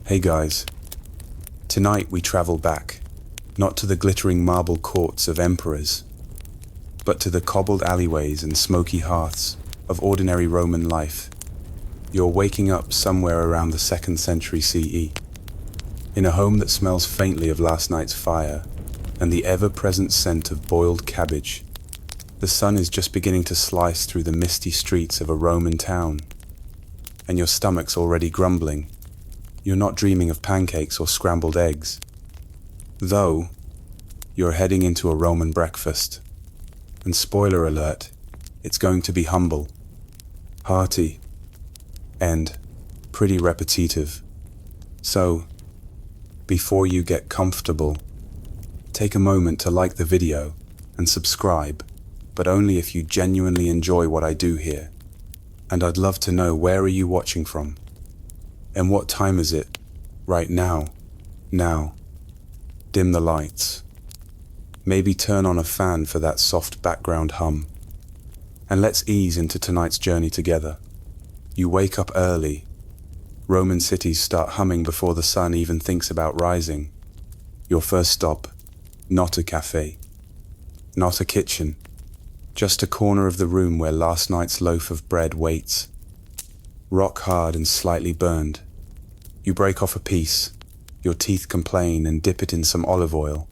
Hey guys, tonight we travel back, not to the glittering marble courts of emperors, but to the cobbled alleyways and smoky hearths of ordinary Roman life. You're waking up somewhere around the 2nd century CE, in a home that smells faintly of last night's fire and the ever-present scent of boiled cabbage. The sun is just beginning to slice through the misty streets of a Roman town, and your stomach's already grumbling. You're not dreaming of pancakes or scrambled eggs, though you're heading into a Roman breakfast. And spoiler alert, it's going to be humble, hearty, and pretty repetitive. So, before you get comfortable, take a moment to like the video and subscribe, but only if you genuinely enjoy what I do here. And I'd love to know, where are you watching from? And what time is it right now? Now, dim the lights. Maybe turn on a fan for that soft background hum. And let's ease into tonight's journey together. You wake up early. Roman cities start humming before the sun even thinks about rising. Your first stop, not a cafe, not a kitchen, just a corner of the room where last night's loaf of bread waits. Rock hard and slightly burned. You break off a piece, your teeth complain, and dip it in some olive oil.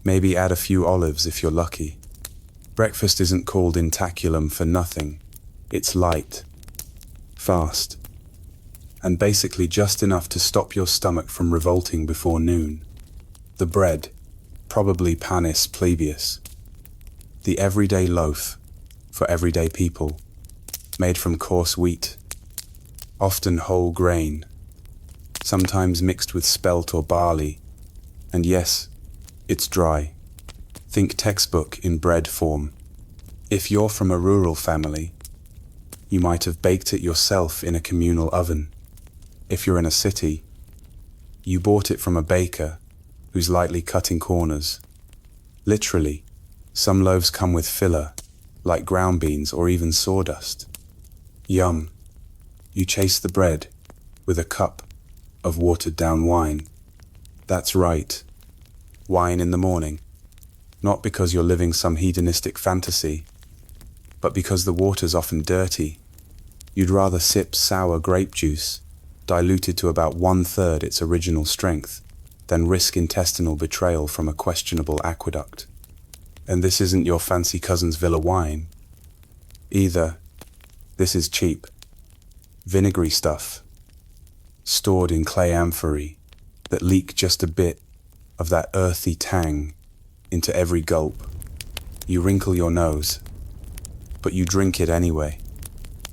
Maybe add a few olives if you're lucky. Breakfast isn't called intaculum for nothing. It's light, fast, and basically just enough to stop your stomach from revolting before noon. The bread, probably panis plebeius. The everyday loaf for everyday people, made from coarse wheat, often whole grain, sometimes mixed with spelt or barley, and yes, it's dry. Think textbook in bread form. If you're from a rural family, you might have baked it yourself in a communal oven. If you're in a city, you bought it from a baker who's lightly cutting corners. Literally, some loaves come with filler, like ground beans or even sawdust. Yum. You chase the bread with a cup of watered-down wine. That's right, wine in the morning. Not because you're living some hedonistic fantasy, but because the water's often dirty. You'd rather sip sour grape juice, diluted to about 1/3 its original strength, than risk intestinal betrayal from a questionable aqueduct. And this isn't your fancy cousin's villa wine either. This is cheap, vinegary stuff, stored in clay amphorae that leak just a bit of that earthy tang into every gulp. You wrinkle your nose, but you drink it anyway.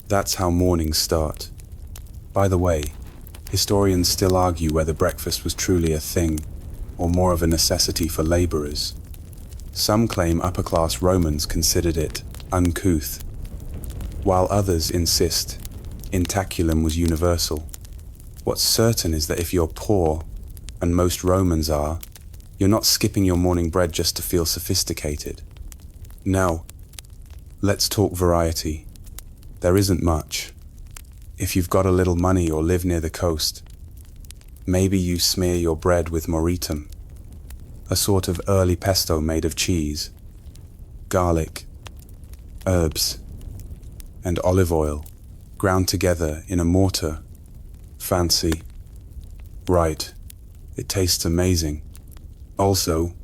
That's how mornings start. By the way, historians still argue whether breakfast was truly a thing, or more of a necessity for laborers. Some claim upper-class Romans considered it uncouth, while others insist intaculum was universal. What's certain is that if you're poor, and most Romans are, you're not skipping your morning bread just to feel sophisticated. Now, let's talk variety. There isn't much. If you've got a little money or live near the coast, maybe you smear your bread with moritum, a sort of early pesto made of cheese, garlic, herbs, and olive oil, ground together in a mortar. Fancy. Right. It tastes amazing. Also,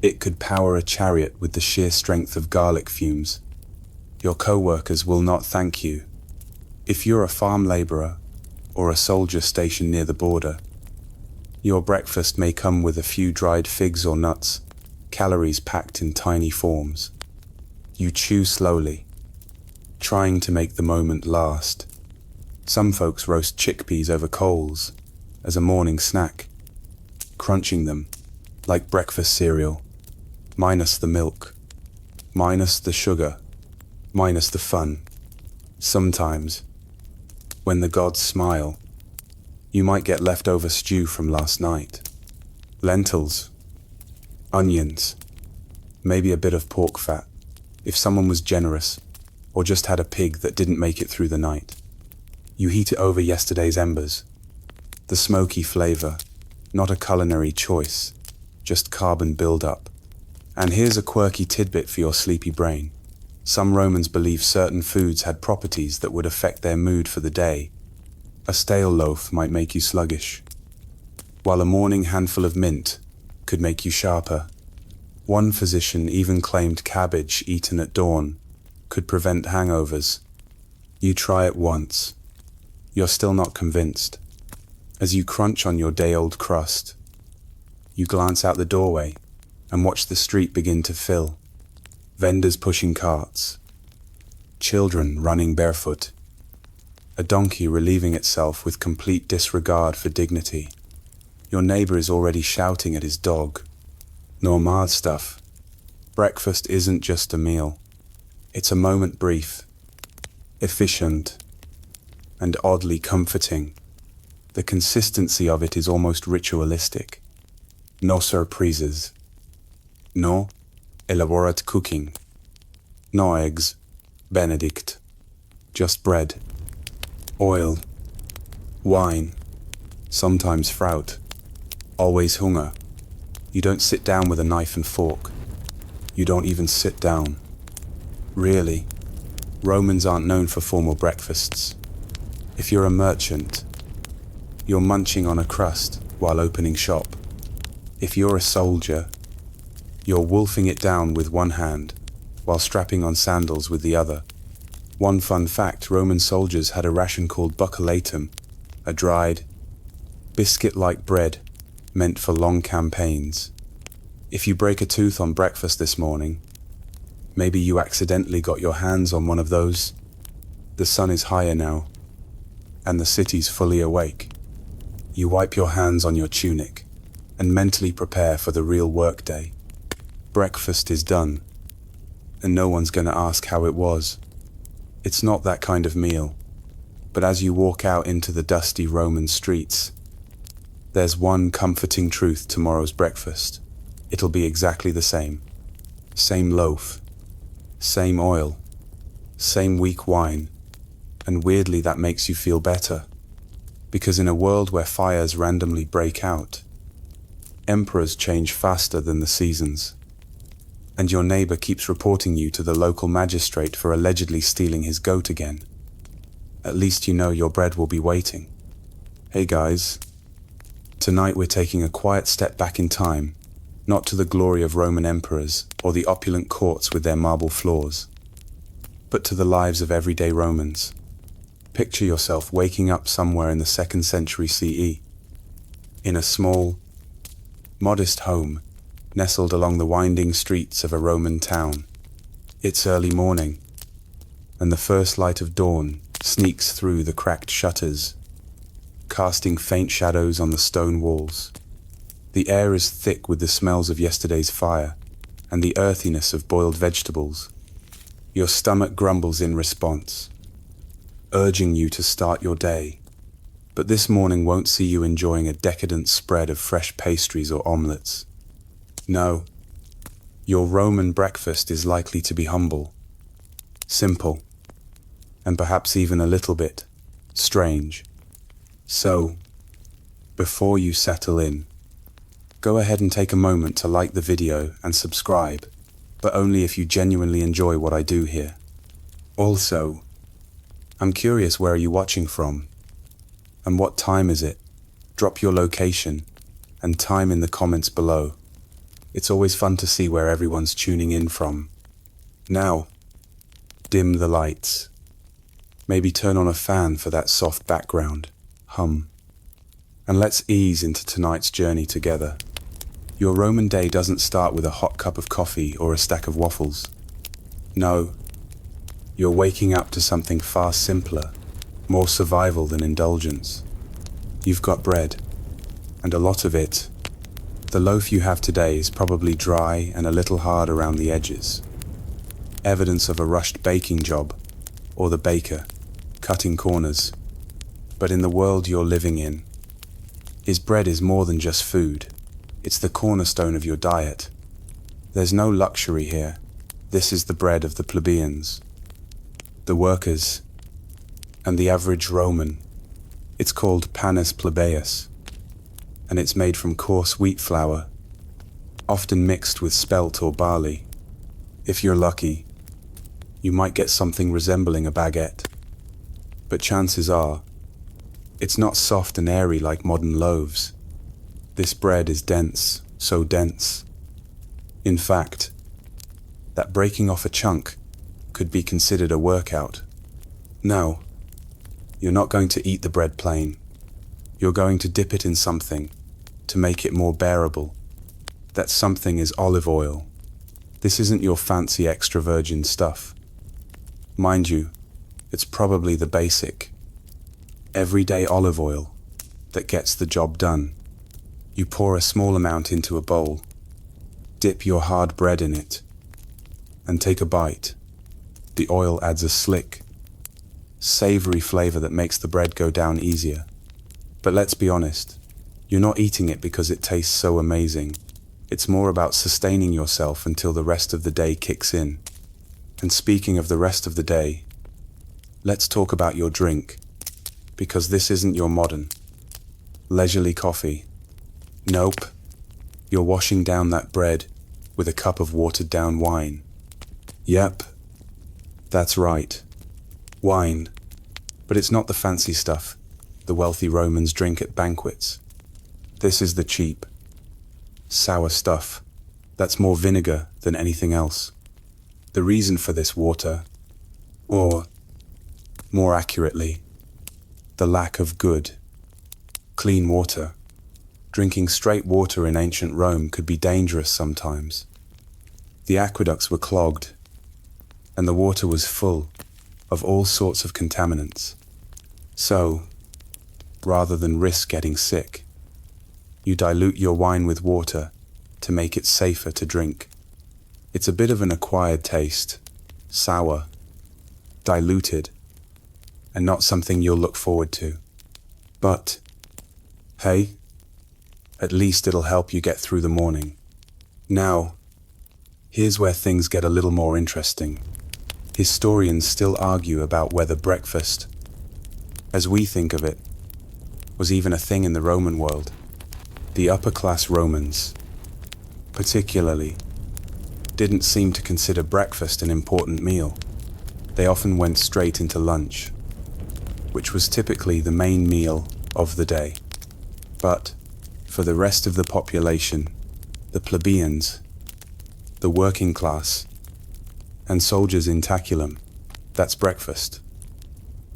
it could power a chariot with the sheer strength of garlic fumes. Your co-workers will not thank you. If you're a farm laborer or a soldier stationed near the border, your breakfast may come with a few dried figs or nuts, calories packed in tiny forms. You chew slowly, trying to make the moment last. Some folks roast chickpeas over coals as a morning snack, crunching them like breakfast cereal, minus the milk, minus the sugar, minus the fun. Sometimes, when the gods smile, you might get leftover stew from last night. Lentils, onions, maybe a bit of pork fat, if someone was generous, or just had a pig that didn't make it through the night. You heat it over yesterday's embers, The smoky flavor, not a culinary choice, just carbon buildup. And here's a quirky tidbit for your sleepy brain. Some Romans believed certain foods had properties that would affect their mood for the day. A stale loaf might make you sluggish, while a morning handful of mint could make you sharper. One physician even claimed cabbage eaten at dawn could prevent hangovers. You try it once. You're still not convinced. As you crunch on your day-old crust, you glance out the doorway and watch the street begin to fill. Vendors pushing carts, children running barefoot, a donkey relieving itself with complete disregard for dignity. Your neighbor is already shouting at his dog. Normal stuff. Breakfast isn't just a meal. It's a moment brief, efficient, and oddly comforting. The consistency of it is almost ritualistic. No surprises. No elaborate cooking. No eggs, Benedict. Just bread, oil, wine, sometimes fruit. Always hunger. You don't sit down with a knife and fork. You don't even sit down. Really, Romans aren't known for formal breakfasts. If you're a merchant, you're munching on a crust while opening shop. If you're a soldier, you're wolfing it down with one hand while strapping on sandals with the other. One fun fact, Roman soldiers had a ration called bucculatum, a dried, biscuit-like bread meant for long campaigns. If you break a tooth on breakfast this morning, maybe you accidentally got your hands on one of those. The sun is higher now, and the city's fully awake. You wipe your hands on your tunic and mentally prepare for the real workday. Breakfast is done, and no one's going to ask how it was. It's not that kind of meal, but as you walk out into the dusty Roman streets, there's one comforting truth: tomorrow's breakfast. It'll be exactly the same. Same loaf, same oil, same weak wine, and weirdly that makes you feel better. Because in a world where fires randomly break out, emperors change faster than the seasons, and your neighbor keeps reporting you to the local magistrate for allegedly stealing his goat again, at least you know your bread will be waiting. Hey guys, tonight we're taking a quiet step back in time, not to the glory of Roman emperors or the opulent courts with their marble floors, but to the lives of everyday Romans. Picture yourself waking up somewhere in the 2nd century CE, in a small, modest home nestled along the winding streets of a Roman town. It's early morning, and the first light of dawn sneaks through the cracked shutters, casting faint shadows on the stone walls. The air is thick with the smells of yesterday's fire and the earthiness of boiled vegetables. Your stomach grumbles in response, urging you to start your day. But this morning won't see you enjoying a decadent spread of fresh pastries or omelettes. No, your Roman breakfast is likely to be humble, simple, and perhaps even a little bit strange. So, before you settle in, go ahead and take a moment to like the video and subscribe, but only if you genuinely enjoy what I do here. Also, I'm curious, where are you watching from? And what time is it? Drop your location and time in the comments below. It's always fun to see where everyone's tuning in from. Now, dim the lights. Maybe turn on a fan for that soft background hum. And let's ease into tonight's journey together. Your Roman day doesn't start with a hot cup of coffee or a stack of waffles. No, you're waking up to something far simpler, more survival than indulgence. You've got bread, and a lot of it. The loaf you have today is probably dry and a little hard around the edges. Evidence of a rushed baking job, or the baker cutting corners. But in the world you're living in, his bread is more than just food. It's the cornerstone of your diet. There's no luxury here. This is the bread of the plebeians, the workers, and the average Roman. It's called panis plebeius, and it's made from coarse wheat flour, often mixed with spelt or barley. If you're lucky, you might get something resembling a baguette. But chances are, it's not soft and airy like modern loaves. This bread is dense, so dense. In fact, that breaking off a chunk could be considered a workout. No, you're not going to eat the bread plain. You're going to dip it in something to make it more bearable. That something is olive oil. This isn't your fancy extra virgin stuff. Mind you, it's probably the basic, everyday olive oil that gets the job done. You pour a small amount into a bowl, dip your hard bread in it, and take a bite. The oil adds a slick, savory flavor that makes the bread go down easier. But let's be honest, you're not eating it because it tastes so amazing. It's more about sustaining yourself until the rest of the day kicks in. And speaking of the rest of the day, let's talk about your drink, because this isn't your modern, leisurely coffee. Nope, you're washing down that bread with a cup of watered down wine. Yep, that's right, wine. But it's not the fancy stuff the wealthy Romans drink at banquets. This is the cheap, sour stuff that's more vinegar than anything else. The reason for this water, or more accurately, the lack of good, clean water. Drinking straight water in ancient Rome could be dangerous sometimes. The aqueducts were clogged, and the water was full of all sorts of contaminants. So, rather than risk getting sick, you dilute your wine with water to make it safer to drink. It's a bit of an acquired taste, sour, diluted, and not something you'll look forward to. But, hey, at least it'll help you get through the morning. Now, here's where things get a little more interesting. Historians still argue about whether breakfast, as we think of it, was even a thing in the Roman world. The upper-class Romans, particularly, didn't seem to consider breakfast an important meal. They often went straight into lunch, which was typically the main meal of the day. But for the rest of the population, the plebeians, the working class, and soldiers in Taculum, that's breakfast,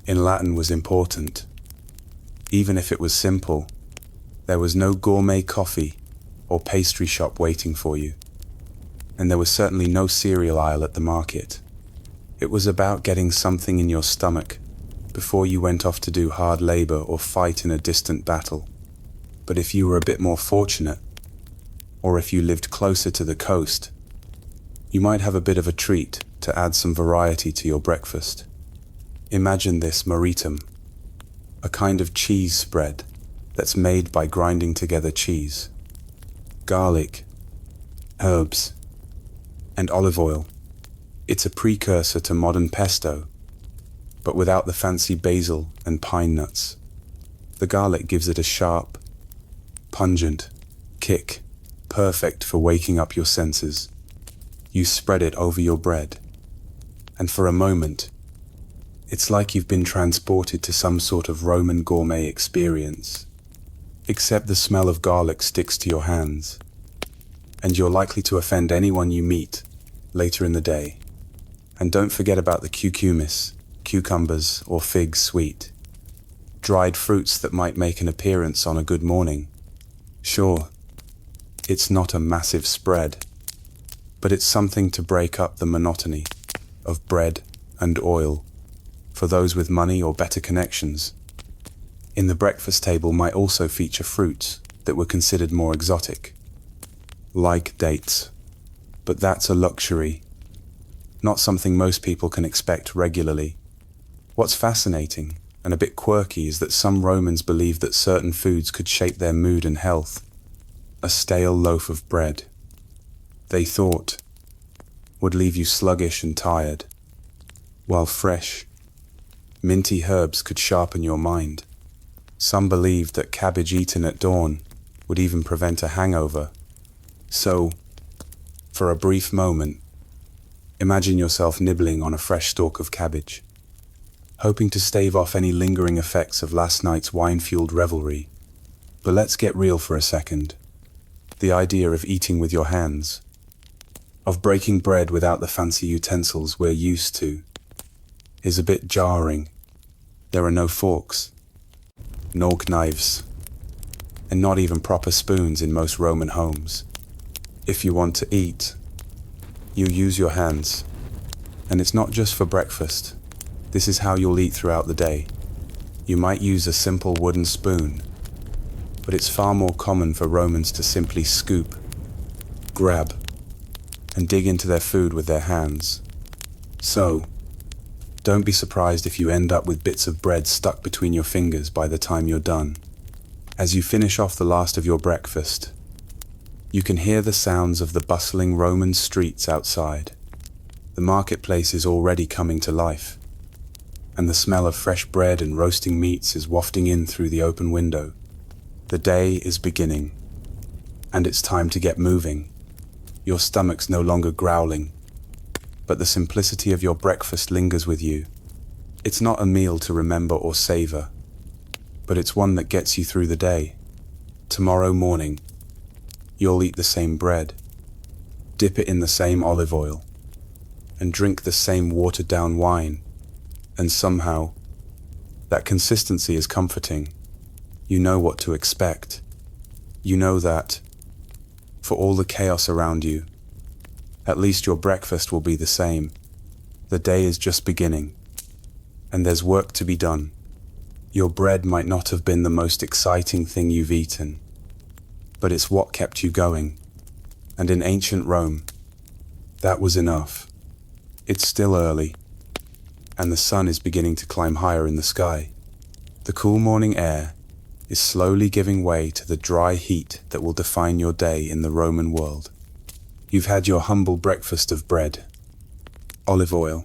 in Latin was important. Even if it was simple, there was no gourmet coffee or pastry shop waiting for you, and there was certainly no cereal aisle at the market. It was about getting something in your stomach before you went off to do hard labor or fight in a distant battle. But if you were a bit more fortunate, or if you lived closer to the coast, you might have a bit of a treat to add some variety to your breakfast. Imagine this moritum, a kind of cheese spread that's made by grinding together cheese, garlic, herbs, and olive oil. It's a precursor to modern pesto, but without the fancy basil and pine nuts. The garlic gives it a sharp, pungent kick, perfect for waking up your senses. You spread it over your bread, and for a moment, it's like you've been transported to some sort of Roman gourmet experience. Except the smell of garlic sticks to your hands, and you're likely to offend anyone you meet later in the day. And don't forget about the cucumis, cucumbers, or figs sweet, dried fruits that might make an appearance on a good morning. Sure, it's not a massive spread, but it's something to break up the monotony of bread and oil for those with money or better connections. In the breakfast table might also feature fruits that were considered more exotic, like dates, but that's a luxury, not something most people can expect regularly. What's fascinating and a bit quirky is that some Romans believed that certain foods could shape their mood and health. A stale loaf of bread, they thought, would leave you sluggish and tired, while fresh, minty herbs could sharpen your mind. Some believed that cabbage eaten at dawn would even prevent a hangover. So, for a brief moment, imagine yourself nibbling on a fresh stalk of cabbage, hoping to stave off any lingering effects of last night's wine-fueled revelry. But let's get real for a second. The idea of eating with your hands, of breaking bread without the fancy utensils we're used to, is a bit jarring. There are no forks, no knives, and not even proper spoons in most Roman homes. If you want to eat, you use your hands. And it's not just for breakfast. This is how you'll eat throughout the day. You might use a simple wooden spoon, but it's far more common for Romans to simply scoop, grab, and dig into their food with their hands. So, don't be surprised if you end up with bits of bread stuck between your fingers by the time you're done. As you finish off the last of your breakfast, you can hear the sounds of the bustling Roman streets outside. The marketplace is already coming to life, and the smell of fresh bread and roasting meats is wafting in through the open window. The day is beginning, and it's time to get moving. Your stomach's no longer growling, but the simplicity of your breakfast lingers with you. It's not a meal to remember or savor, but it's one that gets you through the day. Tomorrow morning, you'll eat the same bread, dip it in the same olive oil, and drink the same watered-down wine. And somehow, that consistency is comforting. You know what to expect. You know that, for all the chaos around you, at least your breakfast will be the same. The day is just beginning, and there's work to be done. Your bread might not have been the most exciting thing you've eaten, but it's what kept you going. And in ancient Rome, that was enough. It's still early, and the sun is beginning to climb higher in the sky. The cool morning air is slowly giving way to the dry heat that will define your day in the Roman world. You've had your humble breakfast of bread, olive oil,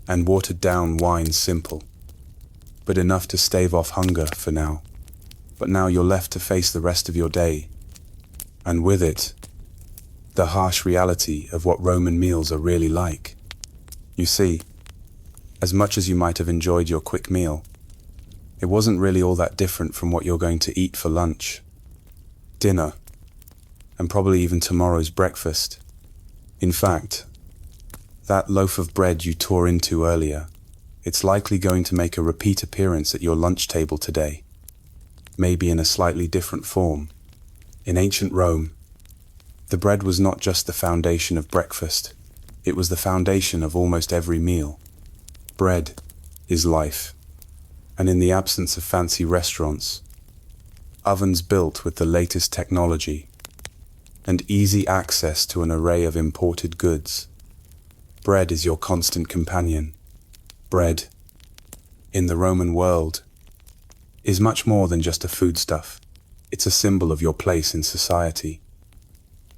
and watered-down wine, simple, but enough to stave off hunger for now. But now you're left to face the rest of your day, and with it, the harsh reality of what Roman meals are really like. You see, as much as you might have enjoyed your quick meal, it wasn't really all that different from what you're going to eat for lunch, dinner, and probably even tomorrow's breakfast. In fact, that loaf of bread you tore into earlier, it's likely going to make a repeat appearance at your lunch table today, maybe in a slightly different form. In ancient Rome, the bread was not just the foundation of breakfast, it was the foundation of almost every meal. Bread is life, and in the absence of fancy restaurants, ovens built with the latest technology, and easy access to an array of imported goods, bread is your constant companion. Bread, in the Roman world, is much more than just a foodstuff. It's a symbol of your place in society,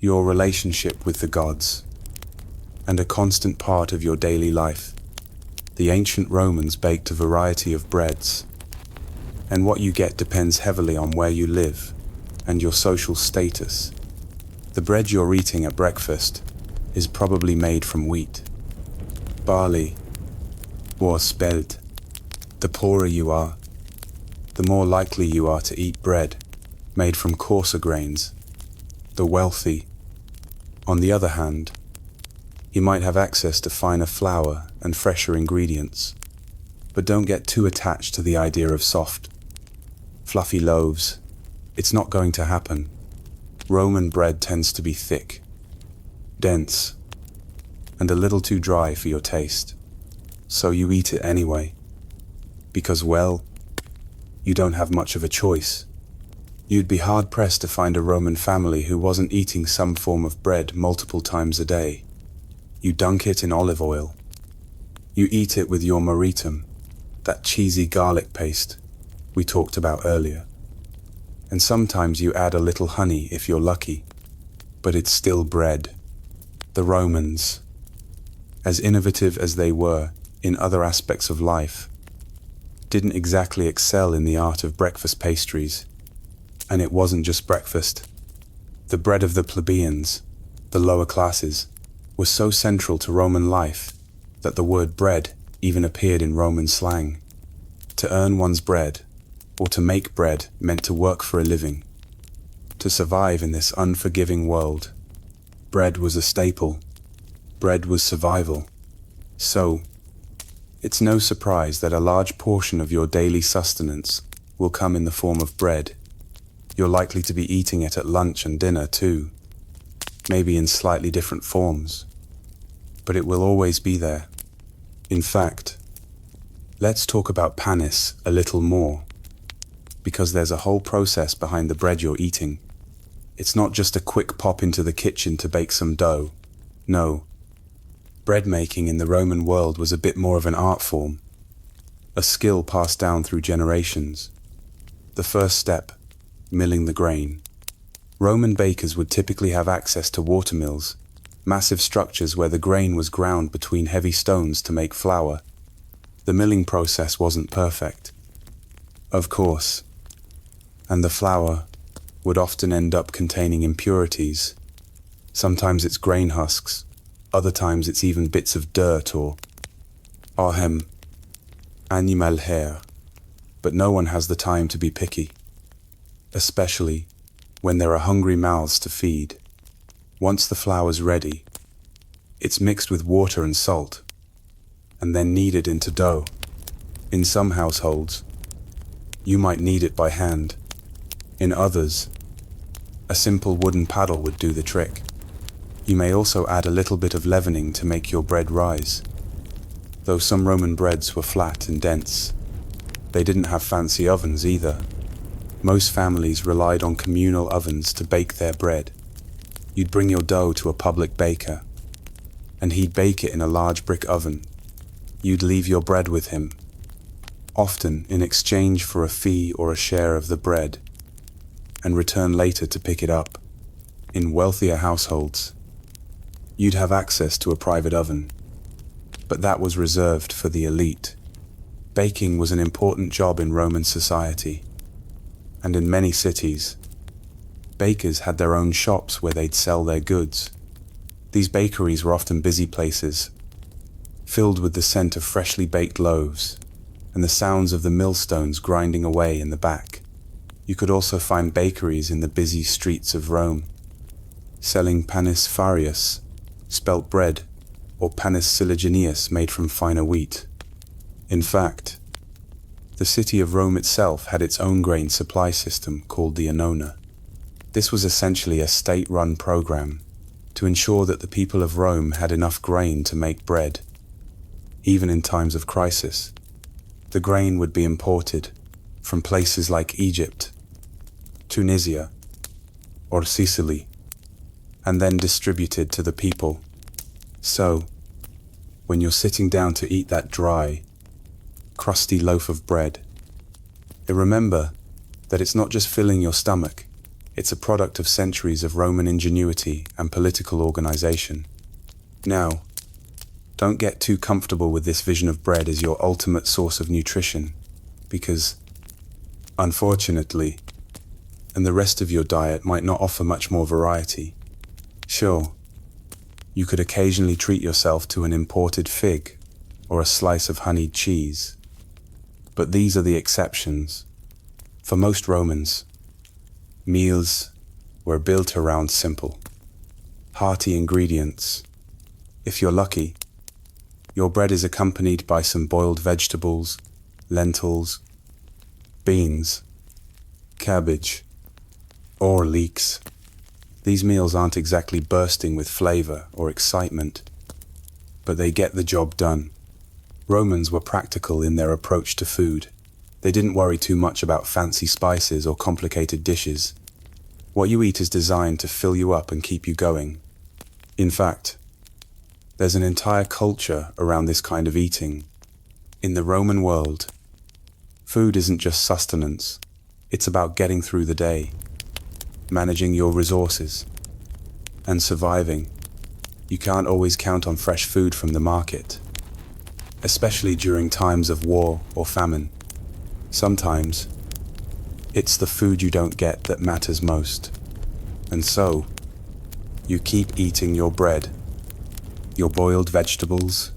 your relationship with the gods, and a constant part of your daily life. The ancient Romans baked a variety of breads, and what you get depends heavily on where you live and your social status. The bread you're eating at breakfast is probably made from wheat, barley, or spelt. The poorer you are, the more likely you are to eat bread made from coarser grains. The wealthy, on the other hand, you might have access to finer flour and fresher ingredients. But don't get too attached to the idea of soft, fluffy loaves. It's not going to happen. Roman bread tends to be thick, dense, and a little too dry for your taste. So you eat it anyway, because, well, you don't have much of a choice. You'd be hard-pressed to find a Roman family who wasn't eating some form of bread multiple times a day. You dunk it in olive oil. You eat it with your maritum, that cheesy garlic paste we talked about earlier. And sometimes you add a little honey if you're lucky, but it's still bread. The Romans, as innovative as they were in other aspects of life, didn't exactly excel in the art of breakfast pastries. And it wasn't just breakfast. The bread of the plebeians, the lower classes, was so central to Roman life that the word bread even appeared in Roman slang. To earn one's bread, or to make bread, meant to work for a living. To survive in this unforgiving world, bread was a staple. Bread was survival. So, it's no surprise that a large portion of your daily sustenance will come in the form of bread. You're likely to be eating it at lunch and dinner too, maybe in slightly different forms, but it will always be there. In fact, let's talk about panis a little more, because there's a whole process behind the bread you're eating. It's not just a quick pop into the kitchen to bake some dough. No. Bread making in the Roman world was a bit more of an art form, a skill passed down through generations. The first step, milling the grain. Roman bakers would typically have access to water mills, massive structures where the grain was ground between heavy stones to make flour. The milling process wasn't perfect, of course, and the flour would often end up containing impurities. Sometimes it's grain husks, other times it's even bits of dirt or animal hair. But no one has the time to be picky, especially when there are hungry mouths to feed. Once the flour's ready, it's mixed with water and salt, and then kneaded into dough. In some households, you might knead it by hand. In others, a simple wooden paddle would do the trick. You may also add a little bit of leavening to make your bread rise. Though some Roman breads were flat and dense, they didn't have fancy ovens either. Most families relied on communal ovens to bake their bread. You'd bring your dough to a public baker, and he'd bake it in a large brick oven. You'd leave your bread with him, often in exchange for a fee or a share of the bread, and return later to pick it up. In wealthier households, you'd have access to a private oven, but that was reserved for the elite. Baking was an important job in Roman society, and in many cities, bakers had their own shops where they'd sell their goods. These bakeries were often busy places, filled with the scent of freshly baked loaves and the sounds of the millstones grinding away in the back. You could also find bakeries in the busy streets of Rome, selling panis farius, spelt bread, or panis siligineus made from finer wheat. In fact, the city of Rome itself had its own grain supply system called the Annona. This was essentially a state-run program to ensure that the people of Rome had enough grain to make bread. Even in times of crisis, the grain would be imported from places like Egypt, Tunisia, or Sicily, and then distributed to the people. So, when you're sitting down to eat that dry, crusty loaf of bread, remember that it's not just filling your stomach, it's a product of centuries of Roman ingenuity and political organization. Now, don't get too comfortable with this vision of bread as your ultimate source of nutrition, because, unfortunately, and the rest of your diet might not offer much more variety. Sure, you could occasionally treat yourself to an imported fig or a slice of honeyed cheese, but these are the exceptions. For most Romans, meals were built around simple, hearty ingredients. If you're lucky, your bread is accompanied by some boiled vegetables, lentils, beans, cabbage, or leeks. These meals aren't exactly bursting with flavor or excitement, but they get the job done. Romans were practical in their approach to food. They didn't worry too much about fancy spices or complicated dishes. What you eat is designed to fill you up and keep you going. In fact, there's an entire culture around this kind of eating. In the Roman world, food isn't just sustenance. It's about getting through the day, managing your resources, and surviving. You can't always count on fresh food from the market, especially during times of war or famine. Sometimes, it's the food you don't get that matters most. And so, you keep eating your bread, your boiled vegetables,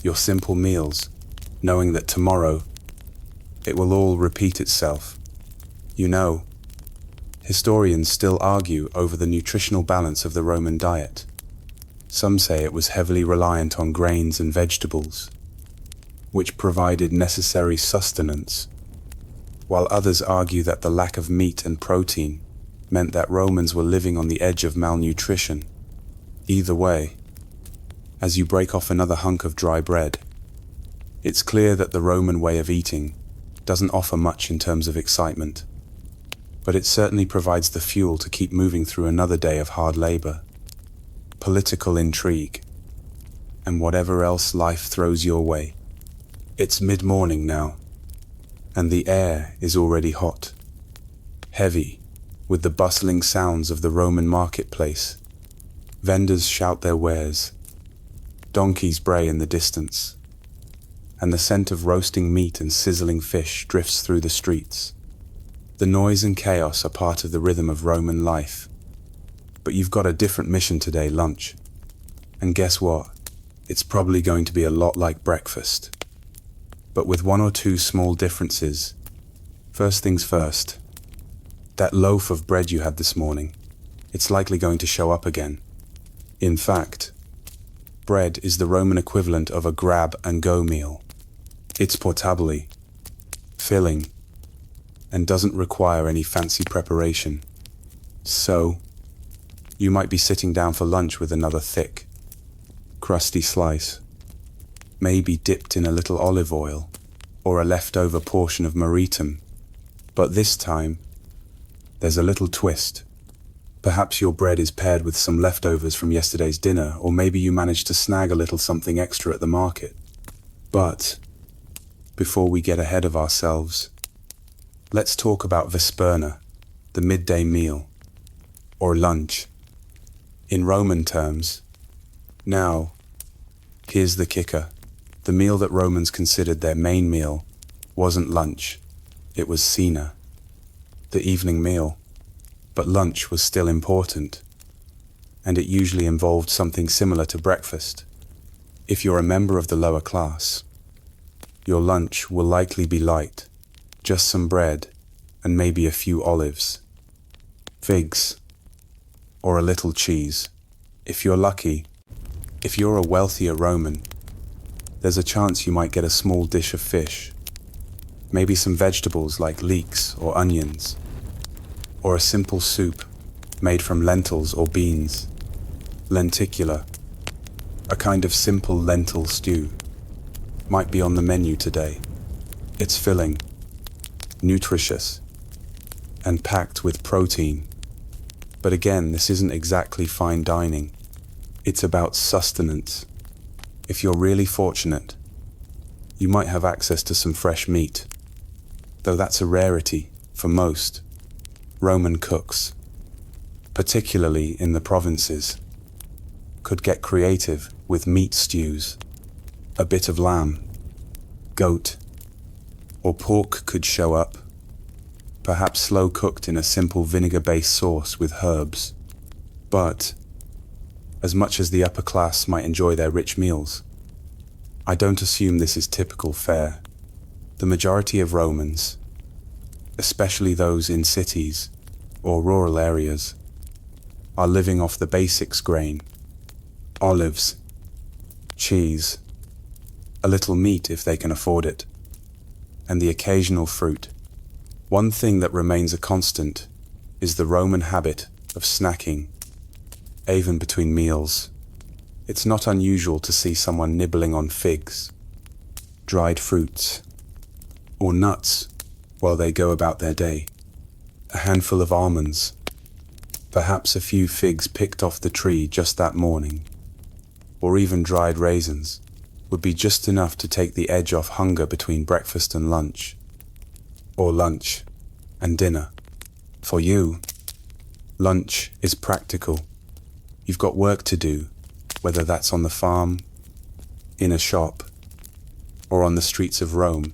your simple meals, knowing that tomorrow, it will all repeat itself. You know, historians still argue over the nutritional balance of the Roman diet. Some say it was heavily reliant on grains and vegetables, which provided necessary sustenance, while others argue that the lack of meat and protein meant that Romans were living on the edge of malnutrition. Either way, as you break off another hunk of dry bread, it's clear that the Roman way of eating doesn't offer much in terms of excitement, but it certainly provides the fuel to keep moving through another day of hard labor, political intrigue, and whatever else life throws your way. It's mid-morning now, and the air is already hot, heavy with the bustling sounds of the Roman marketplace. Vendors shout their wares, donkeys bray in the distance, and the scent of roasting meat and sizzling fish drifts through the streets. The noise and chaos are part of the rhythm of Roman life. But you've got a different mission today, lunch. And guess what? It's probably going to be a lot like breakfast, but with one or two small differences. First things first, that loaf of bread you had this morning, it's likely going to show up again. In fact, bread is the Roman equivalent of a grab-and-go meal. It's portabile, filling, and doesn't require any fancy preparation. So, you might be sitting down for lunch with another thick, crusty slice, maybe dipped in a little olive oil, or a leftover portion of Maritum. But this time, there's a little twist. Perhaps your bread is paired with some leftovers from yesterday's dinner, or maybe you managed to snag a little something extra at the market. But, before we get ahead of ourselves, let's talk about Vesperna, the midday meal, or lunch, in Roman terms. Now, here's the kicker. The meal that Romans considered their main meal wasn't lunch, it was cena, the evening meal. But lunch was still important, and it usually involved something similar to breakfast. If you're a member of the lower class, your lunch will likely be light, just some bread and maybe a few olives, figs, or a little cheese. If you're lucky, if you're a wealthier Roman, there's a chance you might get a small dish of fish, maybe some vegetables like leeks or onions, or a simple soup made from lentils or beans. Lenticular, a kind of simple lentil stew, might be on the menu today. It's filling, nutritious, and packed with protein. But again, this isn't exactly fine dining. It's about sustenance. If you're really fortunate, you might have access to some fresh meat, though that's a rarity for most Roman cooks, particularly in the provinces, could get creative with meat stews. A bit of lamb, goat, or pork could show up, perhaps slow cooked in a simple vinegar-based sauce with herbs. But, as much as the upper class might enjoy their rich meals, I don't assume this is typical fare. The majority of Romans, especially those in cities or rural areas, are living off the basics: grain, olives, cheese, a little meat if they can afford it, and the occasional fruit. One thing that remains a constant is the Roman habit of snacking, even between meals. It's not unusual to see someone nibbling on figs, dried fruits, or nuts while they go about their day. A handful of almonds, perhaps a few figs picked off the tree just that morning, or even dried raisins, would be just enough to take the edge off hunger between breakfast and lunch, or lunch and dinner. For you, lunch is practical. You've got work to do, whether that's on the farm, in a shop, or on the streets of Rome.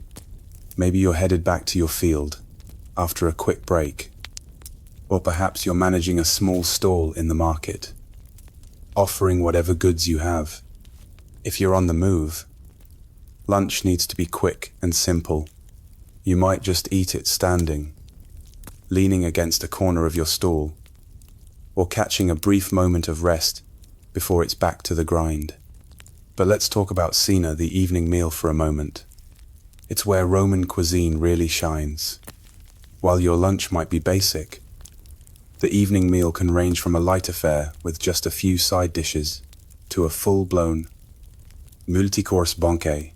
Maybe you're headed back to your field after a quick break, or perhaps you're managing a small stall in the market, offering whatever goods you have. If you're on the move, lunch needs to be quick and simple. You might just eat it standing, leaning against a corner of your stall, or catching a brief moment of rest before it's back to the grind. But let's talk about cena, the evening meal, for a moment. It's where Roman cuisine really shines. While your lunch might be basic, the evening meal can range from a light affair with just a few side dishes to a full-blown multi-course banquet,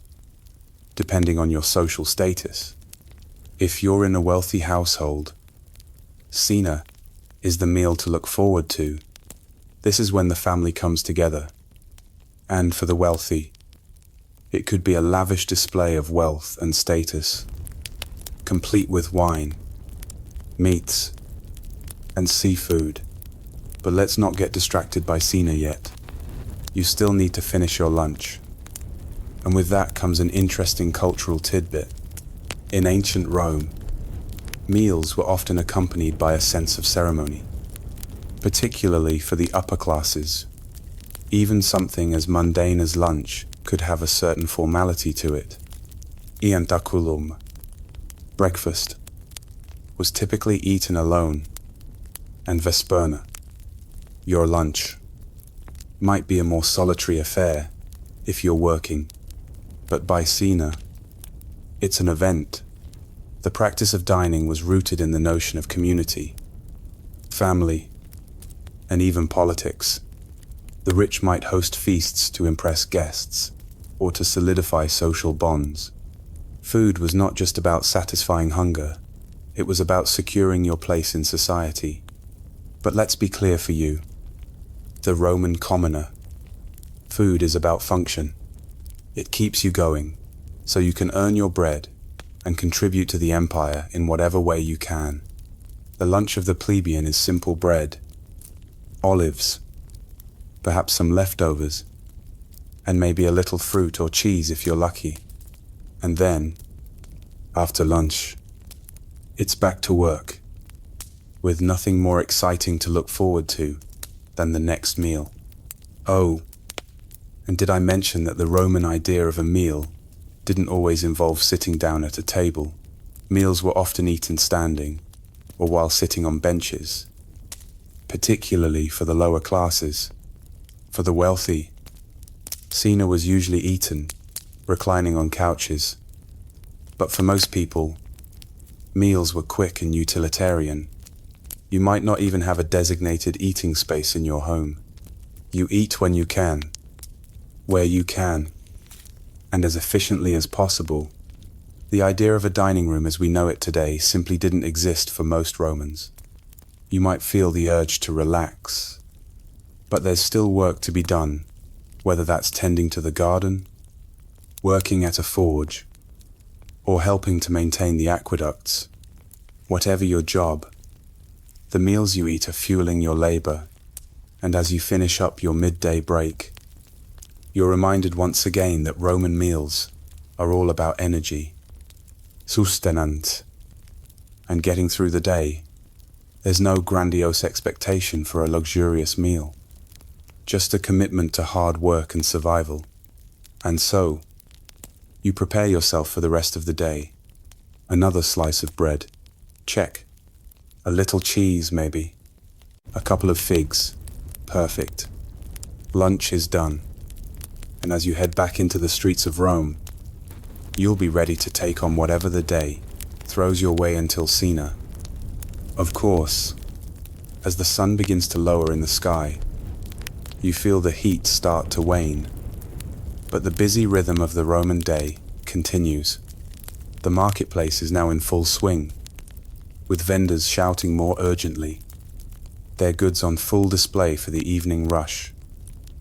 depending on your social status. If you're in a wealthy household, cena is the meal to look forward to. This is when the family comes together. And for the wealthy, it could be a lavish display of wealth and status, complete with wine, meats, and seafood. But let's not get distracted by cena yet. You still need to finish your lunch. And with that comes an interesting cultural tidbit. In ancient Rome, meals were often accompanied by a sense of ceremony, particularly for the upper classes. Even something as mundane as lunch could have a certain formality to it. Iantaculum, breakfast, was typically eaten alone, and vesperna, your lunch, might be a more solitary affair if you're working. But by cena, it's an event. The practice of dining was rooted in the notion of community, family, and even politics. The rich might host feasts to impress guests or to solidify social bonds. Food was not just about satisfying hunger, it was about securing your place in society. But let's be clear for you, the Roman commoner. Food is about function. It keeps you going, so you can earn your bread and contribute to the empire in whatever way you can. The lunch of the plebeian is simple bread, olives, perhaps some leftovers, and maybe a little fruit or cheese if you're lucky. And then, after lunch, it's back to work, with nothing more exciting to look forward to than the next meal. Oh, and did I mention that the Roman idea of a meal didn't always involve sitting down at a table? Meals were often eaten standing, or while sitting on benches, particularly for the lower classes. For the wealthy, cena was usually eaten reclining on couches. But for most people, meals were quick and utilitarian. You might not even have a designated eating space in your home. You eat when you can, where you can, and as efficiently as possible. The idea of a dining room as we know it today simply didn't exist for most Romans. You might feel the urge to relax, but there's still work to be done, whether that's tending to the garden, working at a forge, or helping to maintain the aqueducts. Whatever your job, the meals you eat are fueling your labor, and as you finish up your midday break, you're reminded once again that Roman meals are all about energy, sustenance, and getting through the day. There's no grandiose expectation for a luxurious meal, just a commitment to hard work and survival. And so, you prepare yourself for the rest of the day. Another slice of bread, check. A little cheese, maybe. A couple of figs, perfect. Lunch is done. And as you head back into the streets of Rome, you'll be ready to take on whatever the day throws your way until cena. Of course, as the sun begins to lower in the sky, you feel the heat start to wane. But the busy rhythm of the Roman day continues. The marketplace is now in full swing, with vendors shouting more urgently, their goods on full display for the evening rush.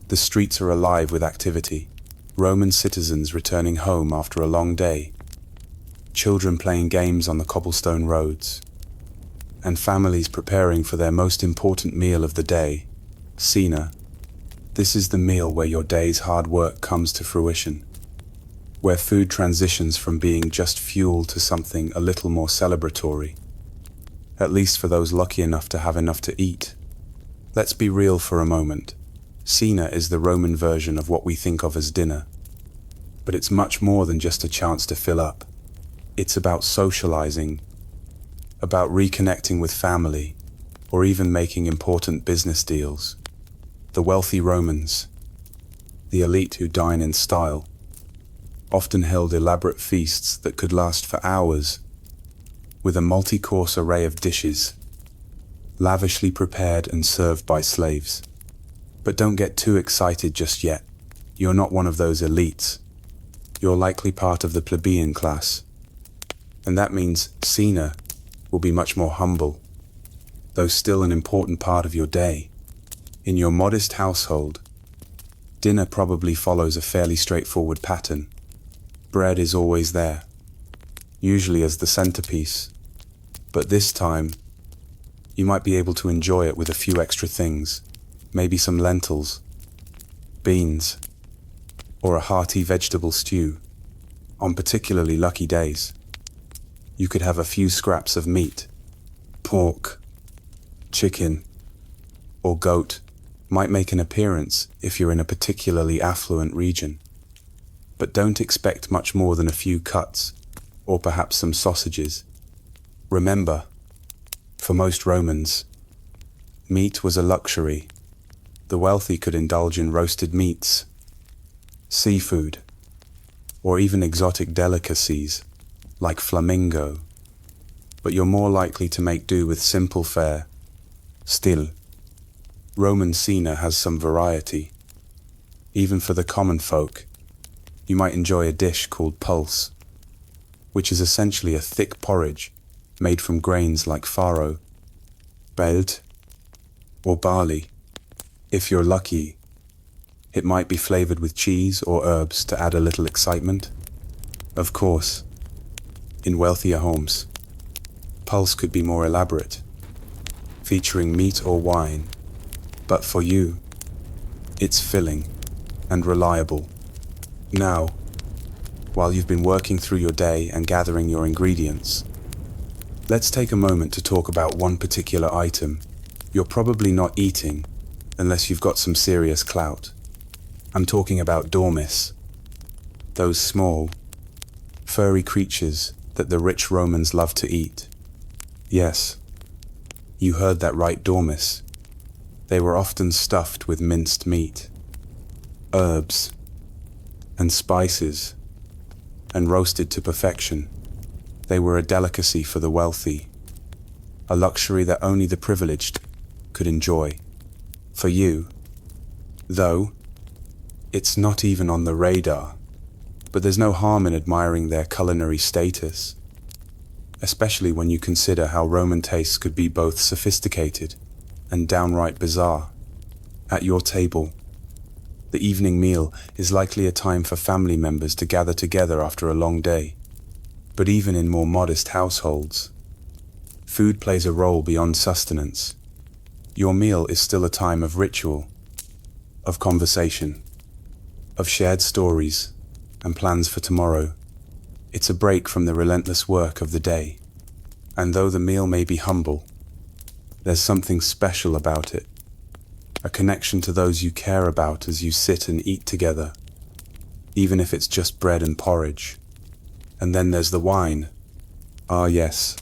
The streets are alive with activity, Roman citizens returning home after a long day, children playing games on the cobblestone roads, and families preparing for their most important meal of the day, cena. This is the meal where your day's hard work comes to fruition, where food transitions from being just fuel to something a little more celebratory, at least for those lucky enough to have enough to eat. Let's be real for a moment. Cena is the Roman version of what we think of as dinner. But it's much more than just a chance to fill up. It's about socializing, about reconnecting with family, or even making important business deals. The wealthy Romans, the elite who dine in style, often held elaborate feasts that could last for hours, with a multi-course array of dishes, lavishly prepared and served by slaves. But don't get too excited just yet. You're not one of those elites. You're likely part of the plebeian class. And that means Cena will be much more humble, though still an important part of your day. In your modest household, dinner probably follows a fairly straightforward pattern. Bread is always there, usually as the centerpiece, but this time, you might be able to enjoy it with a few extra things, maybe some lentils, beans, or a hearty vegetable stew. On particularly lucky days, you could have a few scraps of meat, pork, chicken, or goat might make an appearance if you're in a particularly affluent region. But don't expect much more than a few cuts, or perhaps some sausages. Remember, for most Romans, meat was a luxury. The wealthy could indulge in roasted meats, seafood, or even exotic delicacies like flamingo. But you're more likely to make do with simple fare. Still, Roman Cena has some variety. Even for the common folk, you might enjoy a dish called pulse, which is essentially a thick porridge made from grains like farro, belt, or barley. If you're lucky, it might be flavored with cheese or herbs to add a little excitement. Of course, in wealthier homes, pulse could be more elaborate, featuring meat or wine, but for you, it's filling and reliable. Now, while you've been working through your day and gathering your ingredients, let's take a moment to talk about one particular item you're probably not eating unless you've got some serious clout. I'm talking about dormice, those small, furry creatures that the rich Romans loved to eat. Yes, you heard that right, dormice. They were often stuffed with minced meat, herbs, and spices, and roasted to perfection. They were a delicacy for the wealthy, a luxury that only the privileged could enjoy. For you, though, it's not even on the radar, but there's no harm in admiring their culinary status, especially when you consider how Roman tastes could be both sophisticated and downright bizarre. At your table, the evening meal is likely a time for family members to gather together after a long day. But even in more modest households, food plays a role beyond sustenance. Your meal is still a time of ritual, of conversation, of shared stories and plans for tomorrow. It's a break from the relentless work of the day. And though the meal may be humble, there's something special about it. A connection to those you care about as you sit and eat together, even if it's just bread and porridge. And then there's the wine. Ah yes,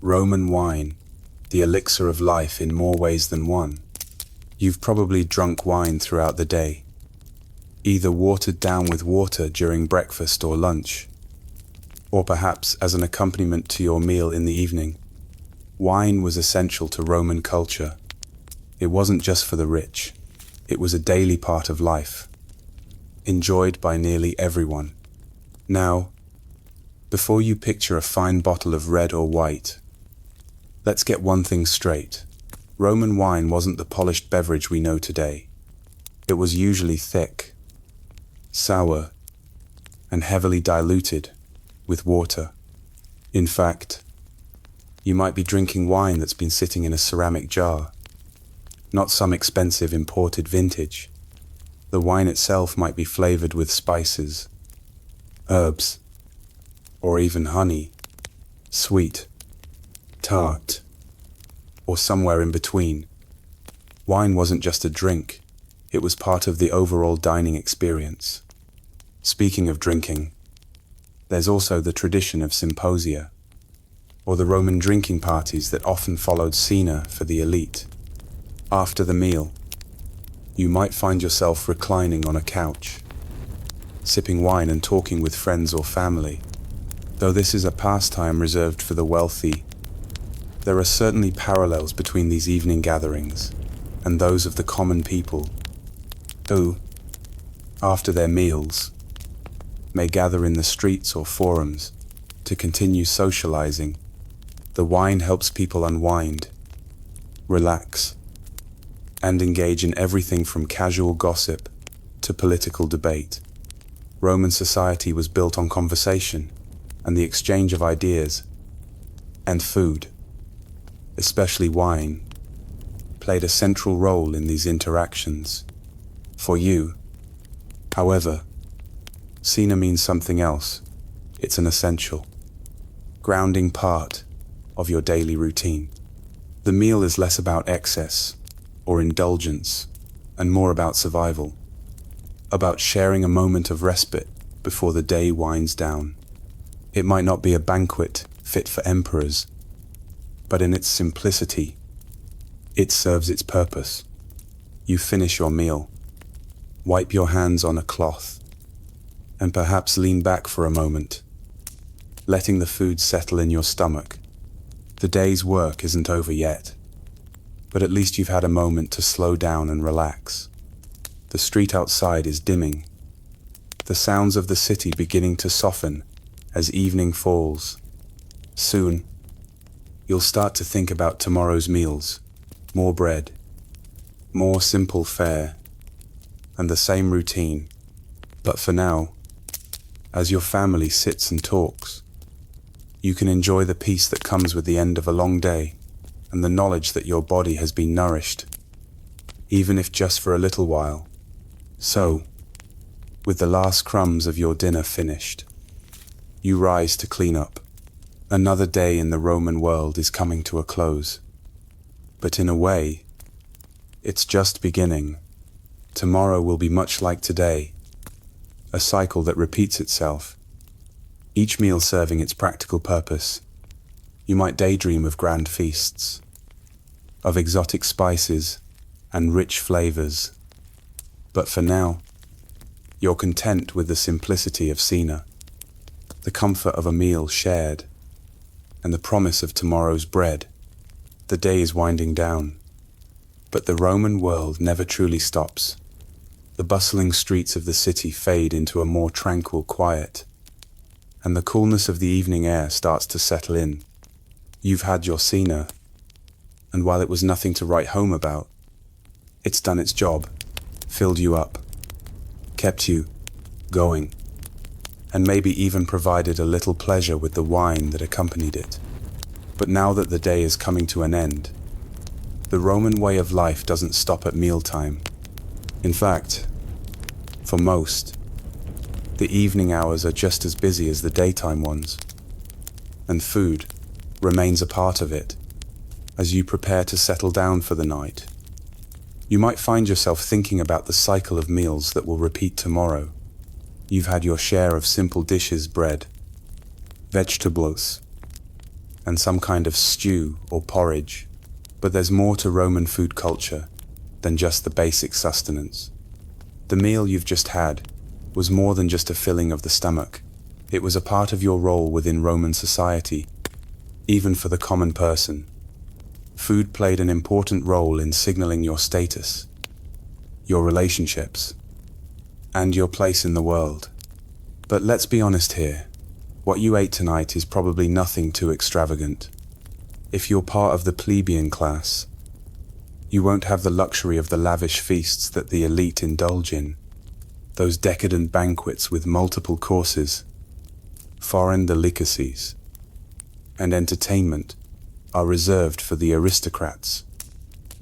Roman wine, the elixir of life in more ways than one. You've probably drunk wine throughout the day, either watered down with water during breakfast or lunch, or perhaps as an accompaniment to your meal in the evening. Wine was essential to Roman culture. It wasn't just for the rich. It was a daily part of life, enjoyed by nearly everyone. Now, before you picture a fine bottle of red or white, let's get one thing straight. Roman wine wasn't the polished beverage we know today. It was usually thick, sour, and heavily diluted with water. In fact, you might be drinking wine that's been sitting in a ceramic jar, not some expensive imported vintage. The wine itself might be flavored with spices, herbs, or even honey, sweet, tart, or somewhere in between. Wine wasn't just a drink, it was part of the overall dining experience. Speaking of drinking, there's also the tradition of symposia, or the Roman drinking parties that often followed cena for the elite. After the meal, you might find yourself reclining on a couch, sipping wine and talking with friends or family. Though this is a pastime reserved for the wealthy, there are certainly parallels between these evening gatherings and those of the common people, who, after their meals, may gather in the streets or forums to continue socializing. The wine helps people unwind, relax, and engage in everything from casual gossip to political debate. Roman society was built on conversation and the exchange of ideas, and food, especially wine, played a central role in these interactions. For you, however, cena means something else. It's an essential, grounding part of your daily routine. The meal is less about excess or indulgence and more about survival, about sharing a moment of respite before the day winds down. It might not be a banquet fit for emperors, but in its simplicity, it serves its purpose. You finish your meal, wipe your hands on a cloth, and perhaps lean back for a moment, letting the food settle in your stomach. The day's work isn't over yet, but at least you've had a moment to slow down and relax. The street outside is dimming, the sounds of the city beginning to soften as evening falls. Soon, you'll start to think about tomorrow's meals, more bread, more simple fare, and the same routine. But for now, as your family sits and talks, you can enjoy the peace that comes with the end of a long day and the knowledge that your body has been nourished, even if just for a little while. So, with the last crumbs of your dinner finished, you rise to clean up. Another day in the Roman world is coming to a close. But in a way, it's just beginning. Tomorrow will be much like today, a cycle that repeats itself, each meal serving its practical purpose. You might daydream of grand feasts, of exotic spices and rich flavors. But for now, you're content with the simplicity of cena, the comfort of a meal shared, and the promise of tomorrow's bread. The day is winding down, but the Roman world never truly stops. The bustling streets of the city fade into a more tranquil quiet, and the coolness of the evening air starts to settle in. You've had your cena, and while it was nothing to write home about, it's done its job, filled you up, kept you going, and maybe even provided a little pleasure with the wine that accompanied it. But now that the day is coming to an end, the Roman way of life doesn't stop at mealtime. In fact, for most, the evening hours are just as busy as the daytime ones, and food remains a part of it as you prepare to settle down for the night. You might find yourself thinking about the cycle of meals that will repeat tomorrow. You've had your share of simple dishes: bread, vegetables, and some kind of stew or porridge. But there's more to Roman food culture than just the basic sustenance. The meal you've just had was more than just a filling of the stomach. It was a part of your role within Roman society. Even for the common person, food played an important role in signaling your status, your relationships, and your place in the world. But let's be honest here, what you ate tonight is probably nothing too extravagant. If you're part of the plebeian class, you won't have the luxury of the lavish feasts that the elite indulge in. Those decadent banquets with multiple courses, foreign delicacies, and entertainment are reserved for the aristocrats.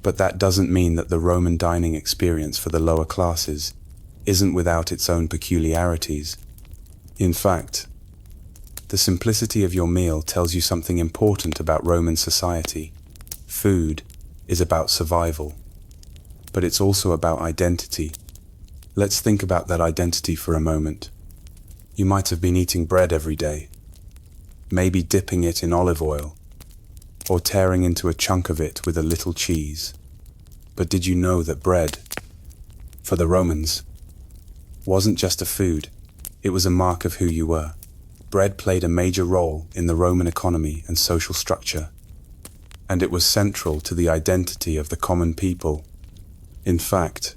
But that doesn't mean that the Roman dining experience for the lower classes isn't without its own peculiarities. In fact, the simplicity of your meal tells you something important about Roman society. Food is about survival, but it's also about identity. Let's think about that identity for a moment. You might have been eating bread every day, maybe dipping it in olive oil, or tearing into a chunk of it with a little cheese. But did you know that bread, for the Romans, wasn't just a food, it was a mark of who you were. Bread played a major role in the Roman economy and social structure, and it was central to the identity of the common people. In fact,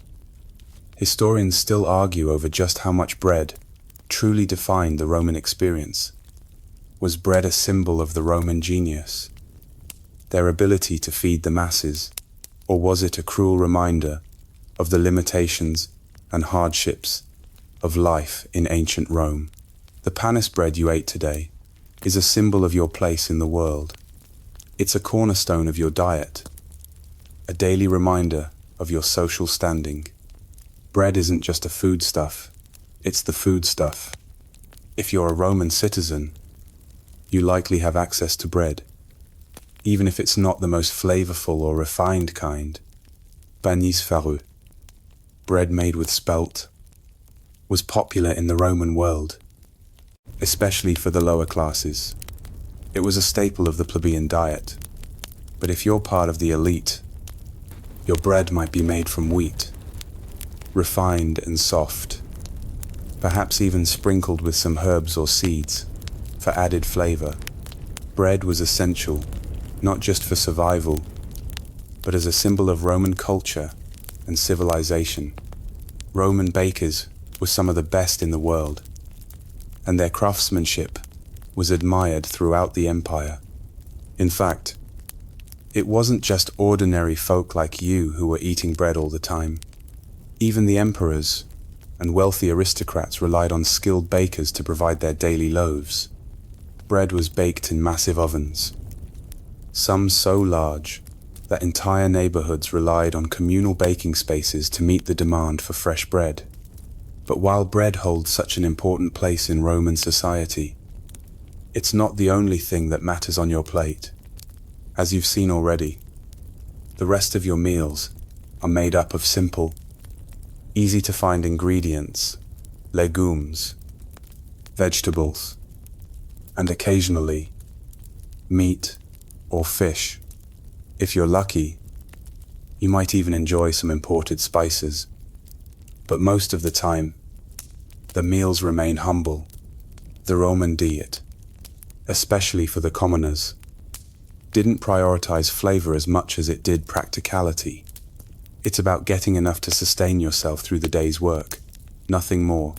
historians still argue over just how much bread truly defined the Roman experience. Was bread a symbol of the Roman genius, their ability to feed the masses, or was it a cruel reminder of the limitations and hardships of life in ancient Rome? The panis bread you ate today is a symbol of your place in the world. It's a cornerstone of your diet, a daily reminder of your social standing. Bread isn't just a foodstuff, it's the foodstuff. If you're a Roman citizen, you likely have access to bread, even if it's not the most flavorful or refined kind. Panis fareux, bread made with spelt, was popular in the Roman world, especially for the lower classes. It was a staple of the plebeian diet. But if you're part of the elite, your bread might be made from wheat, refined and soft, perhaps even sprinkled with some herbs or seeds for added flavor. Bread was essential, not just for survival, but as a symbol of Roman culture and civilization. Roman bakers were some of the best in the world, and their craftsmanship was admired throughout the empire. In fact, it wasn't just ordinary folk like you who were eating bread all the time. Even the emperors and wealthy aristocrats relied on skilled bakers to provide their daily loaves. Bread was baked in massive ovens, some so large that entire neighborhoods relied on communal baking spaces to meet the demand for fresh bread. But while bread holds such an important place in Roman society, it's not the only thing that matters on your plate. As you've seen already, the rest of your meals are made up of simple, easy-to-find ingredients, legumes, vegetables, and occasionally, meat or fish. If you're lucky, you might even enjoy some imported spices. But most of the time, the meals remain humble. The Roman diet, especially for the commoners, didn't prioritize flavor as much as it did practicality. It's about getting enough to sustain yourself through the day's work, nothing more,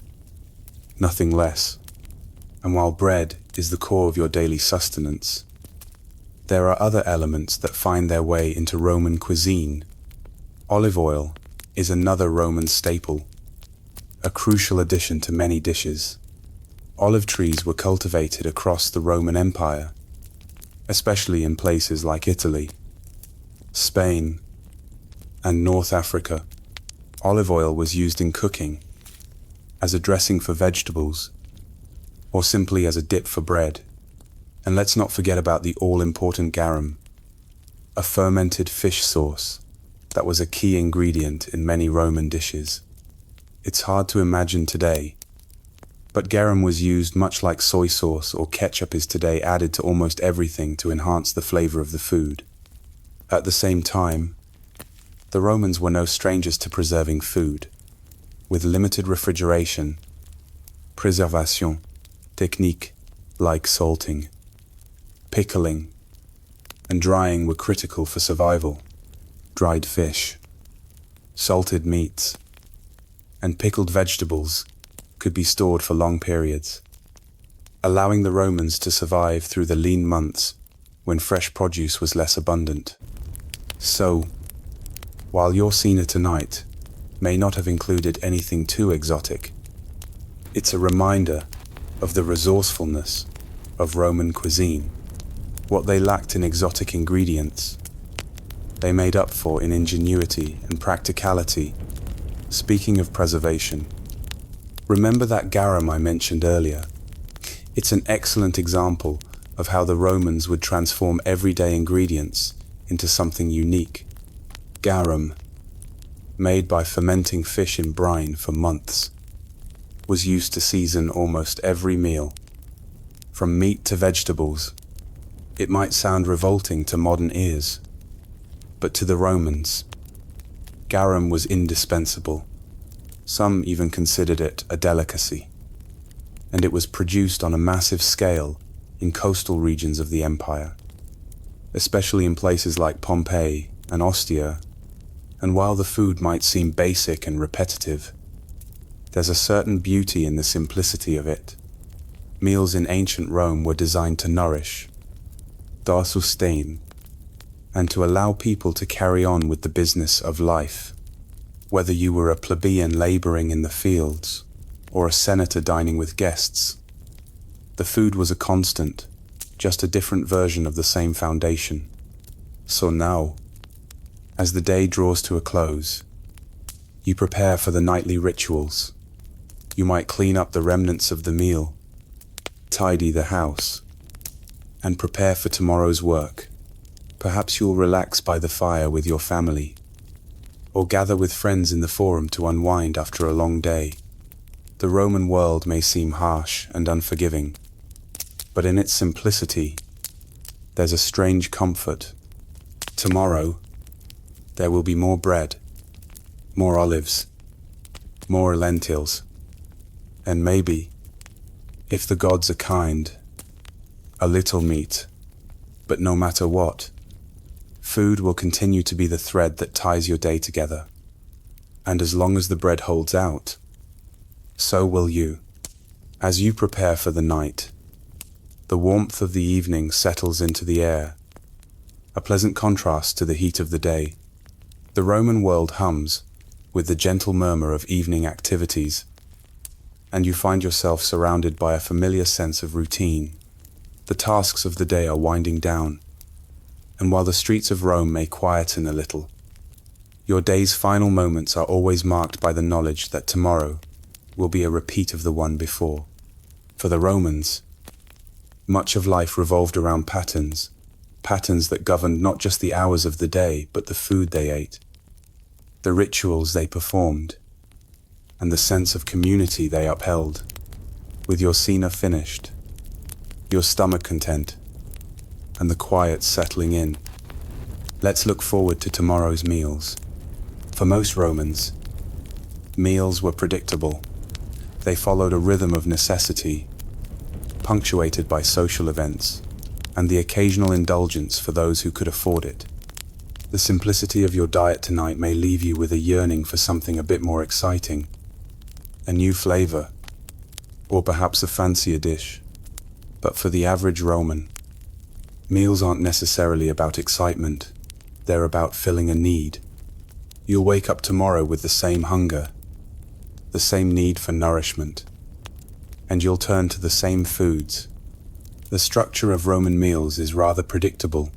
nothing less. And while bread is the core of your daily sustenance, there are other elements that find their way into Roman cuisine. Olive oil is another Roman staple, a crucial addition to many dishes. Olive trees were cultivated across the Roman Empire, especially in places like Italy, Spain, and North Africa. Olive oil was used in cooking, as a dressing for vegetables, or simply as a dip for bread. And let's not forget about the all-important garum, a fermented fish sauce that was a key ingredient in many Roman dishes. It's hard to imagine today, but garum was used much like soy sauce or ketchup is today, added to almost everything to enhance the flavor of the food. At the same time, the Romans were no strangers to preserving food. With limited refrigeration, préservation, technique like salting, pickling, and drying were critical for survival. Dried fish, salted meats, and pickled vegetables could be stored for long periods, allowing the Romans to survive through the lean months when fresh produce was less abundant. So, while your cena tonight may not have included anything too exotic, it's a reminder of the resourcefulness of Roman cuisine. What they lacked in exotic ingredients, they made up for in ingenuity and practicality. Speaking of preservation, remember that garum I mentioned earlier? It's an excellent example of how the Romans would transform everyday ingredients into something unique. Garum, made by fermenting fish in brine for months, was used to season almost every meal, from meat to vegetables. It might sound revolting to modern ears, but to the Romans, garum was indispensable. Some even considered it a delicacy, and it was produced on a massive scale in coastal regions of the empire, especially in places like Pompeii and Ostia. And while the food might seem basic and repetitive, there's a certain beauty in the simplicity of it. Meals in ancient Rome were designed to nourish, to sustain, and to allow people to carry on with the business of life. Whether you were a plebeian laboring in the fields or a senator dining with guests, the food was a constant, just a different version of the same foundation. So now, as the day draws to a close, you prepare for the nightly rituals. You might clean up the remnants of the meal, tidy the house, and prepare for tomorrow's work. Perhaps you'll relax by the fire with your family, or gather with friends in the forum to unwind after a long day. The Roman world may seem harsh and unforgiving, but in its simplicity, there's a strange comfort. Tomorrow, there will be more bread, more olives, more lentils, and maybe, if the gods are kind, a little meat. But no matter what, food will continue to be the thread that ties your day together. And as long as the bread holds out, so will you. As you prepare for the night, the warmth of the evening settles into the air, a pleasant contrast to the heat of the day. The Roman world hums with the gentle murmur of evening activities, and you find yourself surrounded by a familiar sense of routine. The tasks of the day are winding down, and while the streets of Rome may quieten a little, your day's final moments are always marked by the knowledge that tomorrow will be a repeat of the one before. For the Romans, much of life revolved around patterns that governed not just the hours of the day, but the food they ate, the rituals they performed, and the sense of community they upheld. With your cena finished, your stomach content, and the quiet settling in, let's look forward to tomorrow's meals. For most Romans, meals were predictable. They followed a rhythm of necessity, punctuated by social events, and the occasional indulgence for those who could afford it. The simplicity of your diet tonight may leave you with a yearning for something a bit more exciting, a new flavor, or perhaps a fancier dish. But for the average Roman, meals aren't necessarily about excitement, they're about filling a need. You'll wake up tomorrow with the same hunger, the same need for nourishment, and you'll turn to the same foods. The structure of Roman meals is rather predictable.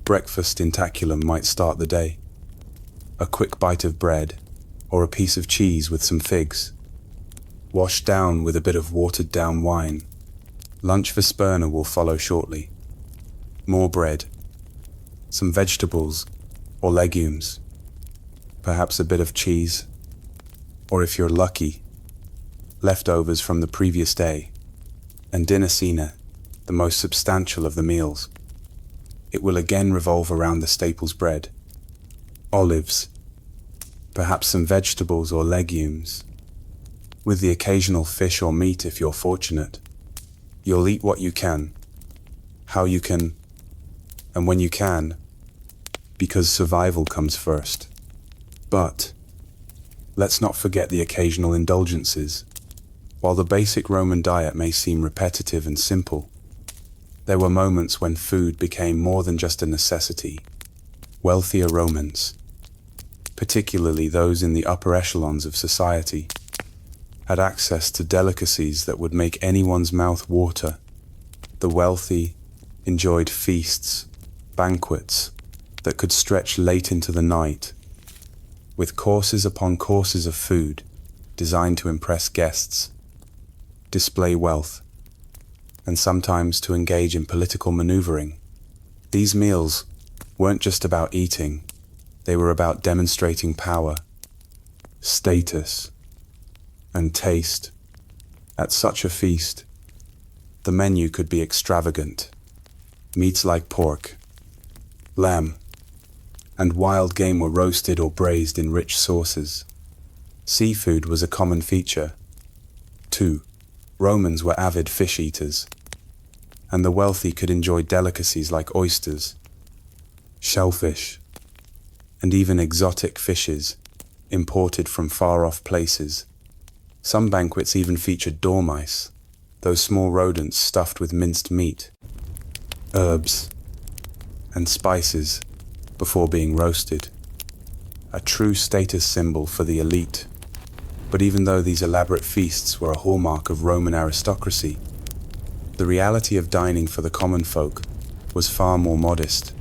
Breakfast intaculum might start the day. A quick bite of bread, or a piece of cheese with some figs, washed down with a bit of watered-down wine. Lunch vesperna will follow shortly. More bread, some vegetables or legumes, perhaps a bit of cheese, or if you're lucky, leftovers from the previous day. And dinner cena, the most substantial of the meals. It will again revolve around the staples bread, olives, perhaps some vegetables or legumes, with the occasional fish or meat if you're fortunate. You'll eat what you can, how you can, and when you can, because survival comes first. But let's not forget the occasional indulgences. While the basic Roman diet may seem repetitive and simple, there were moments when food became more than just a necessity. Wealthier Romans, particularly those in the upper echelons of society, had access to delicacies that would make anyone's mouth water. The wealthy enjoyed feasts, banquets that could stretch late into the night, with courses upon courses of food designed to impress guests, display wealth, and sometimes to engage in political maneuvering. These meals weren't just about eating, they were about demonstrating power, status, and taste. At such a feast, the menu could be extravagant. Meats like pork, lamb, and wild game were roasted or braised in rich sauces. Seafood was a common feature, too. Romans were avid fish eaters, and the wealthy could enjoy delicacies like oysters, shellfish, and even exotic fishes imported from far-off places. Some banquets even featured dormice, those small rodents stuffed with minced meat, herbs, and spices before being roasted. A true status symbol for the elite. But even though these elaborate feasts were a hallmark of Roman aristocracy, the reality of dining for the common folk was far more modest.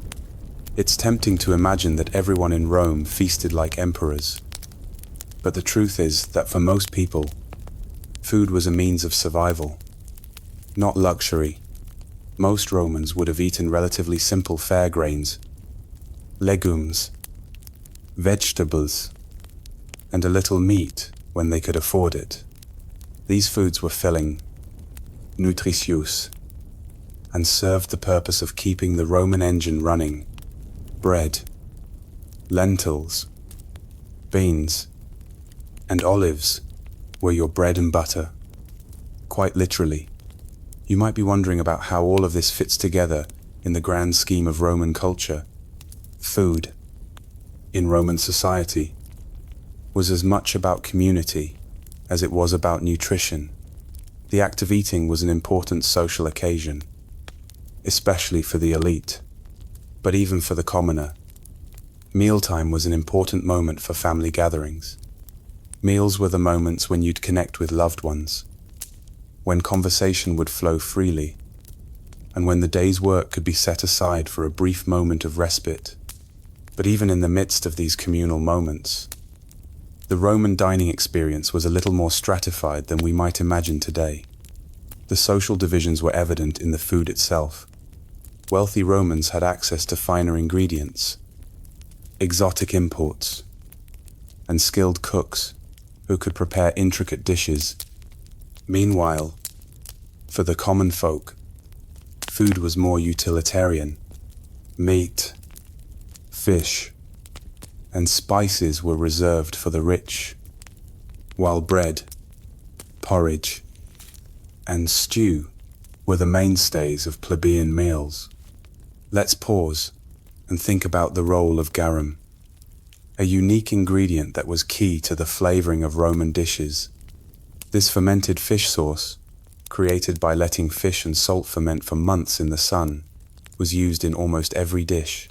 It's tempting to imagine that everyone in Rome feasted like emperors. But the truth is that for most people, food was a means of survival, not luxury. Most Romans would have eaten relatively simple fare grains, legumes, vegetables, and a little meat when they could afford it. These foods were filling, nutritious, and served the purpose of keeping the Roman engine running. Bread, lentils, beans, and olives were your bread and butter. Quite literally. You might be wondering about how all of this fits together in the grand scheme of Roman culture. Food, in Roman society, was as much about community as it was about nutrition. The act of eating was an important social occasion, especially for the elite, but even for the commoner. Mealtime was an important moment for family gatherings. Meals were the moments when you'd connect with loved ones, when conversation would flow freely, and when the day's work could be set aside for a brief moment of respite. But even in the midst of these communal moments, the Roman dining experience was a little more stratified than we might imagine today. The social divisions were evident in the food itself. Wealthy Romans had access to finer ingredients, exotic imports, and skilled cooks who could prepare intricate dishes. Meanwhile, for the common folk, food was more utilitarian. Meat, fish, and spices were reserved for the rich, while bread, porridge, and stew were the mainstays of plebeian meals. Let's pause and think about the role of garum, a unique ingredient that was key to the flavoring of Roman dishes. This fermented fish sauce, created by letting fish and salt ferment for months in the sun, was used in almost every dish,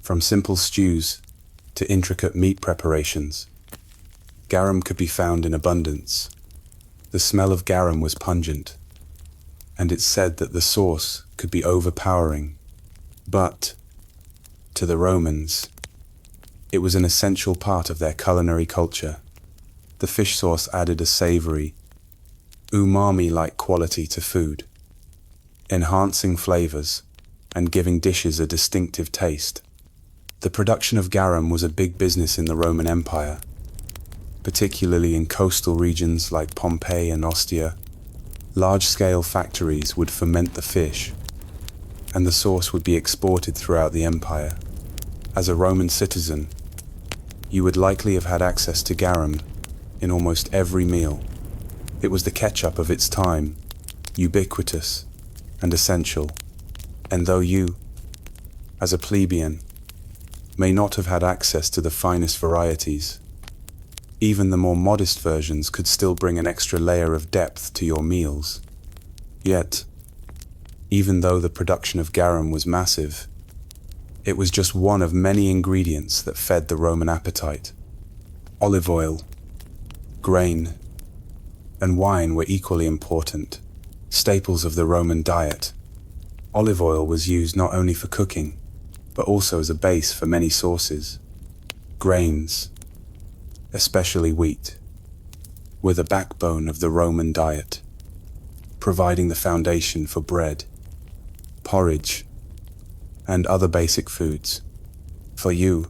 from simple stews to intricate meat preparations. Garum could be found in abundance. The smell of garum was pungent, and it's said that the sauce could be overpowering. But, to the Romans, it was an essential part of their culinary culture. The fish sauce added a savory, umami-like quality to food, enhancing flavors and giving dishes a distinctive taste. The production of garum was a big business in the Roman Empire, particularly in coastal regions like Pompeii and Ostia. Large-scale factories would ferment the fish, and the sauce would be exported throughout the empire. As a Roman citizen, you would likely have had access to garum in almost every meal. It was the ketchup of its time, ubiquitous and essential. And though you, as a plebeian, may not have had access to the finest varieties, even the more modest versions could still bring an extra layer of depth to your meals. Yet, even though the production of garum was massive, it was just one of many ingredients that fed the Roman appetite. Olive oil, grain, and wine were equally important, staples of the Roman diet. Olive oil was used not only for cooking, but also as a base for many sauces. Grains, especially wheat, were the backbone of the Roman diet. providing the foundation for bread, porridge, and other basic foods. For you,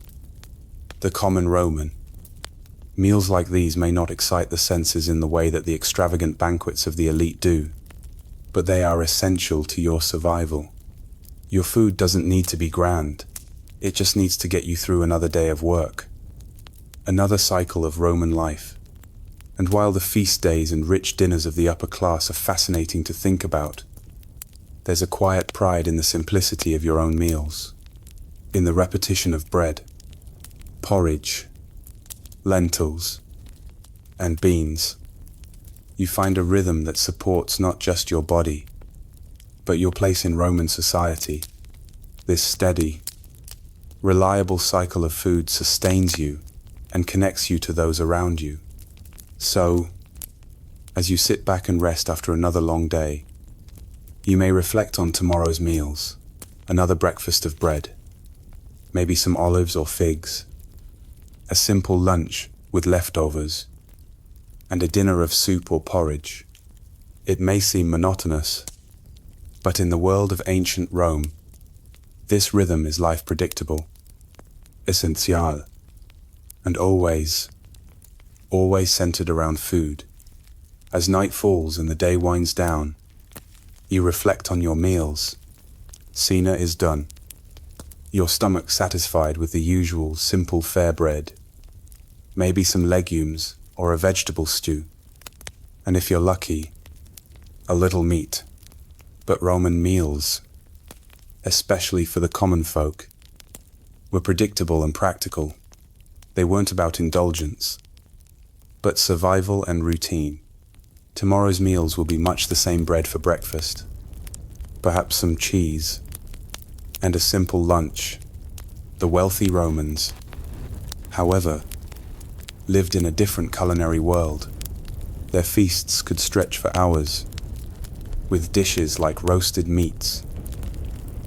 the common Roman, meals like these may not excite the senses in the way that the extravagant banquets of the elite do, but they are essential to your survival. Your food doesn't need to be grand, it just needs to get you through another day of work, another cycle of Roman life. And while the feast days and rich dinners of the upper class are fascinating to think about, there's a quiet pride in the simplicity of your own meals, in the repetition of bread, porridge, lentils, and beans. You find a rhythm that supports not just your body, but your place in Roman society. This steady, reliable cycle of food sustains you and connects you to those around you. So, as you sit back and rest after another long day, you may reflect on tomorrow's meals, another breakfast of bread, maybe some olives or figs, a simple lunch with leftovers, and a dinner of soup or porridge. It may seem monotonous, but in the world of ancient Rome, this rhythm is life predictable, essential, and always centered around food. As night falls and the day winds down, you reflect on your meals. Cena is done. Your stomach satisfied with the usual simple fare bread, maybe some legumes or a vegetable stew, and if you're lucky, a little meat. But Roman meals, especially for the common folk, were predictable and practical. They weren't about indulgence, but survival and routine. Tomorrow's meals will be much the same bread for breakfast, perhaps some cheese, and a simple lunch. The wealthy Romans, however, lived in a different culinary world. Their feasts could stretch for hours, with dishes like roasted meats,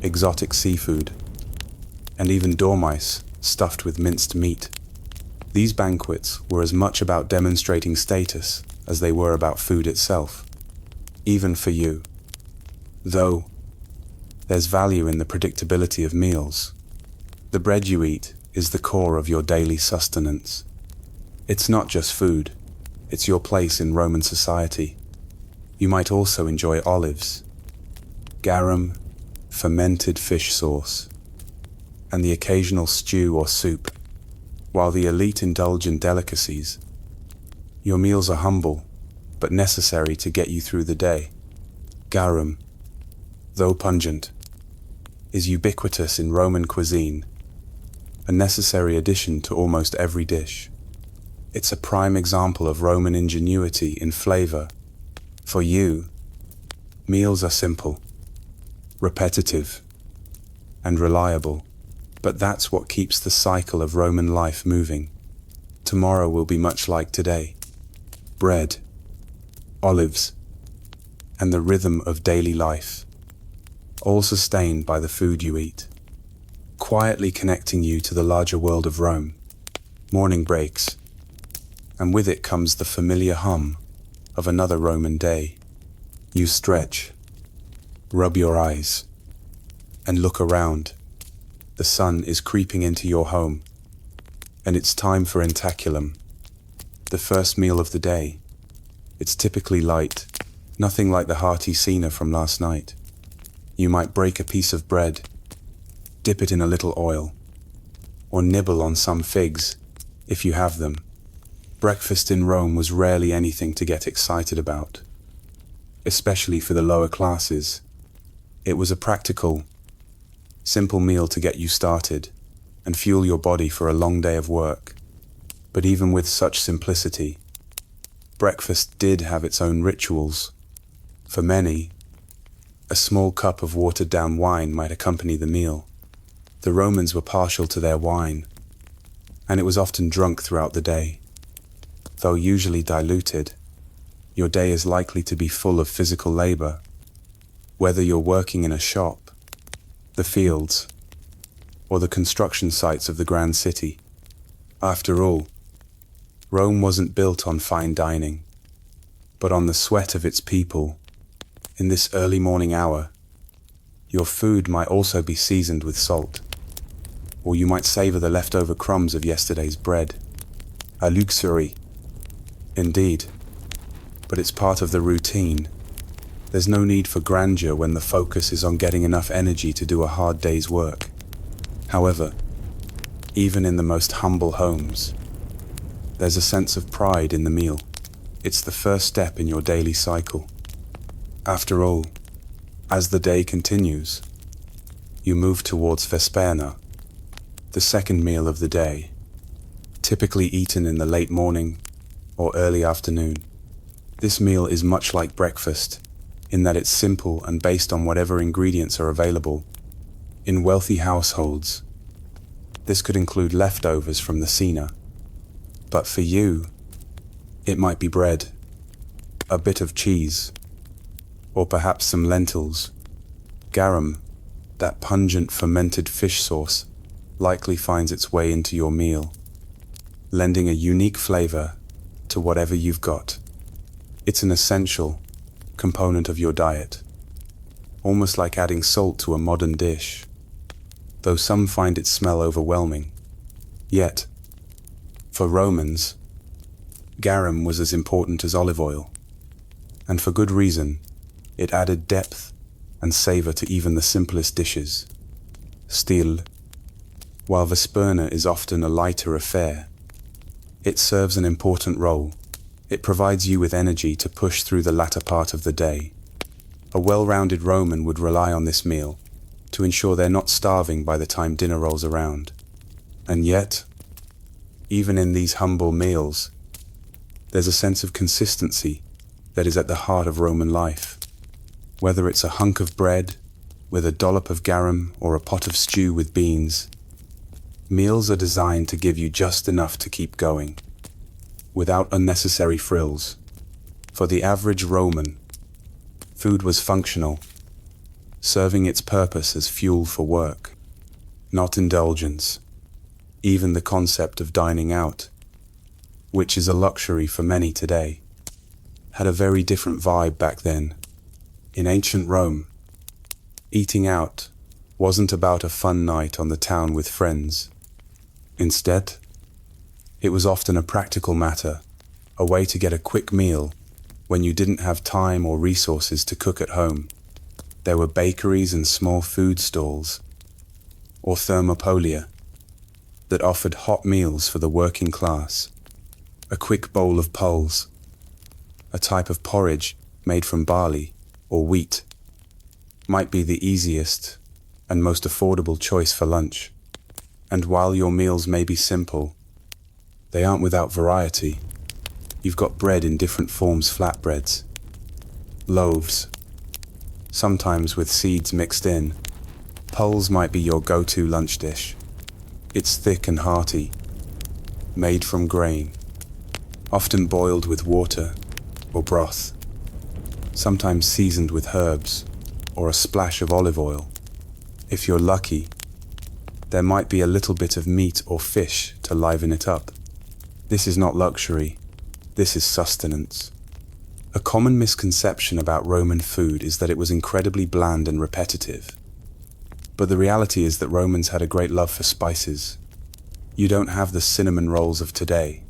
exotic seafood, and even dormice stuffed with minced meat. These banquets were as much about demonstrating status as they were about food itself, even for you. Though, there's value in the predictability of meals. The bread you eat is the core of your daily sustenance. It's not just food, it's your place in Roman society. You might also enjoy olives, garum, fermented fish sauce, and the occasional stew or soup. While the elite indulge in delicacies, your meals are humble, but necessary to get you through the day. Garum, though pungent, is ubiquitous in Roman cuisine, a necessary addition to almost every dish. It's a prime example of Roman ingenuity in flavor. For you, meals are simple, repetitive, and reliable, but that's what keeps the cycle of Roman life moving. Tomorrow will be much like today. Bread, olives, and the rhythm of daily life, all sustained by the food you eat, quietly connecting you to the larger world of Rome. Morning breaks, and with it comes the familiar hum of another Roman day. You stretch, rub your eyes, and look around. The sun is creeping into your home, and it's time for entaculum, the first meal of the day. It's typically light, nothing like the hearty cena from last night. You might break a piece of bread, dip it in a little oil, or nibble on some figs, if you have them. Breakfast in Rome was rarely anything to get excited about, especially for the lower classes. It was a practical, simple meal to get you started and fuel your body for a long day of work. But even with such simplicity, breakfast did have its own rituals. For many, a small cup of watered-down wine might accompany the meal. The Romans were partial to their wine, and it was often drunk throughout the day. Though usually diluted, your day is likely to be full of physical labor, whether you're working in a shop, the fields, or the construction sites of the grand city. After all, Rome wasn't built on fine dining, but on the sweat of its people In this early morning hour, your food might also be seasoned with salt, or you might savor the leftover crumbs of yesterday's bread. A luxury, indeed, but it's part of the routine. There's no need for grandeur when the focus is on getting enough energy to do a hard day's work. However, even in the most humble homes, there's a sense of pride in the meal. It's the first step in your daily cycle. After all, as the day continues, you move towards Vesperna, the second meal of the day, typically eaten in the late morning or early afternoon. This meal is much like breakfast, in that it's simple and based on whatever ingredients are available. In wealthy households, this could include leftovers from the cena. But for you, it might be bread, a bit of cheese, or perhaps some lentils. Garum, that pungent fermented fish sauce, likely finds its way into your meal, lending a unique flavor to whatever you've got. It's an essential component of your diet, almost like adding salt to a modern dish, though some find its smell overwhelming. Yet, for Romans, garum was as important as olive oil, and for good reason. It added depth and savor to even the simplest dishes. Still, while Vesperna is often a lighter affair, it serves an important role. It provides you with energy to push through the latter part of the day. A well-rounded Roman would rely on this meal to ensure they're not starving by the time dinner rolls around. And yet, even in these humble meals, there's a sense of consistency that is at the heart of Roman life. Whether it's a hunk of bread with a dollop of garum or a pot of stew with beans, meals are designed to give you just enough to keep going, without unnecessary frills. For the average Roman, food was functional, serving its purpose as fuel for work, not indulgence. Even the concept of dining out, which is a luxury for many today, had a very different vibe back then. In ancient Rome, eating out wasn't about a fun night on the town with friends. Instead, it was often a practical matter, a way to get a quick meal when you didn't have time or resources to cook at home. There were bakeries and small food stalls, or thermopolia, that offered hot meals for the working class. A quick bowl of pulse, a type of porridge made from barley or wheat, might be the easiest and most affordable choice for lunch. And while your meals may be simple, they aren't without variety. You've got bread in different forms, flatbreads, loaves, sometimes with seeds mixed in. Pulse might be your go-to lunch dish. It's thick and hearty, made from grain, often boiled with water or broth, sometimes seasoned with herbs or a splash of olive oil. If you're lucky, there might be a little bit of meat or fish to liven it up. This is not luxury, this is sustenance. A common misconception about Roman food is that it was incredibly bland and repetitive. But the reality is that Romans had a great love for spices. You don't have the cinnamon rolls of today,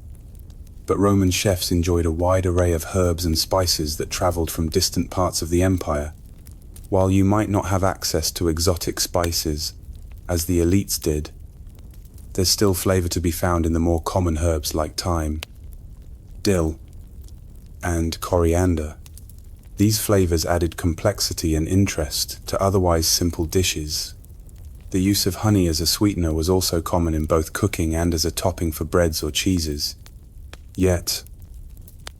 but Roman chefs enjoyed a wide array of herbs and spices that traveled from distant parts of the empire. While you might not have access to exotic spices, as the elites did, there's still flavor to be found in the more common herbs like thyme, dill, and coriander. These flavors added complexity and interest to otherwise simple dishes. The use of honey as a sweetener was also common in both cooking and as a topping for breads or cheeses. Yet,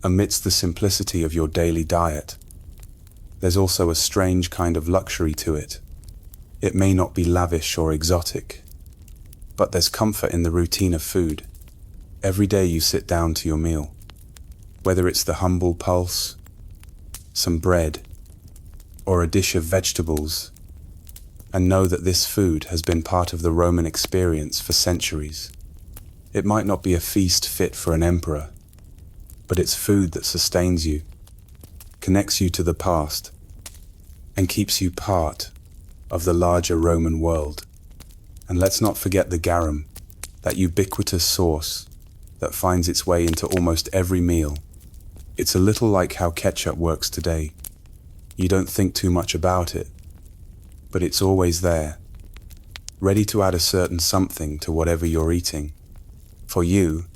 amidst the simplicity of your daily diet, there's also a strange kind of luxury to it. It may not be lavish or exotic, but there's comfort in the routine of food. Every day you sit down to your meal, whether it's the humble pulse, some bread, or a dish of vegetables, and know that this food has been part of the Roman experience for centuries. It might not be a feast fit for an emperor, but it's food that sustains you, connects you to the past, and keeps you part of the larger Roman world. And let's not forget the garum, that ubiquitous sauce that finds its way into almost every meal. It's a little like how ketchup works today. You don't think too much about it, but it's always there, ready to add a certain something to whatever you're eating. For you,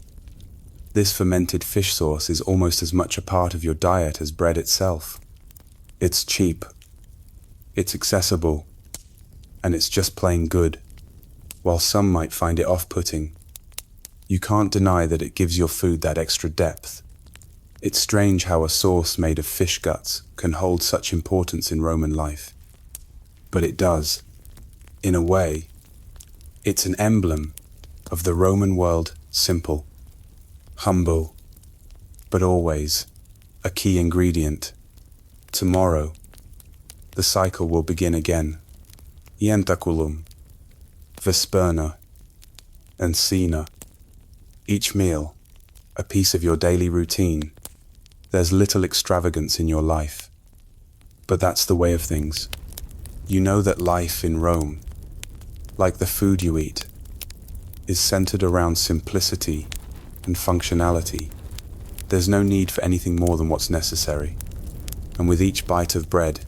this fermented fish sauce is almost as much a part of your diet as bread itself. It's cheap, it's accessible, and it's just plain good. While some might find it off-putting, you can't deny that it gives your food that extra depth. It's strange how a sauce made of fish guts can hold such importance in Roman life. But it does. In a way, it's an emblem of the Roman world, simple, humble, but always a key ingredient. Tomorrow, the cycle will begin again. Ientaculum, Vesperna, and Cena. Each meal, a piece of your daily routine. There's little extravagance in your life, but that's the way of things. You know that life in Rome, like the food you eat, is centered around simplicity and functionality. There's no need for anything more than what's necessary. And with each bite of bread,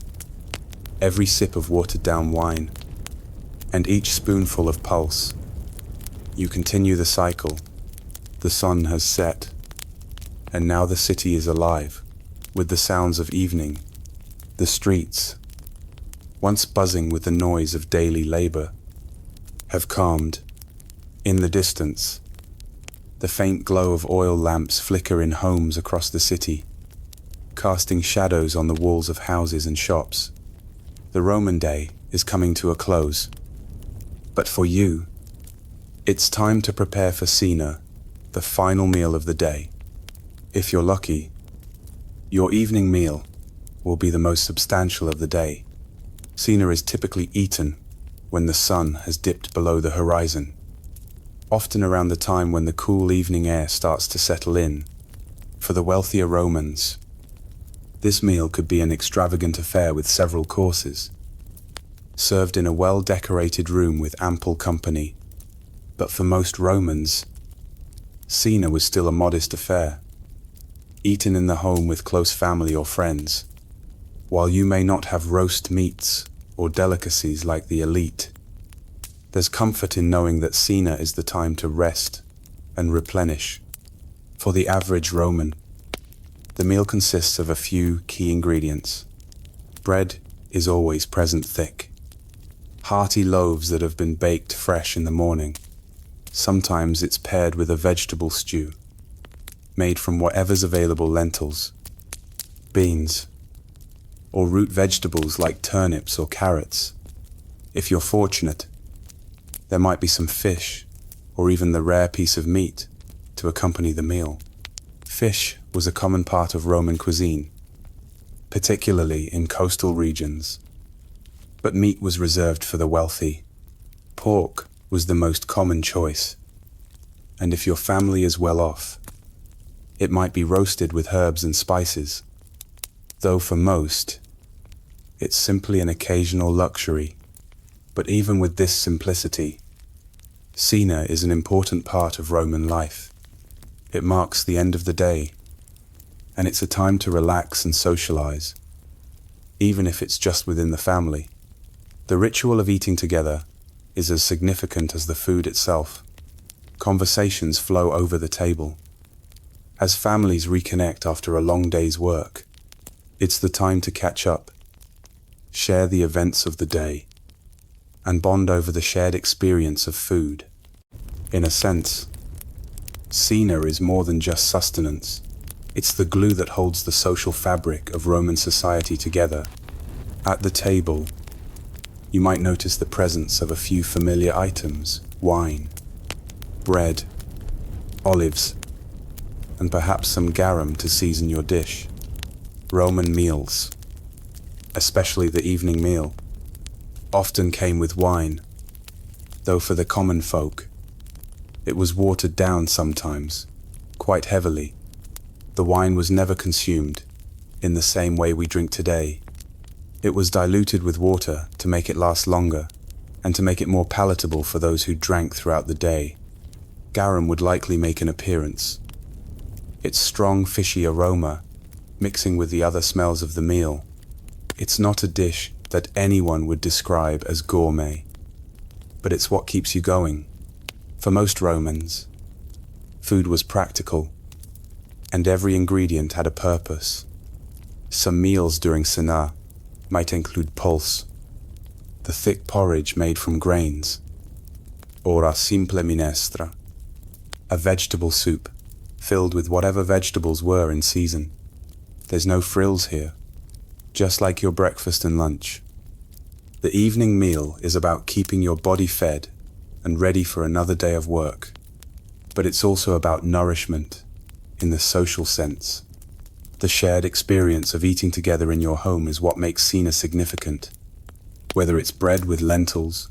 every sip of watered-down wine, and each spoonful of pulse, you continue the cycle. The sun has set, and now the city is alive with the sounds of evening. The streets, once buzzing with the noise of daily labor, have calmed. In the distance, the faint glow of oil lamps flicker in homes across the city, casting shadows on the walls of houses and shops. The Roman day is coming to a close. But for you, it's time to prepare for Cena, the final meal of the day. If you're lucky, your evening meal will be the most substantial of the day. Cena is typically eaten when the sun has dipped below the horizon, often around the time when the cool evening air starts to settle in. For the wealthier Romans, this meal could be an extravagant affair with several courses, served in a well-decorated room with ample company. But for most Romans, Cena was still a modest affair, eaten in the home with close family or friends. While you may not have roast meats or delicacies like the elite, there's comfort in knowing that Cena is the time to rest and replenish. For the average Roman, the meal consists of a few key ingredients. Bread is always present thick, hearty loaves that have been baked fresh in the morning. Sometimes it's paired with a vegetable stew, made from whatever's available: lentils, beans, or root vegetables like turnips or carrots. If you're fortunate, there might be some fish, or even the rare piece of meat, to accompany the meal. Fish was a common part of Roman cuisine, particularly in coastal regions. But meat was reserved for the wealthy. Pork was the most common choice, and if your family is well off, it might be roasted with herbs and spices, though for most, it's simply an occasional luxury. But even with this simplicity, Cena is an important part of Roman life. It marks the end of the day, and it's a time to relax and socialize, even if it's just within the family. The ritual of eating together is as significant as the food itself. Conversations flow over the table. As families reconnect after a long day's work, it's the time to catch up, share the events of the day, and bond over the shared experience of food. In a sense, Cena is more than just sustenance. It's the glue that holds the social fabric of Roman society together. At the table, you might notice the presence of a few familiar items: wine, bread, olives, and perhaps some garum to season your dish. Roman meals, especially the evening meal, often came with wine, though for the common folk, it was watered down sometimes, quite heavily. The wine was never consumed in the same way we drink today. It was diluted with water to make it last longer and to make it more palatable for those who drank throughout the day. Garum would likely make an appearance. Its strong fishy aroma, mixing with the other smells of the meal. It's not a dish that anyone would describe as gourmet, but it's what keeps you going. For most Romans, food was practical, and every ingredient had a purpose. Some meals during cena might include pulse, the thick porridge made from grains, or a simple minestra, a vegetable soup filled with whatever vegetables were in season. There's no frills here, just like your breakfast and lunch. The evening meal is about keeping your body fed and ready for another day of work, but it's also about nourishment in the social sense. The shared experience of eating together in your home is what makes cena significant. Whether it's bread with lentils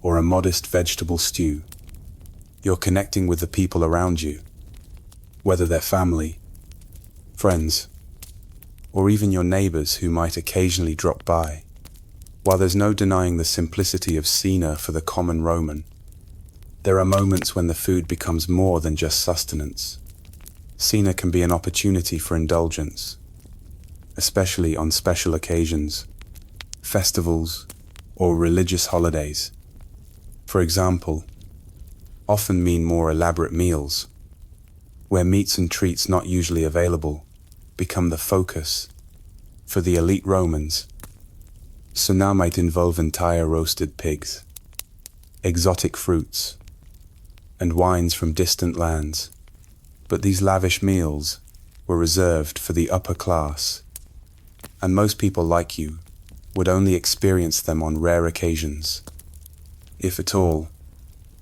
or a modest vegetable stew, you're connecting with the people around you, whether they're family, friends, or even your neighbors who might occasionally drop by. While there's no denying the simplicity of cena for the common Roman, there are moments when the food becomes more than just sustenance. Cena can be an opportunity for indulgence, especially on special occasions, festivals, or religious holidays. For example, often mean more elaborate meals, where meats and treats not usually available become the focus. For the elite Romans, cena might involve entire roasted pigs, exotic fruits, and wines from distant lands. But these lavish meals were reserved for the upper class, and most people like you would only experience them on rare occasions, if at all.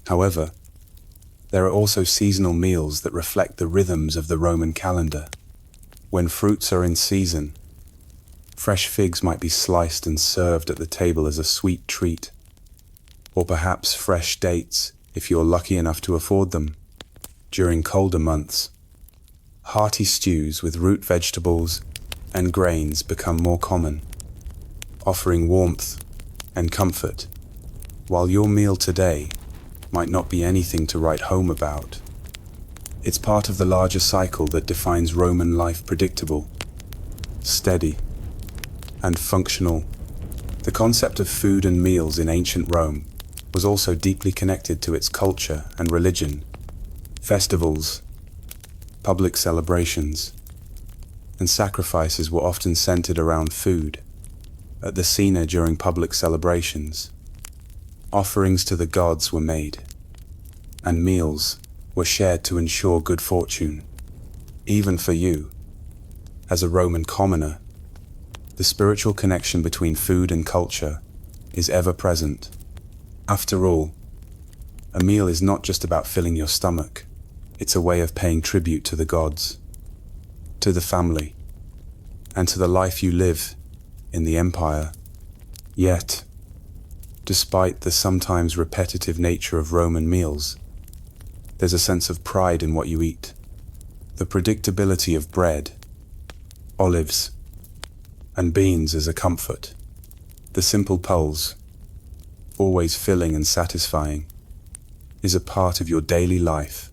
However, there are also seasonal meals that reflect the rhythms of the Roman calendar. When fruits are in season, fresh figs might be sliced and served at the table as a sweet treat, or perhaps fresh dates if you're lucky enough to afford them. During colder months, hearty stews with root vegetables and grains become more common, offering warmth and comfort. While your meal today might not be anything to write home about, it's part of the larger cycle that defines Roman life: predictable, steady, and functional. The concept of food and meals in ancient Rome was also deeply connected to its culture and religion. Festivals, public celebrations, and sacrifices were often centered around food. At the cena during public celebrations, offerings to the gods were made, and meals were shared to ensure good fortune. Even for you, as a Roman commoner, the spiritual connection between food and culture is ever present. After all, a meal is not just about filling your stomach. It's a way of paying tribute to the gods, to the family, and to the life you live in the empire. Yet, despite the sometimes repetitive nature of Roman meals, there's a sense of pride in what you eat. The predictability of bread, olives, and beans is a comfort. The simple pulse, always filling and satisfying, is a part of your daily life.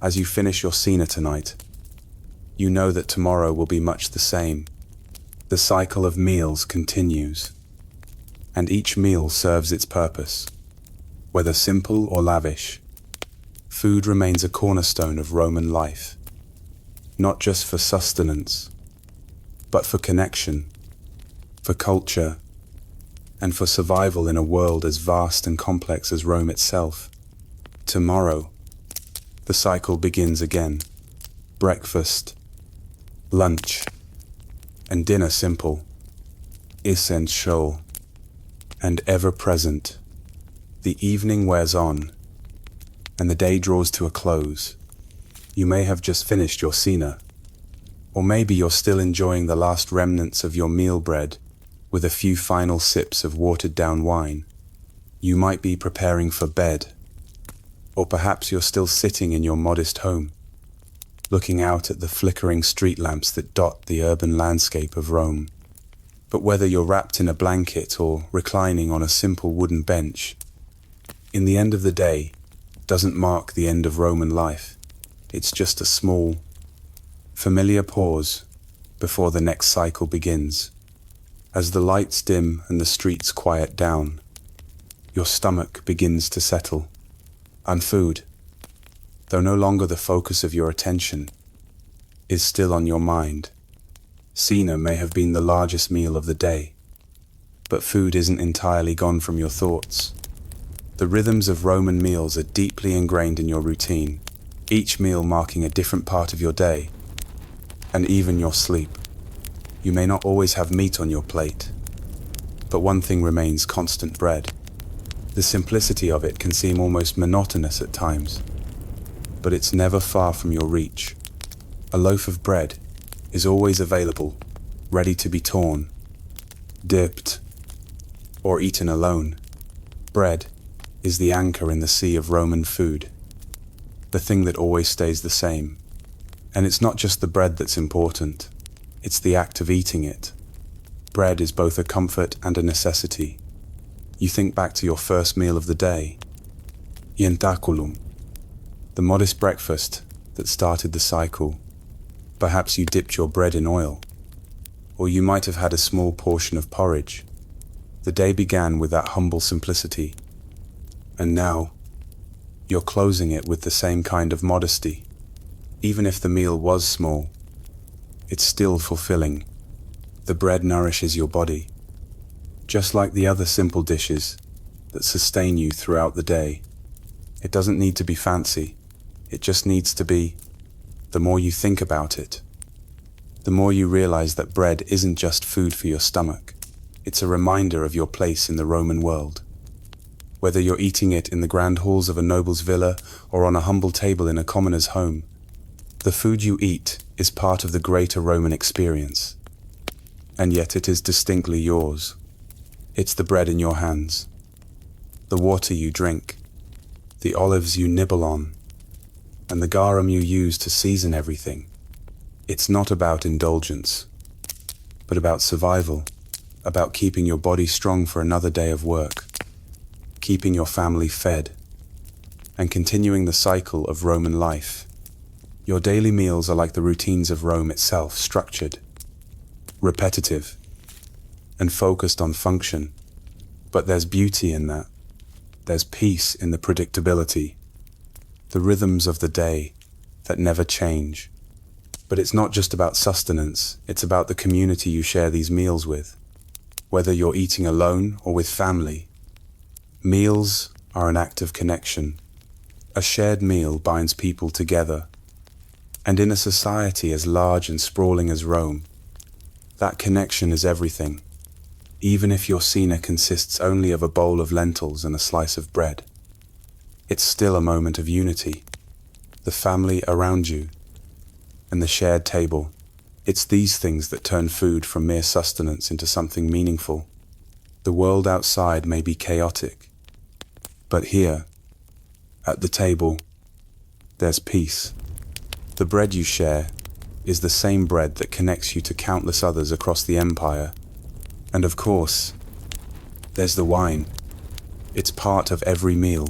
As you finish your cena tonight, you know that tomorrow will be much the same. The cycle of meals continues, and each meal serves its purpose. Whether simple or lavish, food remains a cornerstone of Roman life, not just for sustenance, but for connection, for culture, and for survival in a world as vast and complex as Rome itself. Tomorrow, the cycle begins again. Breakfast, lunch, and dinner simple, essential, and ever-present. The evening wears on, and the day draws to a close. You may have just finished your cena, or maybe you're still enjoying the last remnants of your meal bread with a few final sips of watered-down wine. You might be preparing for bed, or perhaps you're still sitting in your modest home, looking out at the flickering street lamps that dot the urban landscape of Rome. But whether you're wrapped in a blanket or reclining on a simple wooden bench, in the end of the day, doesn't mark the end of Roman life. It's just a small, familiar pause before the next cycle begins. As the lights dim and the streets quiet down, your stomach begins to settle, and food, though no longer the focus of your attention, is still on your mind. Cena may have been the largest meal of the day, but food isn't entirely gone from your thoughts. The rhythms of Roman meals are deeply ingrained in your routine, each meal marking a different part of your day, and even your sleep. You may not always have meat on your plate, but one thing remains constant: bread. The simplicity of it can seem almost monotonous at times, but it's never far from your reach. A loaf of bread is always available, ready to be torn, dipped, or eaten alone. Bread is the anchor in the sea of Roman food, the thing that always stays the same. And it's not just the bread that's important, it's the act of eating it. Bread is both a comfort and a necessity. You think back to your first meal of the day, ientaculum, the modest breakfast that started the cycle. Perhaps you dipped your bread in oil, or you might have had a small portion of porridge. The day began with that humble simplicity, and now you're closing it with the same kind of modesty. Even if the meal was small, it's still fulfilling. The bread nourishes your body, just like the other simple dishes that sustain you throughout the day. It doesn't need to be fancy, it just needs to be. The more you think about it, the more you realize that bread isn't just food for your stomach. It's a reminder of your place in the Roman world. Whether you're eating it in the grand halls of a noble's villa or on a humble table in a commoner's home, the food you eat is part of the greater Roman experience. And yet it is distinctly yours. It's the bread in your hands, the water you drink, the olives you nibble on, and the garum you use to season everything. It's not about indulgence, but about survival, about keeping your body strong for another day of work, keeping your family fed, and continuing the cycle of Roman life. Your daily meals are like the routines of Rome itself, structured, repetitive, and focused on function. But there's beauty in that. There's peace in the predictability, the rhythms of the day that never change. But it's not just about sustenance, it's about the community you share these meals with. Whether you're eating alone or with family, meals are an act of connection. A shared meal binds people together. And in a society as large and sprawling as Rome, that connection is everything. Even if your cena consists only of a bowl of lentils and a slice of bread, it's still a moment of unity. The family around you, and the shared table. It's these things that turn food from mere sustenance into something meaningful. The world outside may be chaotic, but here, at the table, there's peace. The bread you share is the same bread that connects you to countless others across the empire. And of course, there's the wine. It's part of every meal,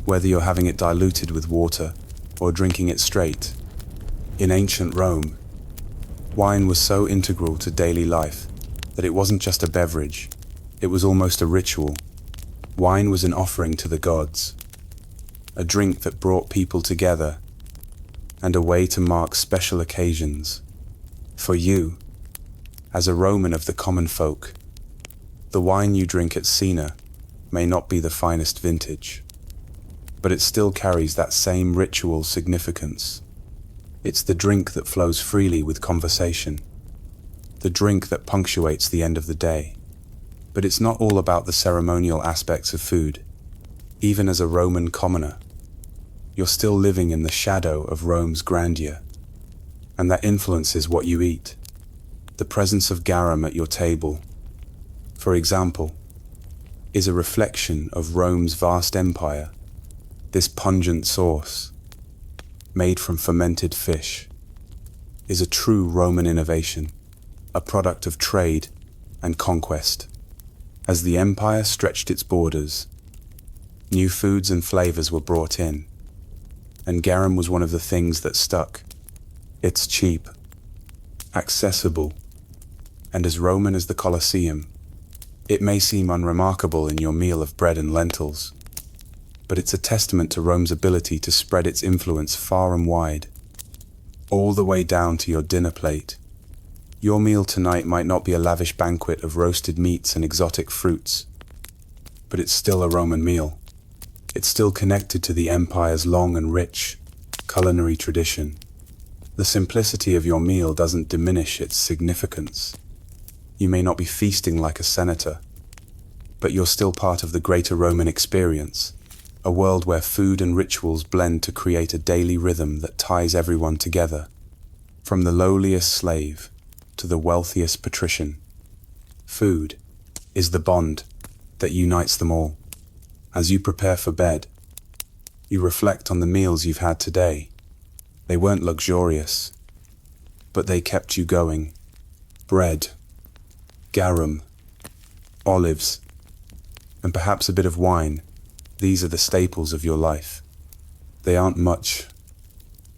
whether you're having it diluted with water or drinking it straight. In ancient Rome, wine was so integral to daily life that it wasn't just a beverage, it was almost a ritual. Wine was an offering to the gods, a drink that brought people together, and a way to mark special occasions. For you, as a Roman of the common folk, the wine you drink at Cena may not be the finest vintage, but it still carries that same ritual significance. It's the drink that flows freely with conversation, the drink that punctuates the end of the day. But it's not all about the ceremonial aspects of food. Even as a Roman commoner, you're still living in the shadow of Rome's grandeur, and that influences what you eat. The presence of garum at your table, for example, is a reflection of Rome's vast empire. This pungent sauce, made from fermented fish, is a true Roman innovation, a product of trade and conquest. As the empire stretched its borders, new foods and flavors were brought in, and garum was one of the things that stuck. It's cheap, accessible, and as Roman as the Colosseum. It may seem unremarkable in your meal of bread and lentils, but it's a testament to Rome's ability to spread its influence far and wide, all the way down to your dinner plate. Your meal tonight might not be a lavish banquet of roasted meats and exotic fruits, but it's still a Roman meal. It's still connected to the empire's long and rich culinary tradition. The simplicity of your meal doesn't diminish its significance. You may not be feasting like a senator, but you're still part of the greater Roman experience, a world where food and rituals blend to create a daily rhythm that ties everyone together, from the lowliest slave to the wealthiest patrician. Food is the bond that unites them all. As you prepare for bed, you reflect on the meals you've had today. They weren't luxurious, but they kept you going. Bread, garum, olives, and perhaps a bit of wine. These are the staples of your life. They aren't much,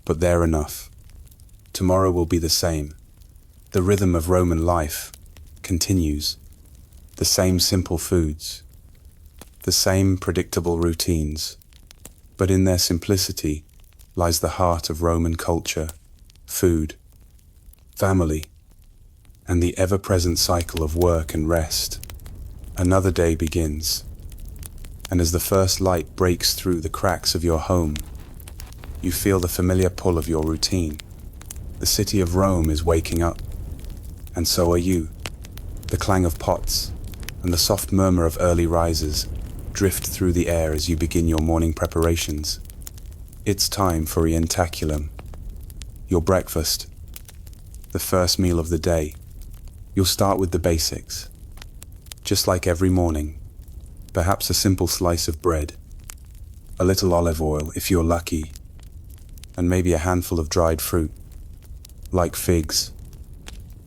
but they're enough. Tomorrow will be the same. The rhythm of Roman life continues. The same simple foods, the same predictable routines, but in their simplicity lies the heart of Roman culture, food, family, and the ever-present cycle of work and rest. Another day begins, and as the first light breaks through the cracks of your home, you feel the familiar pull of your routine. The city of Rome is waking up, and so are you. The clang of pots and the soft murmur of early risers drift through the air as you begin your morning preparations. It's time for Ientaculum, your breakfast, the first meal of the day. You'll start with the basics. Just like every morning, perhaps a simple slice of bread, a little olive oil if you're lucky, and maybe a handful of dried fruit, like figs,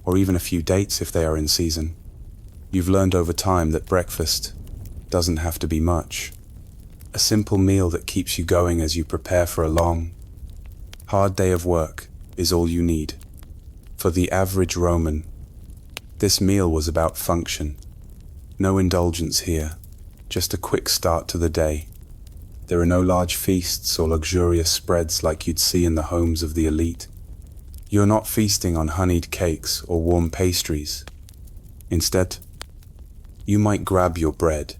or even a few dates if they are in season. You've learned over time that breakfast doesn't have to be much. A simple meal that keeps you going as you prepare for a long, hard day of work is all you need. For the average Roman, this meal was about function. No indulgence here, just a quick start to the day. There are no large feasts or luxurious spreads like you'd see in the homes of the elite. You're not feasting on honeyed cakes or warm pastries. Instead, you might grab your bread,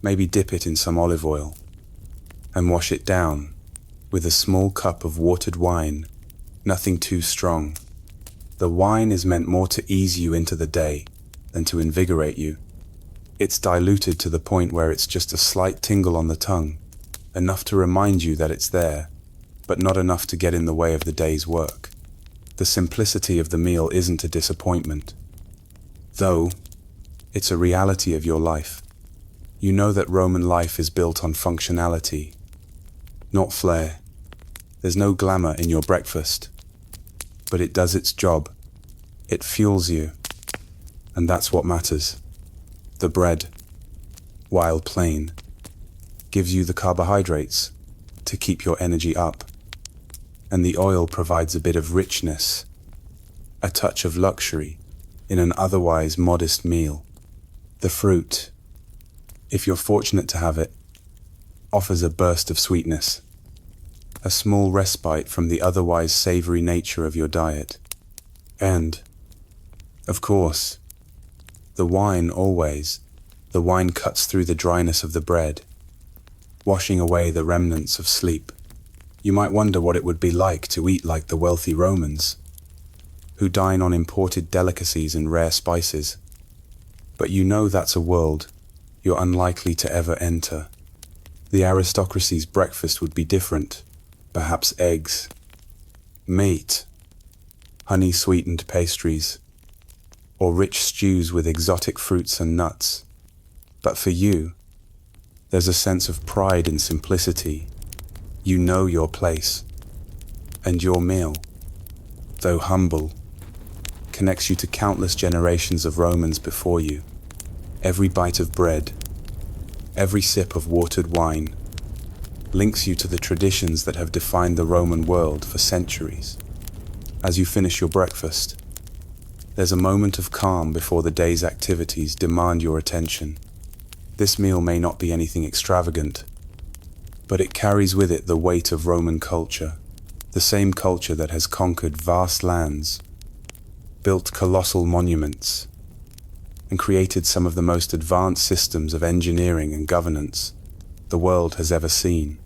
maybe dip it in some olive oil, and wash it down with a small cup of watered wine, nothing too strong. The wine is meant more to ease you into the day than to invigorate you. It's diluted to the point where it's just a slight tingle on the tongue, enough to remind you that it's there, but not enough to get in the way of the day's work. The simplicity of the meal isn't a disappointment, though it's a reality of your life. You know that Roman life is built on functionality, not flair. There's no glamour in your breakfast, but it does its job. It fuels you, and that's what matters. The bread, while plain, gives you the carbohydrates to keep your energy up, and the oil provides a bit of richness, a touch of luxury in an otherwise modest meal. The fruit, if you're fortunate to have it, offers a burst of sweetness, a small respite from the otherwise savory nature of your diet. And, of course, the wine cuts through the dryness of the bread, washing away the remnants of sleep. You might wonder what it would be like to eat like the wealthy Romans, who dine on imported delicacies and rare spices. But you know that's a world you're unlikely to ever enter. The aristocracy's breakfast would be different. Perhaps eggs, meat, honey-sweetened pastries, or rich stews with exotic fruits and nuts. But for you, there's a sense of pride in simplicity. You know your place, and your meal, though humble, connects you to countless generations of Romans before you. Every bite of bread, every sip of watered wine, links you to the traditions that have defined the Roman world for centuries. As you finish your breakfast, there's a moment of calm before the day's activities demand your attention. This meal may not be anything extravagant, but it carries with it the weight of Roman culture, the same culture that has conquered vast lands, built colossal monuments, and created some of the most advanced systems of engineering and governance the world has ever seen.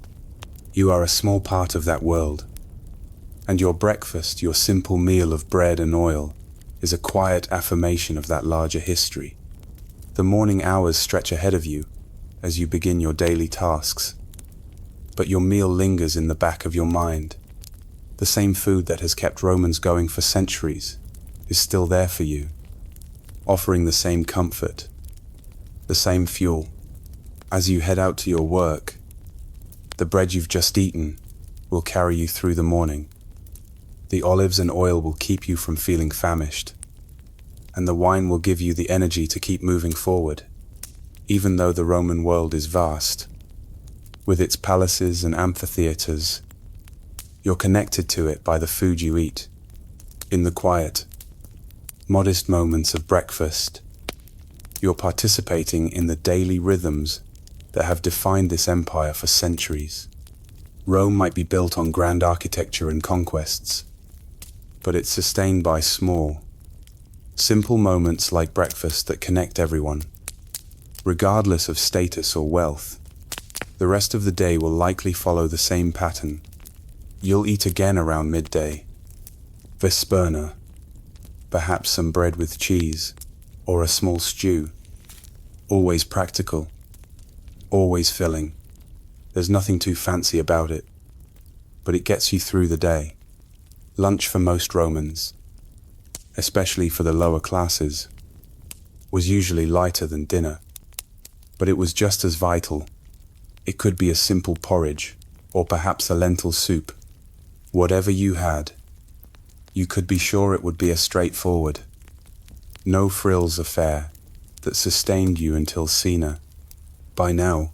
You are a small part of that world, and your breakfast, your simple meal of bread and oil, is a quiet affirmation of that larger history. The morning hours stretch ahead of you as you begin your daily tasks, but your meal lingers in the back of your mind. The same food that has kept Romans going for centuries is still there for you, offering the same comfort, the same fuel. As you head out to your work, the bread you've just eaten will carry you through the morning. The olives and oil will keep you from feeling famished, and the wine will give you the energy to keep moving forward. Even though the Roman world is vast, with its palaces and amphitheaters, you're connected to it by the food you eat. In the quiet, modest moments of breakfast, you're participating in the daily rhythms that have defined this empire for centuries. Rome might be built on grand architecture and conquests, but it's sustained by small, simple moments like breakfast that connect everyone. Regardless of status or wealth, the rest of the day will likely follow the same pattern. You'll eat again around midday. Vesperna, perhaps some bread with cheese, or a small stew. Always practical, always filling. There's nothing too fancy about it, but it gets you through the day. Lunch for most Romans, especially for the lower classes, was usually lighter than dinner, but it was just as vital. It could be a simple porridge, or perhaps a lentil soup. Whatever you had, you could be sure it would be a straightforward, no-frills affair that sustained you until Cena. By now,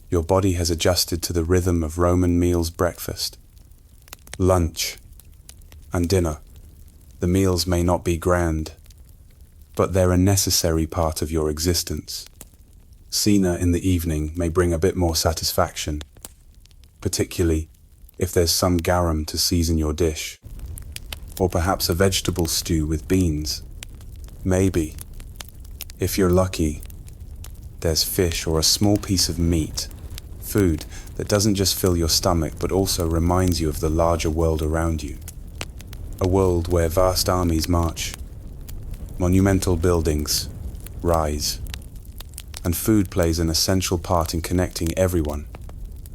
your body has adjusted to the rhythm of Roman meals: breakfast, lunch, and dinner. The meals may not be grand, but they're a necessary part of your existence. Cena in the evening may bring a bit more satisfaction, particularly if there's some garum to season your dish, or perhaps a vegetable stew with beans. Maybe, if you're lucky, there's fish or a small piece of meat, food that doesn't just fill your stomach but also reminds you of the larger world around you. A world where vast armies march, monumental buildings rise, and food plays an essential part in connecting everyone.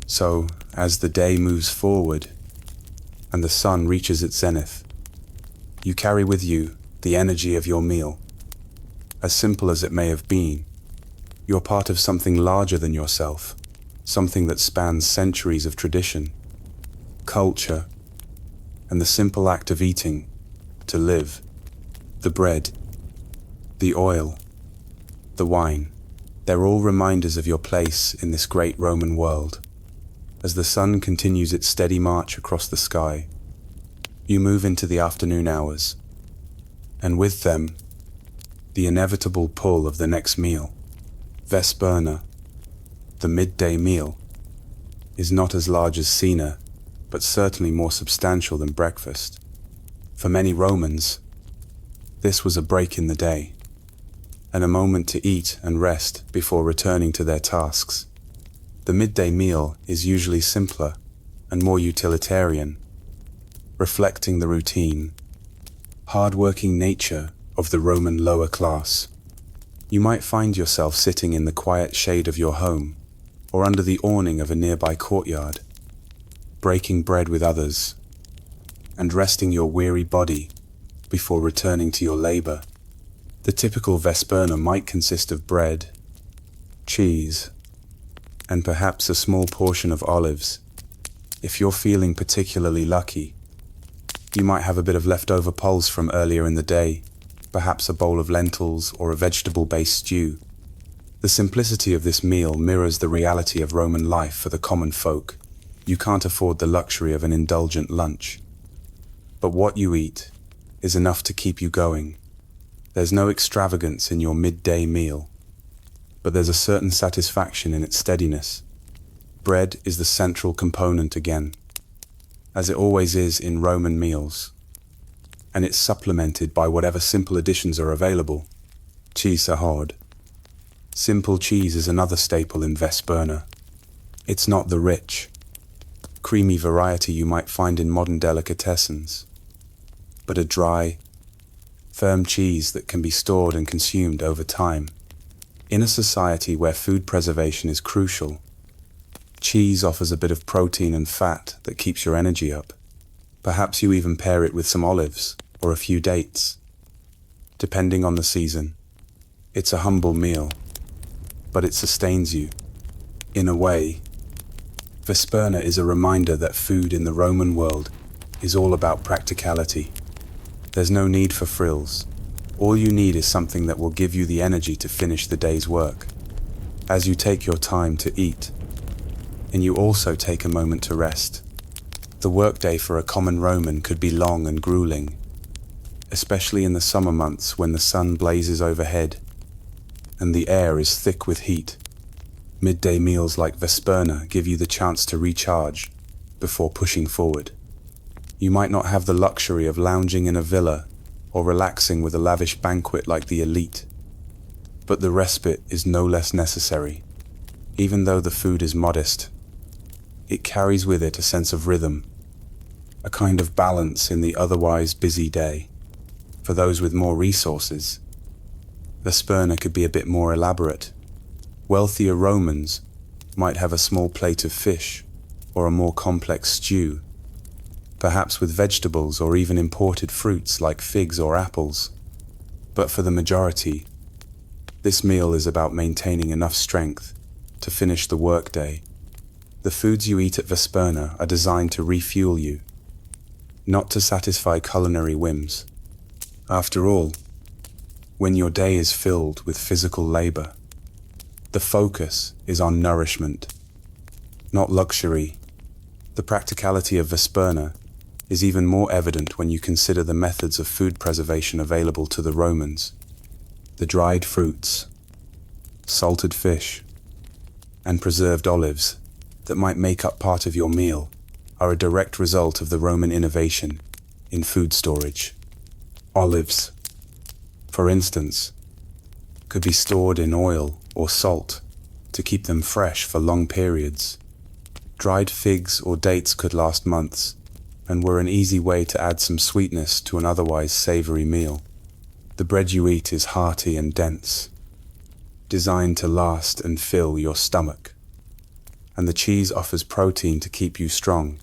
So, as the day moves forward and the sun reaches its zenith, you carry with you the energy of your meal. As simple as it may have been, you're part of something larger than yourself, something that spans centuries of tradition, culture, and the simple act of eating, to live. The bread, the oil, the wine, they're all reminders of your place in this great Roman world. As the sun continues its steady march across the sky, you move into the afternoon hours, and with them, the inevitable pull of the next meal. Vesperna, the midday meal, is not as large as Cena, but certainly more substantial than breakfast. For many Romans, this was a break in the day, and a moment to eat and rest before returning to their tasks. The midday meal is usually simpler and more utilitarian, reflecting the routine, hard-working nature of the Roman lower class. You might find yourself sitting in the quiet shade of your home, or under the awning of a nearby courtyard, breaking bread with others, and resting your weary body before returning to your labor. The typical Vesperna might consist of bread, cheese, and perhaps a small portion of olives. If you're feeling particularly lucky, You might have a bit of leftover pulse from earlier in the day, perhaps a bowl of lentils or a vegetable-based stew. The simplicity of this meal mirrors the reality of Roman life for the common folk. You can't afford the luxury of an indulgent lunch. But what you eat is enough to keep you going. There's no extravagance in your midday meal, but there's a certain satisfaction in its steadiness. Bread is the central component again, as it always is in Roman meals, and it's supplemented by whatever simple additions are available. Cheese sahod. Simple cheese is another staple in Vesperna. It's not the rich, creamy variety you might find in modern delicatessens, but a dry, firm cheese that can be stored and consumed over time. In a society where food preservation is crucial, cheese offers a bit of protein and fat that keeps your energy up. Perhaps you even pair it with some olives or a few dates. Depending on the season, it's a humble meal, but it sustains you. In a way, Vesperna is a reminder that food in the Roman world is all about practicality. There's no need for frills. All you need is something that will give you the energy to finish the day's work. As you take your time to eat, and you also take a moment to rest. The workday for a common Roman could be long and grueling, especially in the summer months when the sun blazes overhead and the air is thick with heat. Midday meals like Vesperna give you the chance to recharge before pushing forward. You might not have the luxury of lounging in a villa or relaxing with a lavish banquet like the elite, but the respite is no less necessary. Even though the food is modest, it carries with it a sense of rhythm, a kind of balance in the otherwise busy day. For those with more resources, Vesperna could be a bit more elaborate. Wealthier Romans might have a small plate of fish or a more complex stew, perhaps with vegetables or even imported fruits like figs or apples. But for the majority, this meal is about maintaining enough strength to finish the workday. The foods you eat at Vesperna are designed to refuel you, not to satisfy culinary whims. After all, when your day is filled with physical labor, the focus is on nourishment, not luxury. The practicality of Vesperna is even more evident when you consider the methods of food preservation available to the Romans. The dried fruits, salted fish, and preserved olives that might make up part of your meal are a direct result of the Roman innovation in food storage. Olives, for instance, could be stored in oil or salt to keep them fresh for long periods. Dried figs or dates could last months and were an easy way to add some sweetness to an otherwise savory meal. The bread you eat is hearty and dense, designed to last and fill your stomach, and the cheese offers protein to keep you strong.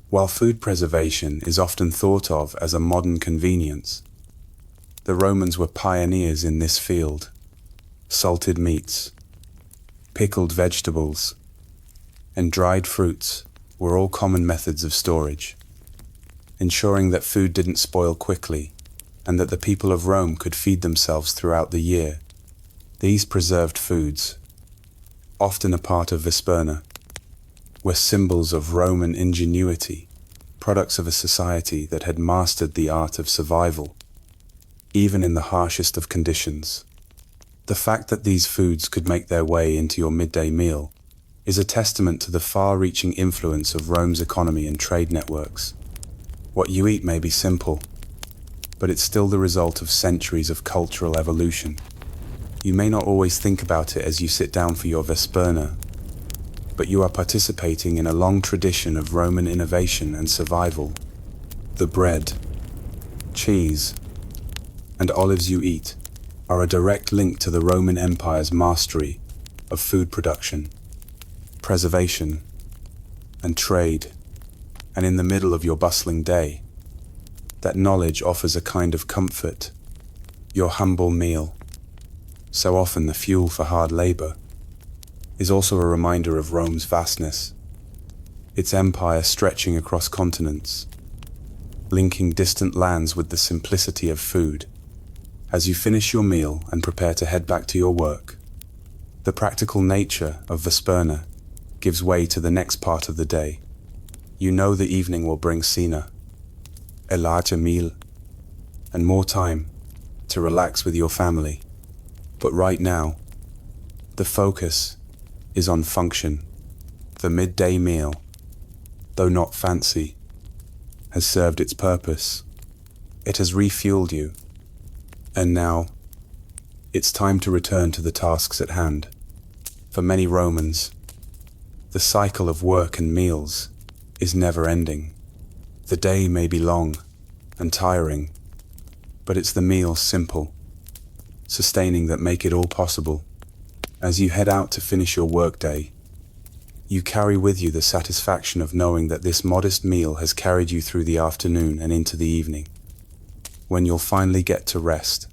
While food preservation is often thought of as a modern convenience, the Romans were pioneers in this field. Salted meats, pickled vegetables, and dried fruits were all common methods of storage, ensuring that food didn't spoil quickly and that the people of Rome could feed themselves throughout the year. These preserved foods, often a part of Vesperna, were symbols of Roman ingenuity, products of a society that had mastered the art of survival, even in the harshest of conditions. The fact that these foods could make their way into your midday meal is a testament to the far-reaching influence of Rome's economy and trade networks. What you eat may be simple, but it's still the result of centuries of cultural evolution. You may not always think about it as you sit down for your Vesperna, but you are participating in a long tradition of Roman innovation and survival. The bread, cheese, and olives you eat are a direct link to the Roman Empire's mastery of food production, preservation, and trade. And in the middle of your bustling day, that knowledge offers a kind of comfort. Your humble meal, so often the fuel for hard labor, is also a reminder of Rome's vastness, its empire stretching across continents, linking distant lands with the simplicity of food. As you finish your meal and prepare to head back to your work, the practical nature of Vesperna gives way to the next part of the day. You know the evening will bring Sina, a larger meal, and more time to relax with your family. But right now, the focus is on function. The midday meal, though not fancy, has served its purpose. It has refueled you. And now, it's time to return to the tasks at hand. For many Romans, the cycle of work and meals is never ending. The day may be long and tiring, but it's the meals simple, sustaining that make it all possible. As you head out to finish your workday, you carry with you the satisfaction of knowing that this modest meal has carried you through the afternoon and into the evening. When you'll finally get to rest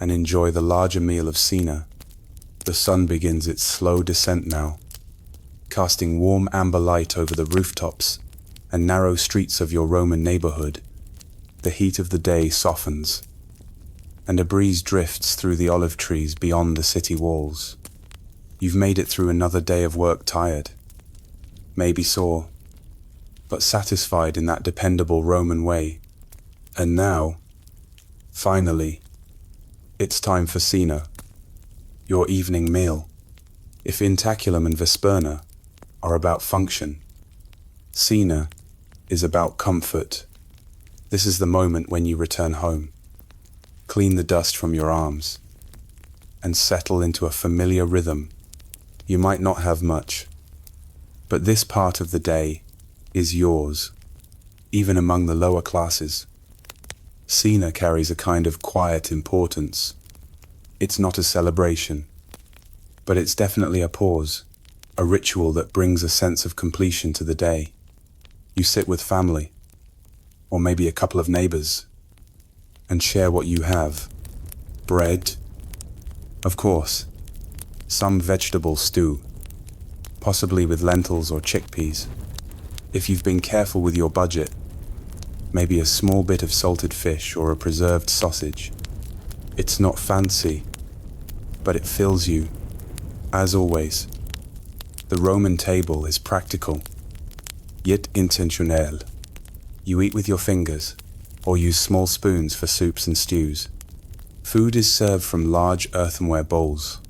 and enjoy the larger meal of Sina, the sun begins its slow descent now, casting warm amber light over the rooftops and narrow streets of your Roman neighborhood. The heat of the day softens, and a breeze drifts through the olive trees beyond the city walls. You've made it through another day of work tired, maybe sore, but satisfied in that dependable Roman way. And now, finally, it's time for Sina, your evening meal. If Intaculum and Vesperna are about function, Sina is about comfort. This is the moment when you return home, clean the dust from your arms, and settle into a familiar rhythm. You might not have much, but this part of the day is yours, even among the lower classes. Sina carries a kind of quiet importance. It's not a celebration, but it's definitely a pause, a ritual that brings a sense of completion to the day. You sit with family, or maybe a couple of neighbors, and share what you have. Bread, of course, some vegetable stew, possibly with lentils or chickpeas. If you've been careful with your budget, maybe a small bit of salted fish or a preserved sausage. It's not fancy, but it fills you. As always, the Roman table is practical, yet intentionnel. You eat with your fingers, or use small spoons for soups and stews. Food is served from large earthenware bowls,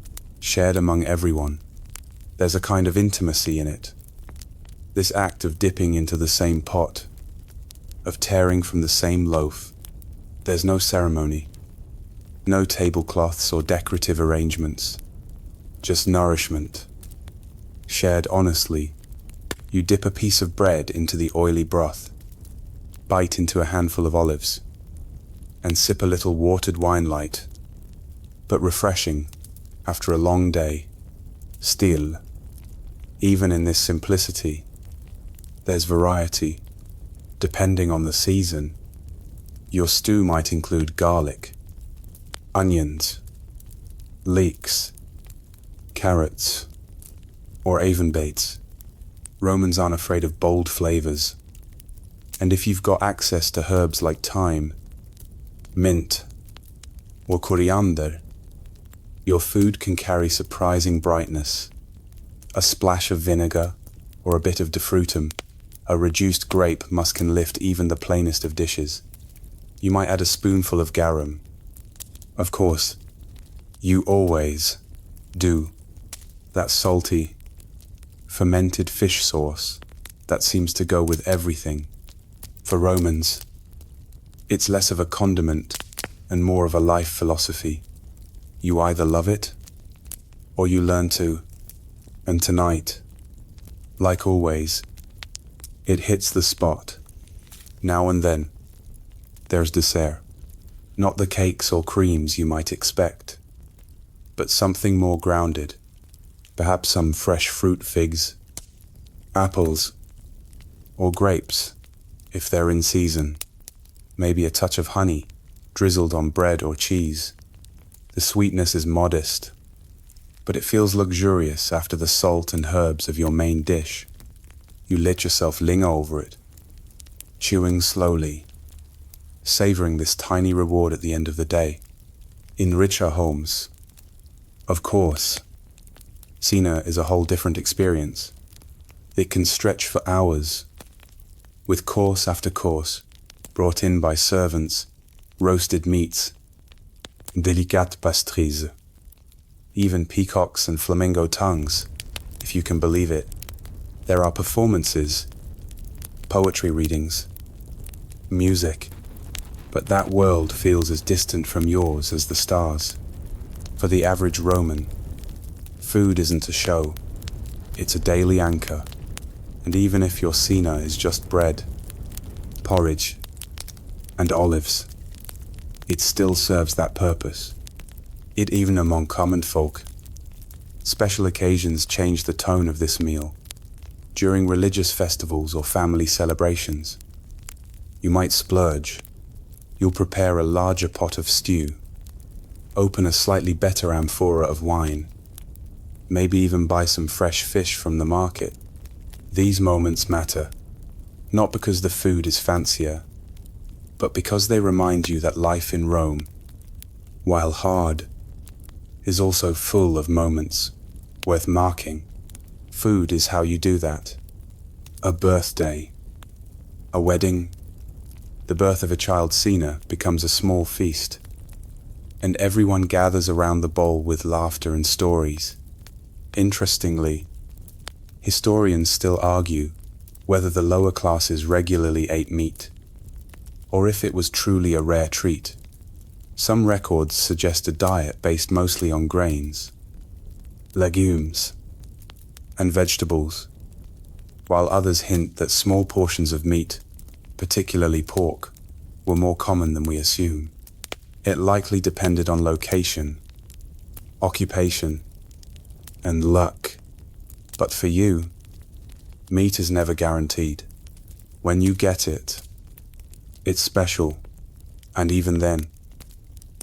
shared among everyone. There's a kind of intimacy in it. This act of dipping into the same pot, of tearing from the same loaf. There's no ceremony, no tablecloths or decorative arrangements, just nourishment. Shared honestly, you dip a piece of bread into the oily broth, bite into a handful of olives, and sip a little watered wine light, but refreshing after a long day. Still, even in this simplicity, there's variety, depending on the season. Your stew might include garlic, onions, leeks, carrots, or avonbates. Romans aren't afraid of bold flavors, and if you've got access to herbs like thyme, mint, or coriander, your food can carry surprising brightness. A splash of vinegar, or a bit of defrutum, a reduced grape musk can lift even the plainest of dishes. You might add a spoonful of garum. Of course, you always do. That salty, fermented fish sauce that seems to go with everything. For Romans, it's less of a condiment and more of a life philosophy. You either love it, or you learn to. And tonight, like always, it hits the spot. Now and then, there's dessert. Not the cakes or creams you might expect, but something more grounded. Perhaps some fresh fruit, figs, apples, or grapes, if they're in season. Maybe a touch of honey, drizzled on bread or cheese. The sweetness is modest, but it feels luxurious after the salt and herbs of your main dish. You let yourself linger over it, chewing slowly, savoring this tiny reward at the end of the day. In richer homes, of course, Cena is a whole different experience. It can stretch for hours, with course after course, brought in by servants, roasted meats, délicates pastries, even peacocks and flamingo tongues, if you can believe it. There are performances, poetry readings, music, but that world feels as distant from yours as the stars. For the average Roman, food isn't a show, it's a daily anchor. And even if your cena is just bread, porridge, and olives, it still serves that purpose. It even among common folk. Special occasions change the tone of this meal. During religious festivals or family celebrations, you might splurge. You'll prepare a larger pot of stew, open a slightly better amphora of wine, maybe even buy some fresh fish from the market. These moments matter, not because the food is fancier, but because they remind you that life in Rome, while hard, is also full of moments worth marking. Food is how you do that. A birthday, a wedding, the birth of a child cena becomes a small feast, and everyone gathers around the bowl with laughter and stories. Interestingly, historians still argue whether the lower classes regularly ate meat, or if it was truly a rare treat. Some records suggest a diet based mostly on grains, legumes, and vegetables, while others hint that small portions of meat, particularly pork, were more common than we assume. It likely depended on location, occupation, and luck. But for you, meat is never guaranteed. When you get it, it's special, and even then,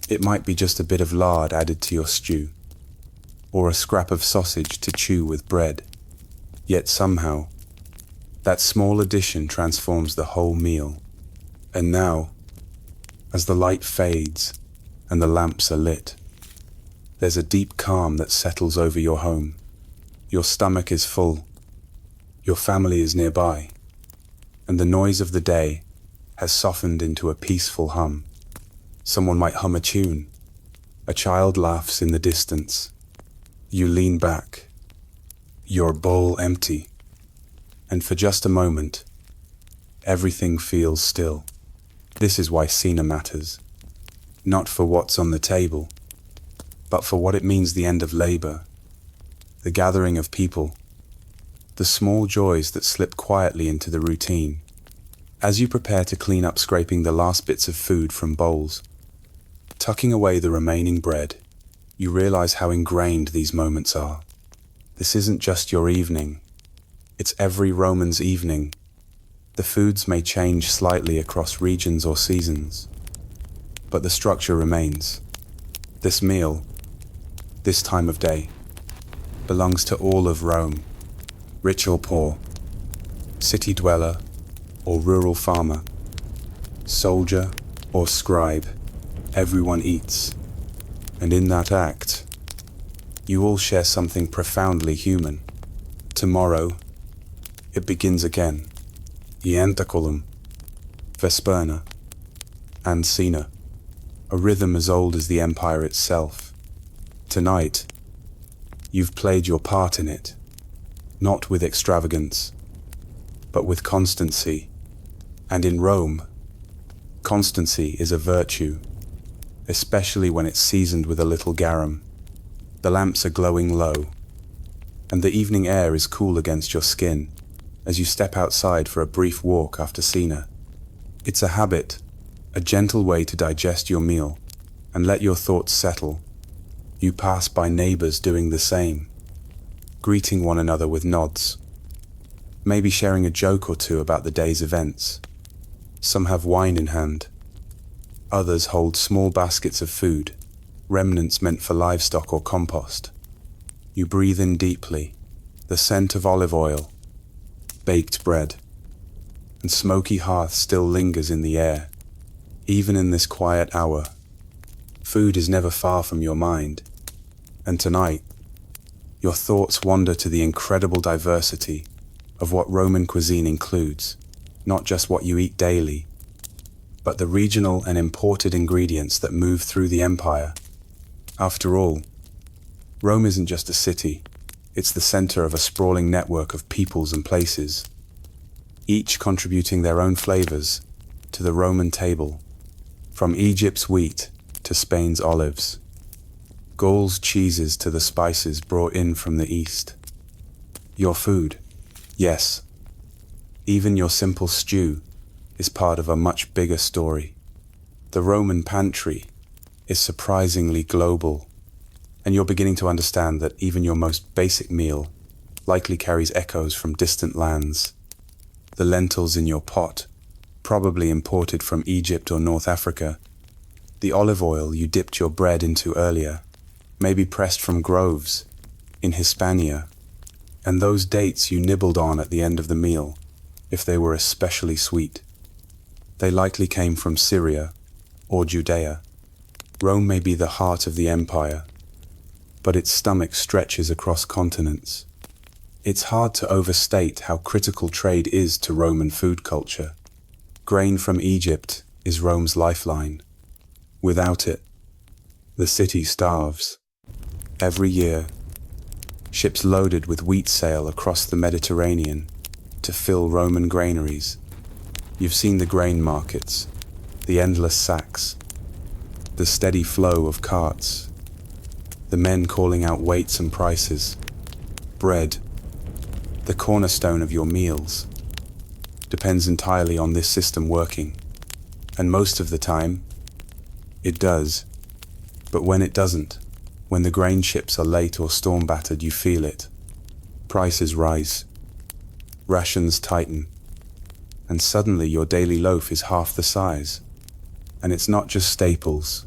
it might be just a bit of lard added to your stew, or a scrap of sausage to chew with bread. Yet somehow, that small addition transforms the whole meal. And now, as the light fades and the lamps are lit, there's a deep calm that settles over your home. Your stomach is full, your family is nearby, and the noise of the day has softened into a peaceful hum. Someone might hum a tune, a child laughs in the distance. You lean back, your bowl empty, and for just a moment, everything feels still. This is why cena matters, not for what's on the table, but for what it means: the end of labor, the gathering of people, the small joys that slip quietly into the routine. As you prepare to clean up scraping the last bits of food from bowls, tucking away the remaining bread, you realize how ingrained these moments are. This isn't just your evening, it's every Roman's evening. The foods may change slightly across regions or seasons, but the structure remains. This meal, this time of day, belongs to all of Rome, rich or poor, city dweller or rural farmer, soldier or scribe. Everyone eats, and in that act, you all share something profoundly human. Tomorrow, it begins again. Ientaculum, Vesperna, and Cena, a rhythm as old as the empire itself. Tonight, you've played your part in it, not with extravagance, but with constancy. And in Rome, constancy is a virtue, especially when it's seasoned with a little garum. The lamps are glowing low, and the evening air is cool against your skin as you step outside for a brief walk after cena. It's a habit, a gentle way to digest your meal and let your thoughts settle. You pass by neighbors doing the same, greeting one another with nods, maybe sharing a joke or two about the day's events. Some have wine in hand. Others hold small baskets of food, remnants meant for livestock or compost. You breathe in deeply, the scent of olive oil, baked bread, and smoky hearth still lingers in the air. Even in this quiet hour, food is never far from your mind. And tonight, your thoughts wander to the incredible diversity of what Roman cuisine includes, not just what you eat daily, but the regional and imported ingredients that move through the empire. After all, Rome isn't just a city, it's the center of a sprawling network of peoples and places, each contributing their own flavors to the Roman table, from Egypt's wheat to Spain's olives, Gaul's cheeses to the spices brought in from the east. Your food, yes, even your simple stew, is part of a much bigger story. The Roman pantry is surprisingly global, and you're beginning to understand that even your most basic meal likely carries echoes from distant lands. The lentils in your pot, probably imported from Egypt or North Africa. The olive oil you dipped your bread into earlier, maybe pressed from groves in Hispania. And those dates you nibbled on at the end of the meal, if they were especially sweet. They likely came from Syria or Judea. Rome may be the heart of the empire, but its stomach stretches across continents. It's hard to overstate how critical trade is to Roman food culture. Grain from Egypt is Rome's lifeline. Without it, the city starves. Every year, ships loaded with wheat sail across the Mediterranean to fill Roman granaries. You've seen the grain markets, the endless sacks, the steady flow of carts, the men calling out weights and prices. Bread, the cornerstone of your meals, depends entirely on this system working. And most of the time, it does. But when it doesn't, when the grain ships are late or storm-battered, you feel it. Prices rise, rations tighten, and suddenly your daily loaf is half the size. And it's not just staples.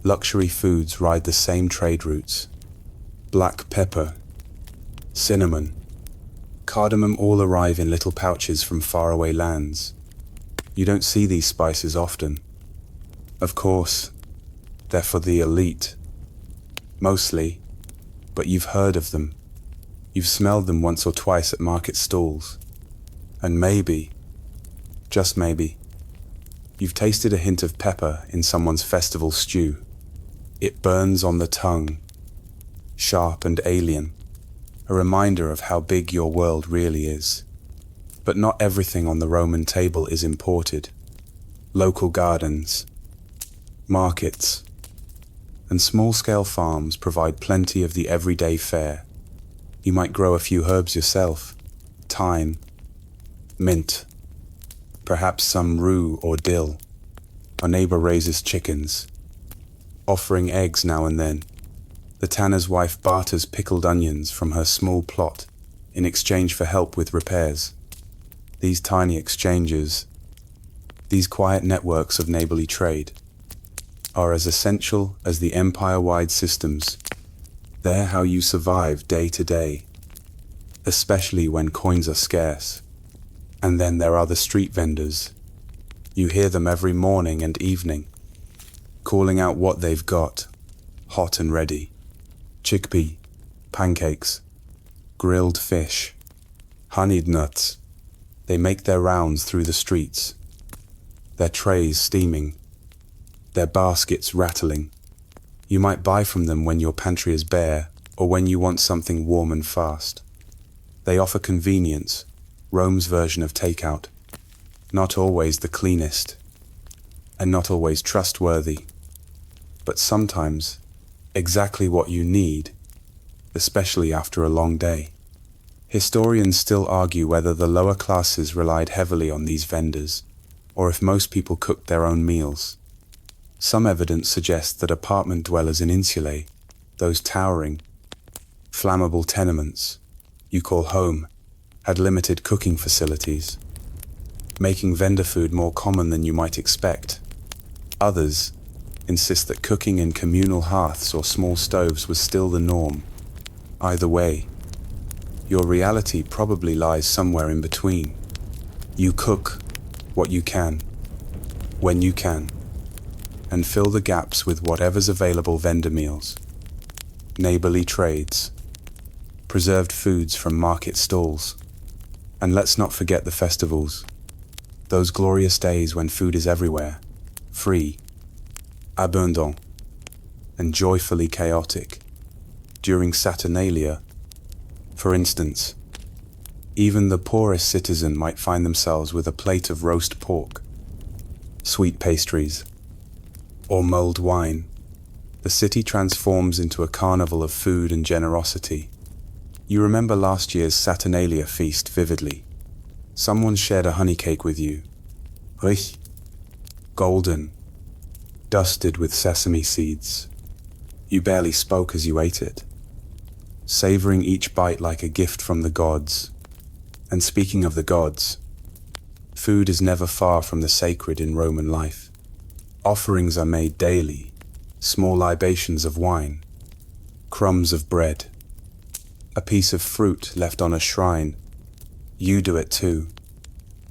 Luxury foods ride the same trade routes. Black pepper, cinnamon, cardamom all arrive in little pouches from faraway lands. You don't see these spices often. Of course, they're for the elite. Mostly, but you've heard of them. You've smelled them once or twice at market stalls. And maybe, just maybe, you've tasted a hint of pepper in someone's festival stew. It burns on the tongue, sharp and alien, a reminder of how big your world really is. But not everything on the Roman table is imported. Local gardens, markets, and small-scale farms provide plenty of the everyday fare. You might grow a few herbs yourself, thyme, mint, perhaps some rue or dill. A neighbor raises chickens, offering eggs now and then. The tanner's wife barters pickled onions from her small plot in exchange for help with repairs. These tiny exchanges, these quiet networks of neighborly trade, are as essential as the empire-wide systems. They're how you survive day to day, especially when coins are scarce. And then there are the street vendors. You hear them every morning and evening, calling out what they've got, hot and ready. Chickpea, pancakes, grilled fish, honeyed nuts. They make their rounds through the streets, their trays steaming, their baskets rattling. You might buy from them when your pantry is bare or when you want something warm and fast. They offer convenience, Rome's version of takeout. Not always the cleanest, and not always trustworthy, but sometimes exactly what you need, especially after a long day. Historians still argue whether the lower classes relied heavily on these vendors, or if most people cooked their own meals. Some evidence suggests that apartment dwellers in insulae, those towering, flammable tenements you call home, had limited cooking facilities, making vendor food more common than you might expect. Others insist that cooking in communal hearths or small stoves was still the norm. Either way, your reality probably lies somewhere in between. You cook what you can, when you can, and fill the gaps with whatever's available: vendor meals, neighborly trades, preserved foods from market stalls. And let's not forget the festivals, those glorious days when food is everywhere, free, abundant, and joyfully chaotic. During Saturnalia, for instance, even the poorest citizen might find themselves with a plate of roast pork, sweet pastries, or mulled wine. The city transforms into a carnival of food and generosity. You remember last year's Saturnalia feast vividly. Someone shared a honey cake with you, rich, golden, dusted with sesame seeds. You barely spoke as you ate it, savoring each bite like a gift from the gods. And speaking of the gods, food is never far from the sacred in Roman life. Offerings are made daily, small libations of wine, crumbs of bread, a piece of fruit left on a shrine. You do it too.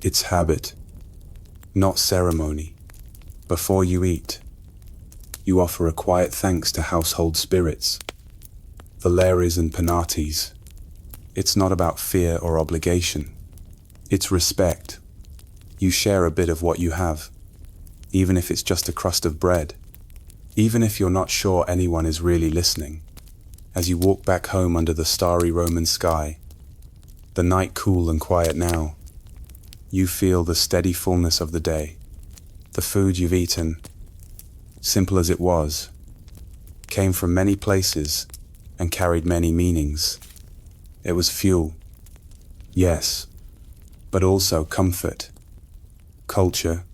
It's habit, not ceremony. Before you eat, you offer a quiet thanks to household spirits, the Lares and Penates. It's not about fear or obligation. It's respect. You share a bit of what you have, even if it's just a crust of bread, even if you're not sure anyone is really listening. As you walk back home under the starry Roman sky, the night cool and quiet now, you feel the steady fullness of the day. The food you've eaten, simple as it was, came from many places and carried many meanings. It was fuel, yes, but also comfort, culture,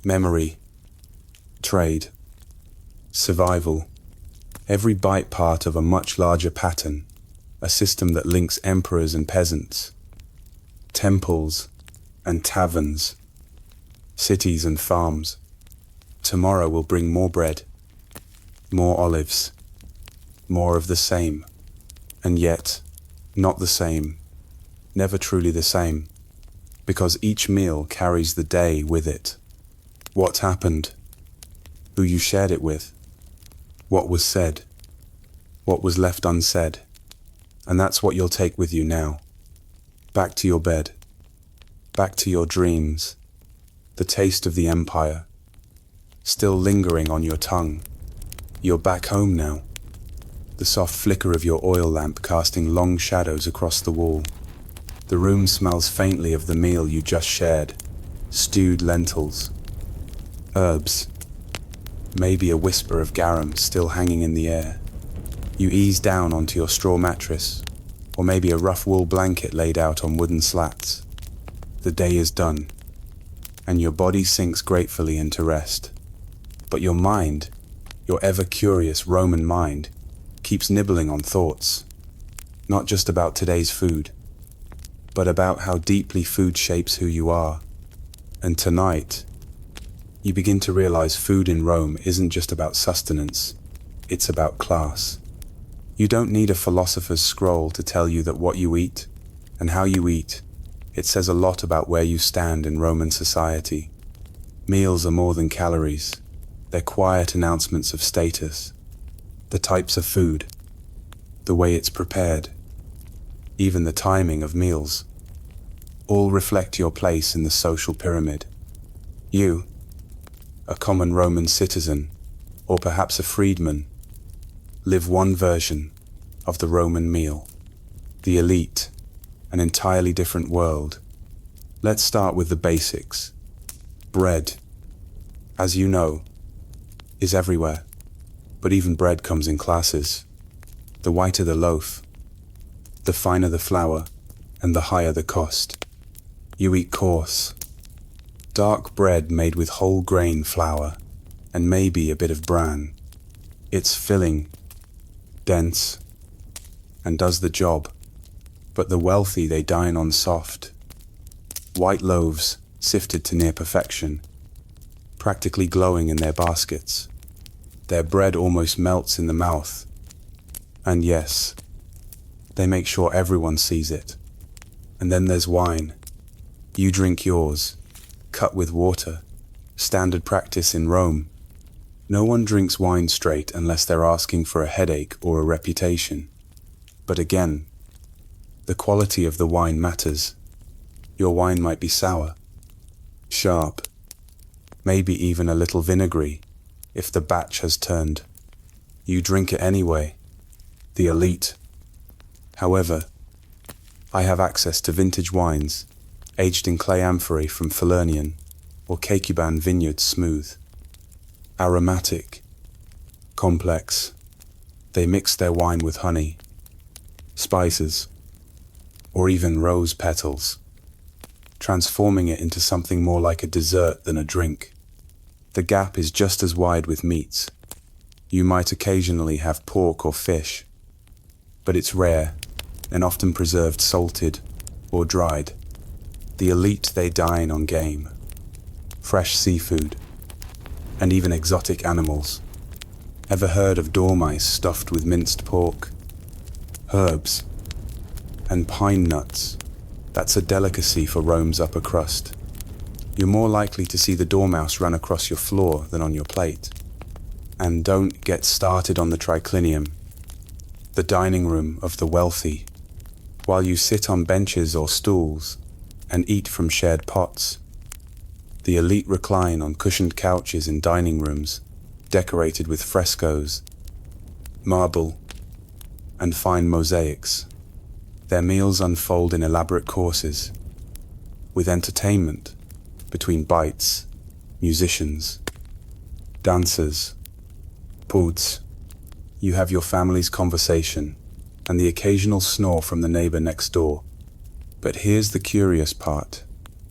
memory, trade, survival. Every bite part of a much larger pattern, a system that links emperors and peasants, temples and taverns, cities and farms. Tomorrow will bring more bread, more olives, more of the same, and yet not the same, never truly the same, because each meal carries the day with it. What happened, who you shared it with, what was said, what was left unsaid. And that's what you'll take with you now. Back to your bed, back to your dreams, the taste of the empire, still lingering on your tongue. You're back home now, the soft flicker of your oil lamp casting long shadows across the wall. The room smells faintly of the meal you just shared, stewed lentils, herbs, maybe a whisper of garum still hanging in the air. You ease down onto your straw mattress, or maybe a rough wool blanket laid out on wooden slats. The day is done, and your body sinks gratefully into rest. But your mind, your ever-curious Roman mind, keeps nibbling on thoughts, not just about today's food, but about how deeply food shapes who you are. And tonight, you begin to realize food in Rome isn't just about sustenance, it's about class. You don't need a philosopher's scroll to tell you that what you eat and how you eat, it says a lot about where you stand in Roman society. Meals are more than calories. They're quiet announcements of status. The types of food, the way it's prepared, even the timing of meals, all reflect your place in the social pyramid. You, a common Roman citizen, or perhaps a freedman, live one version of the Roman meal. The elite, an entirely different world. Let's start with the basics. Bread, as you know, is everywhere, but even bread comes in classes. The whiter the loaf, the finer the flour, and the higher the cost. You eat coarse, dark bread made with whole grain flour, and maybe a bit of bran. It's filling, dense, and does the job. But the wealthy, they dine on soft, white loaves sifted to near perfection, practically glowing in their baskets. Their bread almost melts in the mouth. And yes, they make sure everyone sees it. And then there's wine. You drink yours, cut with water, standard practice in Rome. No one drinks wine straight unless they're asking for a headache or a reputation. But again, the quality of the wine matters. Your wine might be sour, sharp, maybe even a little vinegary if the batch has turned. You drink it anyway. The elite. However, I have access to vintage wines aged in clay amphorae from Falernian or Caecuban vineyards smooth. Aromatic, complex. They mix their wine with honey, spices, or even rose petals, transforming it into something more like a dessert than a drink. The gap is just as wide with meats. You might occasionally have pork or fish, but it's rare and often preserved salted or dried. The elite, they dine on game, fresh seafood, and even exotic animals. Ever heard of dormice stuffed with minced pork, herbs, and pine nuts? That's a delicacy for Rome's upper crust. You're more likely to see the dormouse run across your floor than on your plate. And don't get started on the triclinium, the dining room of the wealthy, while you sit on benches or stools and eat from shared pots. The elite recline on cushioned couches in dining rooms, decorated with frescoes, marble, and fine mosaics. Their meals unfold in elaborate courses, with entertainment between bites, musicians, dancers, poods. You have your family's conversation and the occasional snore from the neighbor next door. But here's the curious part.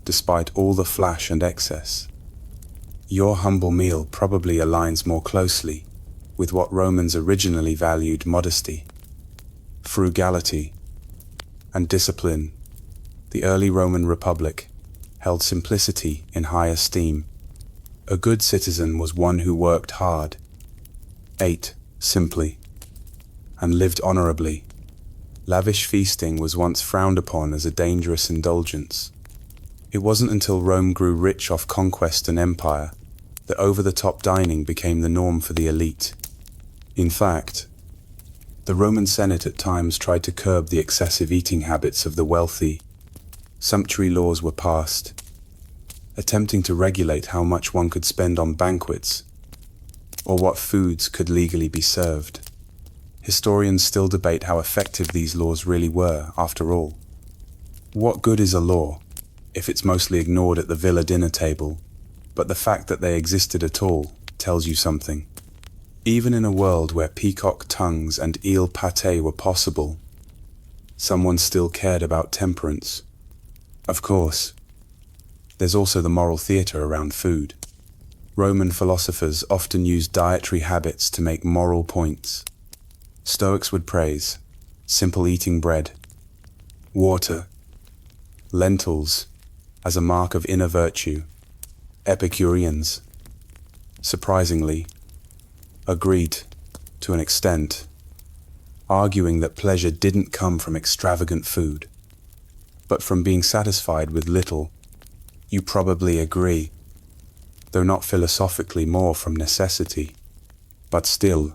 Despite all the flash and excess, your humble meal probably aligns more closely with what Romans originally valued: modesty, frugality, and discipline. The early Roman Republic held simplicity in high esteem. A good citizen was one who worked hard, ate simply, and lived honorably. Lavish feasting was once frowned upon as a dangerous indulgence. It wasn't until Rome grew rich off conquest and empire that over-the-top dining became the norm for the elite. In fact, the Roman Senate at times tried to curb the excessive eating habits of the wealthy. Sumptuary laws were passed, attempting to regulate how much one could spend on banquets or what foods could legally be served. Historians still debate how effective these laws really were, after all. What good is a law if it's mostly ignored at the villa dinner table, but the fact that they existed at all tells you something? Even in a world where peacock tongues and eel pâté were possible, someone still cared about temperance. Of course, there's also the moral theatre around food. Roman philosophers often used dietary habits to make moral points. Stoics would praise simple eating bread, water, lentils as a mark of inner virtue. Epicureans, surprisingly, agreed to an extent, arguing that pleasure didn't come from extravagant food, but from being satisfied with little. You probably agree, though not philosophically, more from necessity. But still,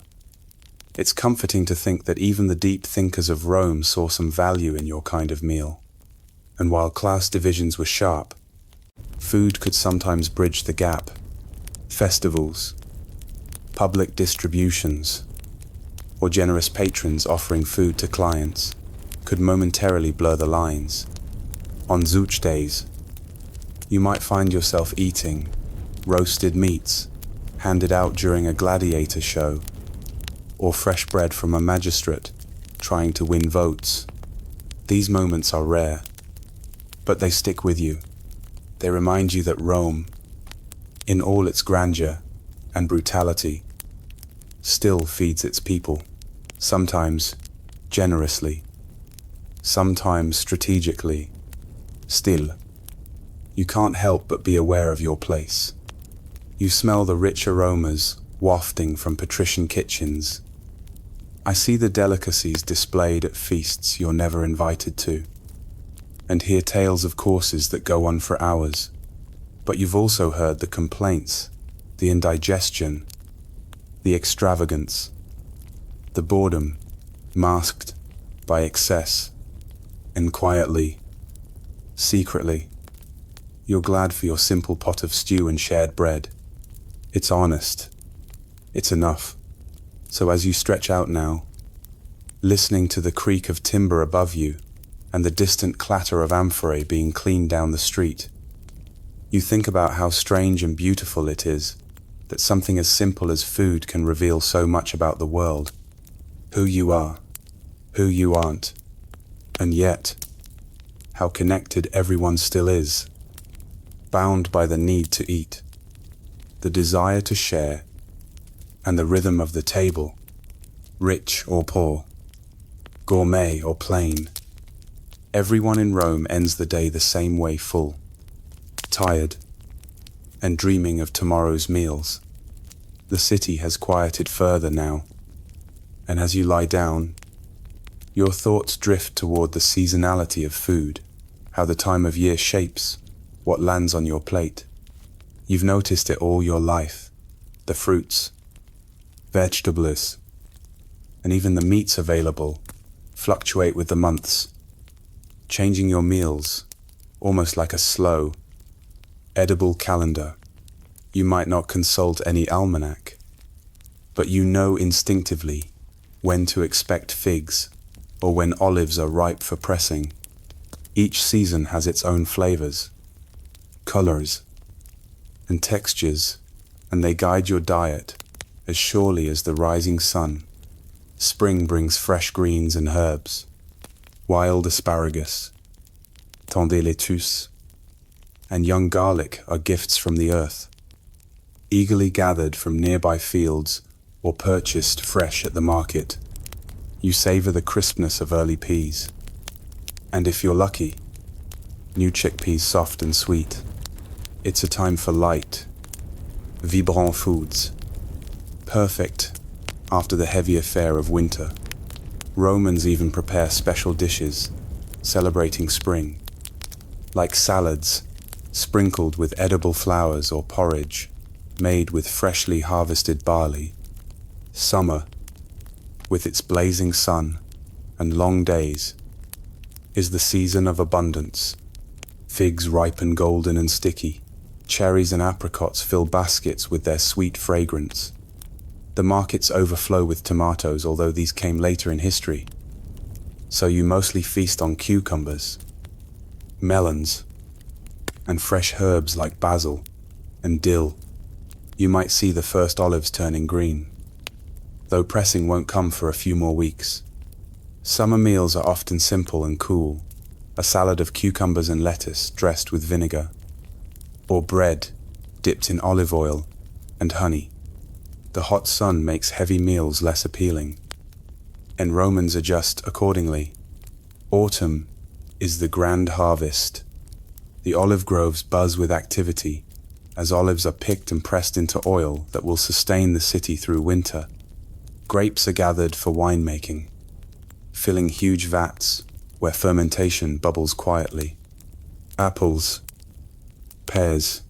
it's comforting to think that even the deep thinkers of Rome saw some value in your kind of meal. And while class divisions were sharp, food could sometimes bridge the gap. Festivals, public distributions, or generous patrons offering food to clients could momentarily blur the lines. On Zouch days, you might find yourself eating roasted meats handed out during a gladiator show, or fresh bread from a magistrate trying to win votes. These moments are rare, but they stick with you. They remind you that Rome, in all its grandeur and brutality, still feeds its people, sometimes generously, sometimes strategically. Still, you can't help but be aware of your place. You smell the rich aromas wafting from patrician kitchens. I see the delicacies displayed at feasts you're never invited to, and hear tales of courses that go on for hours. But you've also heard the complaints, the indigestion, the extravagance, the boredom masked by excess. And quietly, secretly, you're glad for your simple pot of stew and shared bread. It's honest. It's enough. So as you stretch out now, listening to the creak of timber above you and the distant clatter of amphorae being cleaned down the street, you think about how strange and beautiful it is that something as simple as food can reveal so much about the world, who you are, who you aren't, and yet, how connected everyone still is, bound by the need to eat, the desire to share, and the rhythm of the table, rich or poor, gourmet or plain. Everyone in Rome ends the day the same way, full, tired, and dreaming of tomorrow's meals. The city has quieted further now, and as you lie down, your thoughts drift toward the seasonality of food, how the time of year shapes what lands on your plate. You've noticed it all your life, the fruits, vegetables, and even the meats available fluctuate with the months, changing your meals almost like a slow, edible calendar. You might not consult any almanac, but you know instinctively when to expect figs or when olives are ripe for pressing. Each season has its own flavors, colors, and textures, and they guide your diet as surely as the rising sun. Spring brings fresh greens and herbs, wild asparagus, tendez lettuce, and young garlic are gifts from the earth, eagerly gathered from nearby fields or purchased fresh at the market. You savor the crispness of early peas, and if you're lucky, new chickpeas soft and sweet. It's a time for light, vibrant foods, perfect after the heavier fare of winter. Romans even prepare special dishes celebrating spring, like salads sprinkled with edible flowers or porridge made with freshly harvested barley. Summer, with its blazing sun and long days, is the season of abundance. Figs ripen golden and sticky. Cherries and apricots fill baskets with their sweet fragrance. The markets overflow with tomatoes, although these came later in history. So you mostly feast on cucumbers, melons, and fresh herbs like basil and dill. You might see the first olives turning green, though pressing won't come for a few more weeks. Summer meals are often simple and cool, a salad of cucumbers and lettuce dressed with vinegar, or bread dipped in olive oil and honey. The hot sun makes heavy meals less appealing, and Romans adjust accordingly. Autumn is the grand harvest. The olive groves buzz with activity as olives are picked and pressed into oil that will sustain the city through winter. Grapes are gathered for winemaking, filling huge vats where fermentation bubbles quietly. Apples, pears,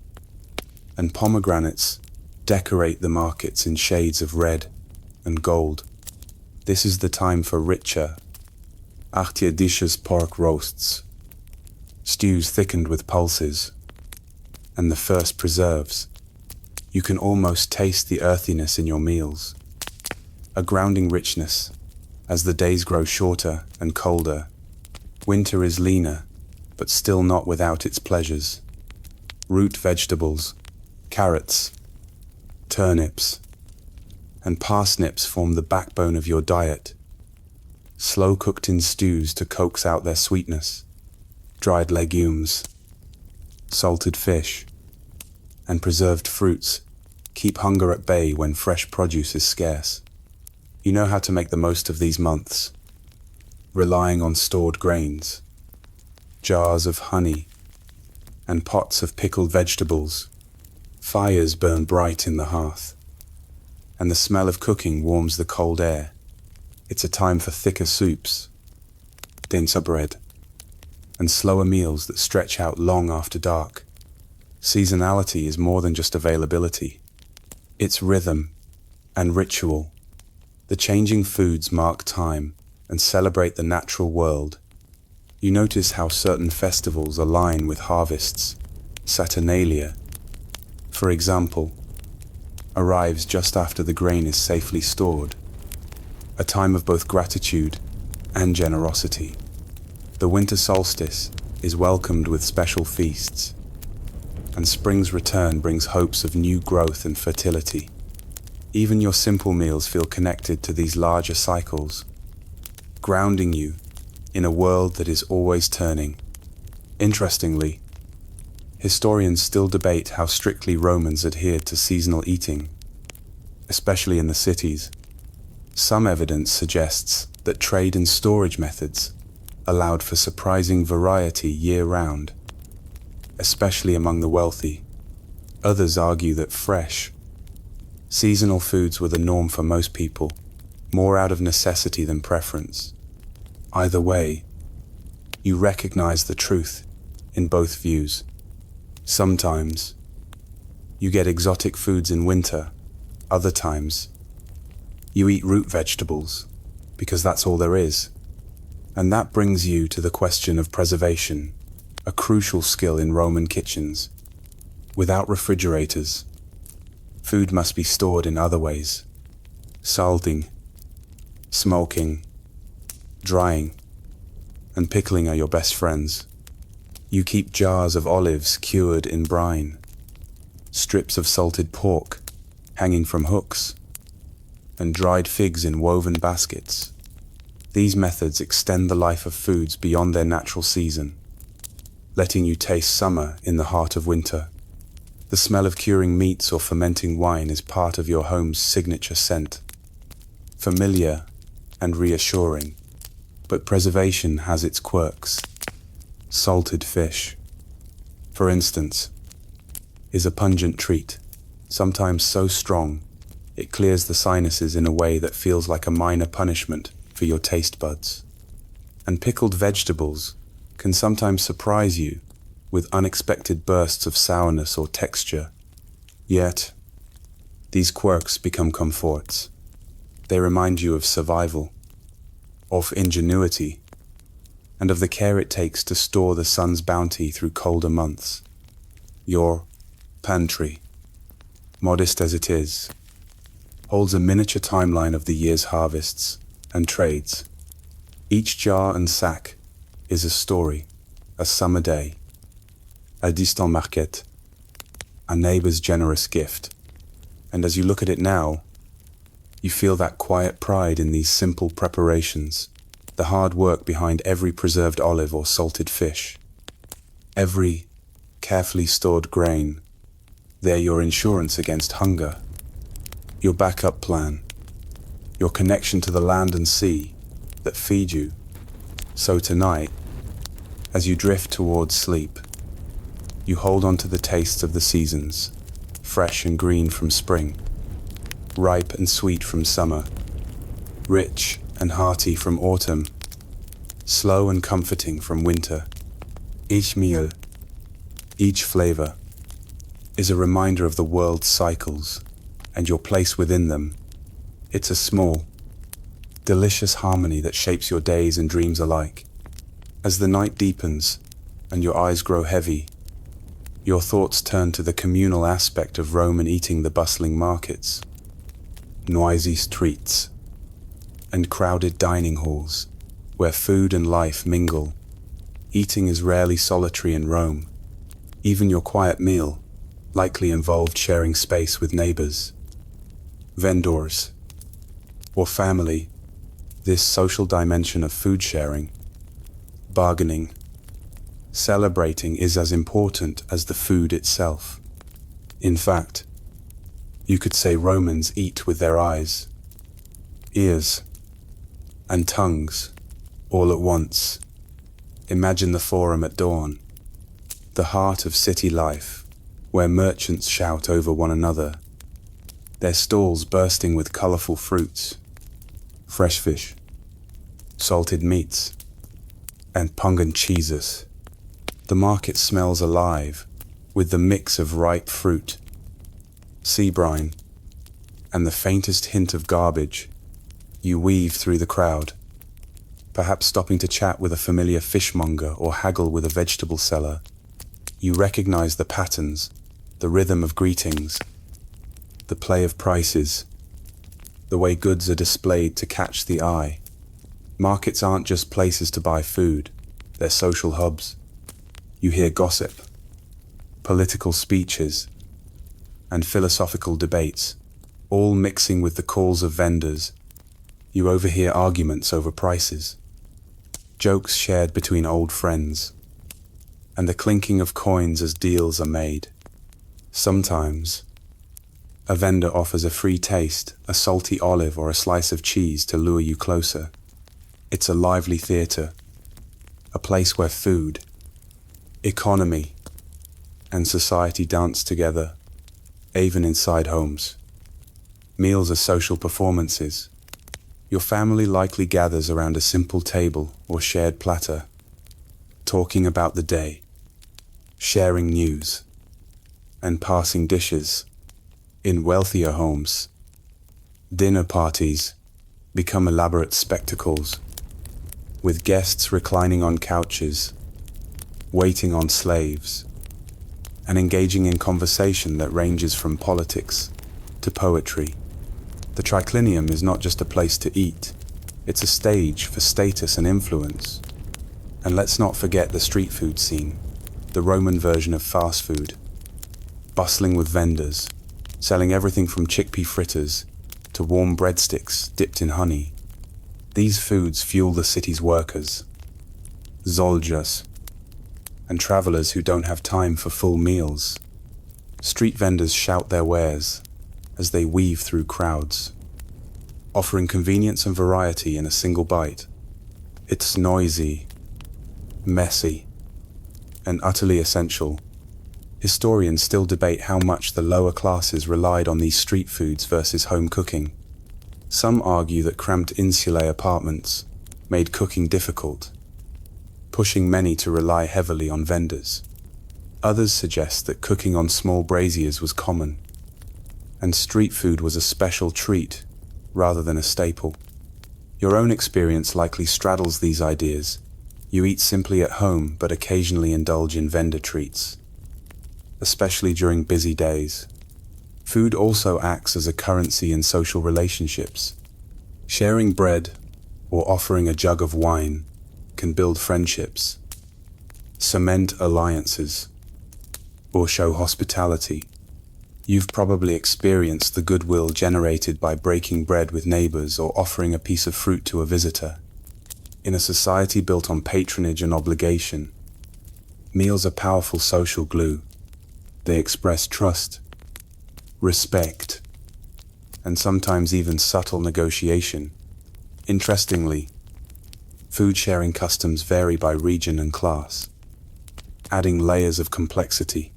and pomegranates decorate the markets in shades of red and gold. This is the time for richer, artificious pork roasts, stews thickened with pulses, and the first preserves. You can almost taste the earthiness in your meals, a grounding richness as the days grow shorter and colder. Winter is leaner, but still not without its pleasures. Root vegetables, carrots, turnips, and parsnips form the backbone of your diet, slow cooked in stews to coax out their sweetness. Dried legumes, salted fish, and preserved fruits keep hunger at bay when fresh produce is scarce. You know how to make the most of these months, relying on stored grains, jars of honey, and pots of pickled vegetables. Fires burn bright in the hearth, and the smell of cooking warms the cold air. It's a time for thicker soups, denser bread, and slower meals that stretch out long after dark. Seasonality is more than just availability. It's rhythm and ritual. The changing foods mark time and celebrate the natural world. You notice how certain festivals align with harvests. Saturnalia, for example, arrives just after the grain is safely stored, a time of both gratitude and generosity. The winter solstice is welcomed with special feasts, and spring's return brings hopes of new growth and fertility. Even your simple meals feel connected to these larger cycles, grounding you in a world that is always turning. Interestingly, historians still debate how strictly Romans adhered to seasonal eating, especially in the cities. Some evidence suggests that trade and storage methods allowed for surprising variety year-round, especially among the wealthy. Others argue that fresh, seasonal foods were the norm for most people, more out of necessity than preference. Either way, you recognize the truth in both views. Sometimes, you get exotic foods in winter. Other times, you eat root vegetables, because that's all there is. And that brings you to the question of preservation, a crucial skill in Roman kitchens. Without refrigerators, food must be stored in other ways. Salting, smoking, drying, and pickling are your best friends. You keep jars of olives cured in brine, strips of salted pork hanging from hooks, and dried figs in woven baskets. These methods extend the life of foods beyond their natural season, letting you taste summer in the heart of winter. The smell of curing meats or fermenting wine is part of your home's signature scent, familiar and reassuring. But preservation has its quirks. Salted fish, for instance, is a pungent treat, sometimes so strong it clears the sinuses in a way that feels like a minor punishment for your taste buds. And pickled vegetables can sometimes surprise you with unexpected bursts of sourness or texture. Yet, these quirks become comforts. They remind you of survival, of ingenuity, and of the care it takes to store the sun's bounty through colder months. Your pantry, modest as it is, holds a miniature timeline of the year's harvests and trades. Each jar and sack is a story, a summer day, a distant market, a neighbor's generous gift. And as you look at it now, you feel that quiet pride in these simple preparations, the hard work behind every preserved olive or salted fish, every carefully stored grain. They're your insurance against hunger, your backup plan, your connection to the land and sea that feed you. So tonight, as you drift towards sleep, you hold on to the tastes of the seasons, fresh and green from spring, ripe and sweet from summer, rich and hearty from autumn, slow and comforting from winter. Each meal, each flavor, is a reminder of the world's cycles and your place within them. It's a small, delicious harmony that shapes your days and dreams alike. As the night deepens and your eyes grow heavy, your thoughts turn to the communal aspect of Roman eating, the bustling markets, noisy streets, and crowded dining halls where food and life mingle. Eating is rarely solitary in Rome. Even your quiet meal likely involved sharing space with neighbors, vendors, or family. This social dimension of food sharing, bargaining, celebrating is as important as the food itself. In fact, you could say Romans eat with their eyes, ears, and tongues all at once. Imagine the Forum at dawn, the heart of city life, where merchants shout over one another, their stalls bursting with colorful fruits, fresh fish, salted meats, and pungent cheeses. The market smells alive, with the mix of ripe fruit, sea brine, and the faintest hint of garbage, you weave through the crowd, perhaps stopping to chat with a familiar fishmonger or haggle with a vegetable seller. You recognize the patterns, the rhythm of greetings, the play of prices, the way goods are displayed to catch the eye. Markets aren't just places to buy food, they're social hubs. You hear gossip, political speeches, and philosophical debates, all mixing with the calls of vendors. You overhear arguments over prices, jokes shared between old friends, and the clinking of coins as deals are made. Sometimes, a vendor offers a free taste, a salty olive or a slice of cheese to lure you closer. It's a lively theater, a place where food, economy, and society dance together, even inside homes. Meals are social performances. Your family likely gathers around a simple table or shared platter, talking about the day, sharing news, and passing dishes. In wealthier homes, dinner parties become elaborate spectacles, with guests reclining on couches, waiting on slaves, and engaging in conversation that ranges from politics to poetry. The triclinium is not just a place to eat, it's a stage for status and influence. And let's not forget the street food scene, the Roman version of fast food, bustling with vendors, selling everything from chickpea fritters to warm breadsticks dipped in honey. These foods fuel the city's workers, zoldiers, and travelers who don't have time for full meals. Street vendors shout their wares as they weave through crowds, offering convenience and variety in a single bite. It's noisy, messy, and utterly essential. Historians still debate how much the lower classes relied on these street foods versus home cooking. Some argue that cramped insulae apartments made cooking difficult, pushing many to rely heavily on vendors. Others suggest that cooking on small braziers was common, and street food was a special treat rather than a staple. Your own experience likely straddles these ideas. You eat simply at home, but occasionally indulge in vendor treats, especially during busy days. Food also acts as a currency in social relationships. Sharing bread or offering a jug of wine can build friendships, cement alliances, or show hospitality. You've probably experienced the goodwill generated by breaking bread with neighbors or offering a piece of fruit to a visitor. In a society built on patronage and obligation, meals are powerful social glue. They express trust, respect, and sometimes even subtle negotiation. Interestingly, food sharing customs vary by region and class, adding layers of complexity.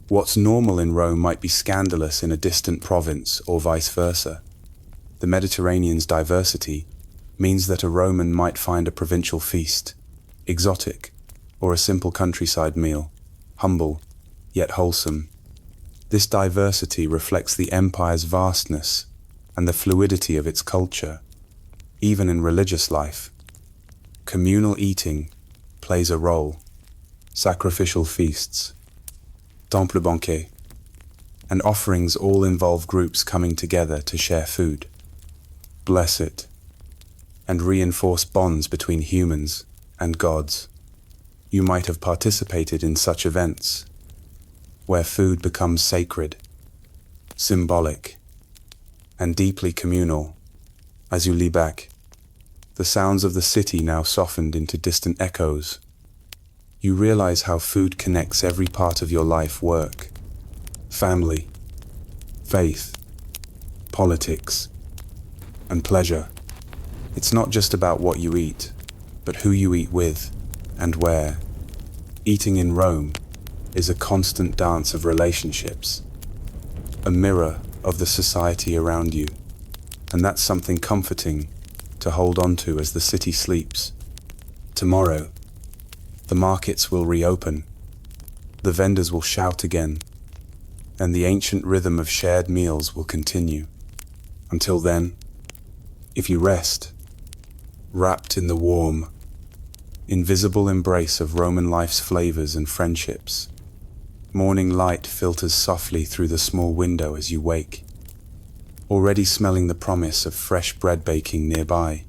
What's normal in Rome might be scandalous in a distant province or vice versa. The Mediterranean's diversity means that a Roman might find a provincial feast exotic, or a simple countryside meal humble yet wholesome. This diversity reflects the empire's vastness and the fluidity of its culture. Even in religious life, communal eating plays a role. Sacrificial feasts, temple banquets, and offerings all involve groups coming together to share food, bless it, and reinforce bonds between humans and gods. You might have participated in such events, where food becomes sacred, symbolic, and deeply communal. As you lie back, the sounds of the city now softened into distant echoes. You realize how food connects every part of your life: work, family, faith, politics, and pleasure. It's not just about what you eat, but who you eat with and where. Eating in Rome is a constant dance of relationships, a mirror of the society around you, and that's something comforting to hold on to as the city sleeps. Tomorrow, the markets will reopen. the vendors will shout again, and the ancient rhythm of shared meals will continue. Until then, if you rest, wrapped in the warm, invisible embrace of Roman life's flavors and friendships, morning light filters softly through the small window as you wake, already smelling the promise of fresh bread baking nearby.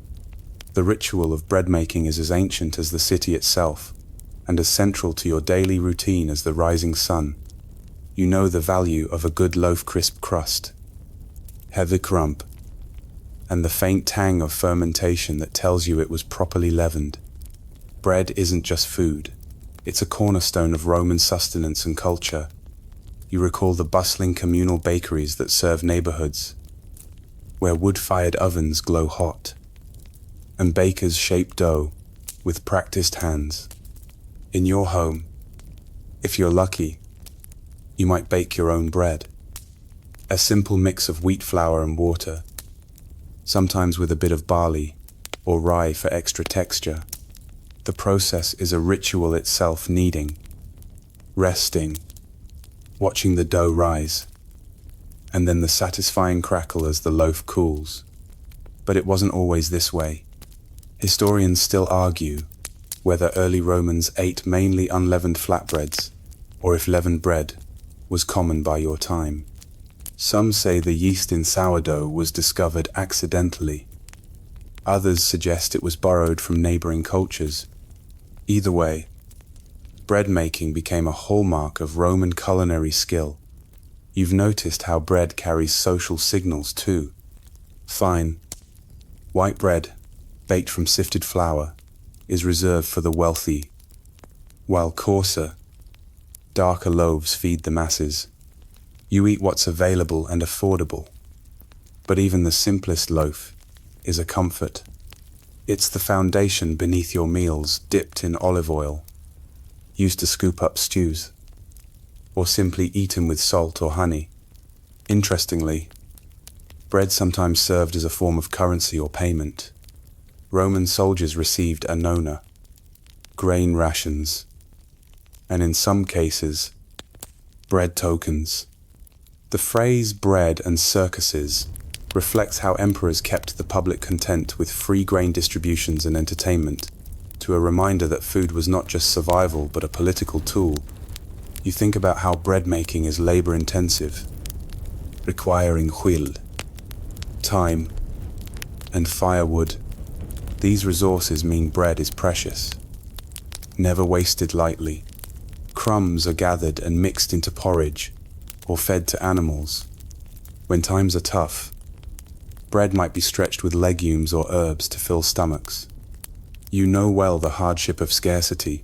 The ritual of bread making is as ancient as the city itself, and as central to your daily routine as the rising sun. You know the value of a good loaf crisp crust, heavy crumb, and the faint tang of fermentation that tells you it was properly leavened. Bread isn't just food, it's a cornerstone of Roman sustenance and culture. You recall the bustling communal bakeries that serve neighborhoods, where wood-fired ovens glow hot, and bakers shape dough with practiced hands. In your home, if you're lucky, you might bake your own bread. A simple mix of wheat flour and water, sometimes with a bit of barley or rye for extra texture. The process is a ritual itself, kneading, resting, watching the dough rise, and then the satisfying crackle as the loaf cools. But it wasn't always this way. Historians still argue whether early Romans ate mainly unleavened flatbreads, or if leavened bread was common by your time. Some say the yeast in sourdough was discovered accidentally. Others suggest it was borrowed from neighboring cultures. Either way, bread making became a hallmark of Roman culinary skill. You've noticed how bread carries social signals too. Fine, white bread, baked from sifted flour, is reserved for the wealthy, while coarser, darker loaves feed the masses. You eat what's available and affordable, but even the simplest loaf is a comfort. It's the foundation beneath your meals, dipped in olive oil, used to scoop up stews, or simply eaten with salt or honey. Interestingly, bread sometimes served as a form of currency or payment. Roman soldiers received annona, grain rations, and in some cases, bread tokens. The phrase bread and circuses reflects how emperors kept the public content with free grain distributions and entertainment, to a reminder that food was not just survival but a political tool. You think about how bread making is labor-intensive, requiring huil, time, and firewood. These resources mean bread is precious, never wasted lightly. Crumbs are gathered and mixed into porridge, or fed to animals. When times are tough, bread might be stretched with legumes or herbs to fill stomachs. You know well the hardship of scarcity,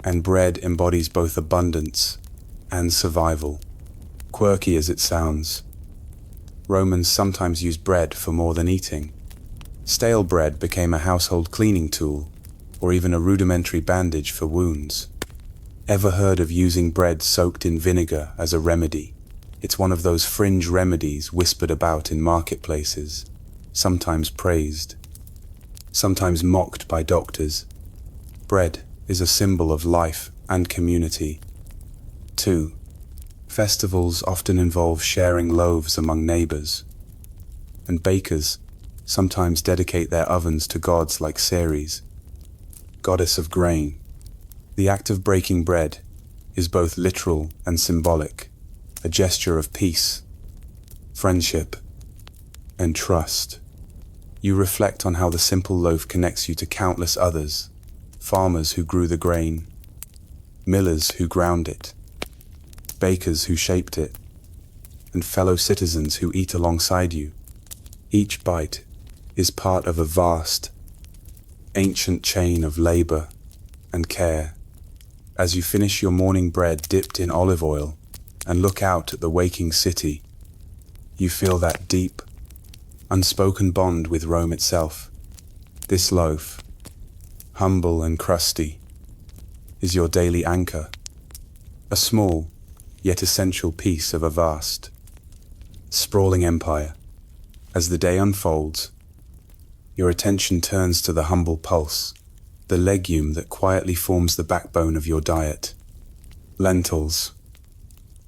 and bread embodies both abundance and survival. Quirky as it sounds, Romans sometimes used bread for more than eating. Stale bread became a household cleaning tool, or even a rudimentary bandage for wounds. Ever heard of using bread soaked in vinegar as a remedy? It's one of those fringe remedies whispered about in marketplaces, sometimes praised, sometimes mocked by doctors. Bread is a symbol of life and community. 2. Festivals often involve sharing loaves among neighbors, and bakers sometimes dedicate their ovens to gods like Ceres, goddess of grain. The act of breaking bread is both literal and symbolic, a gesture of peace, friendship, and trust. You reflect on how the simple loaf connects you to countless others, farmers who grew the grain, millers who ground it, bakers who shaped it, and fellow citizens who eat alongside you. Each bite is part of a vast, ancient chain of labor and care. As you finish your morning bread dipped in olive oil and look out at the waking city, you feel that deep, unspoken bond with Rome itself. This loaf, humble and crusty, is your daily anchor, a small yet essential piece of a vast, sprawling empire. As the day unfolds, your attention turns to the humble pulse, the legume that quietly forms the backbone of your diet. Lentils,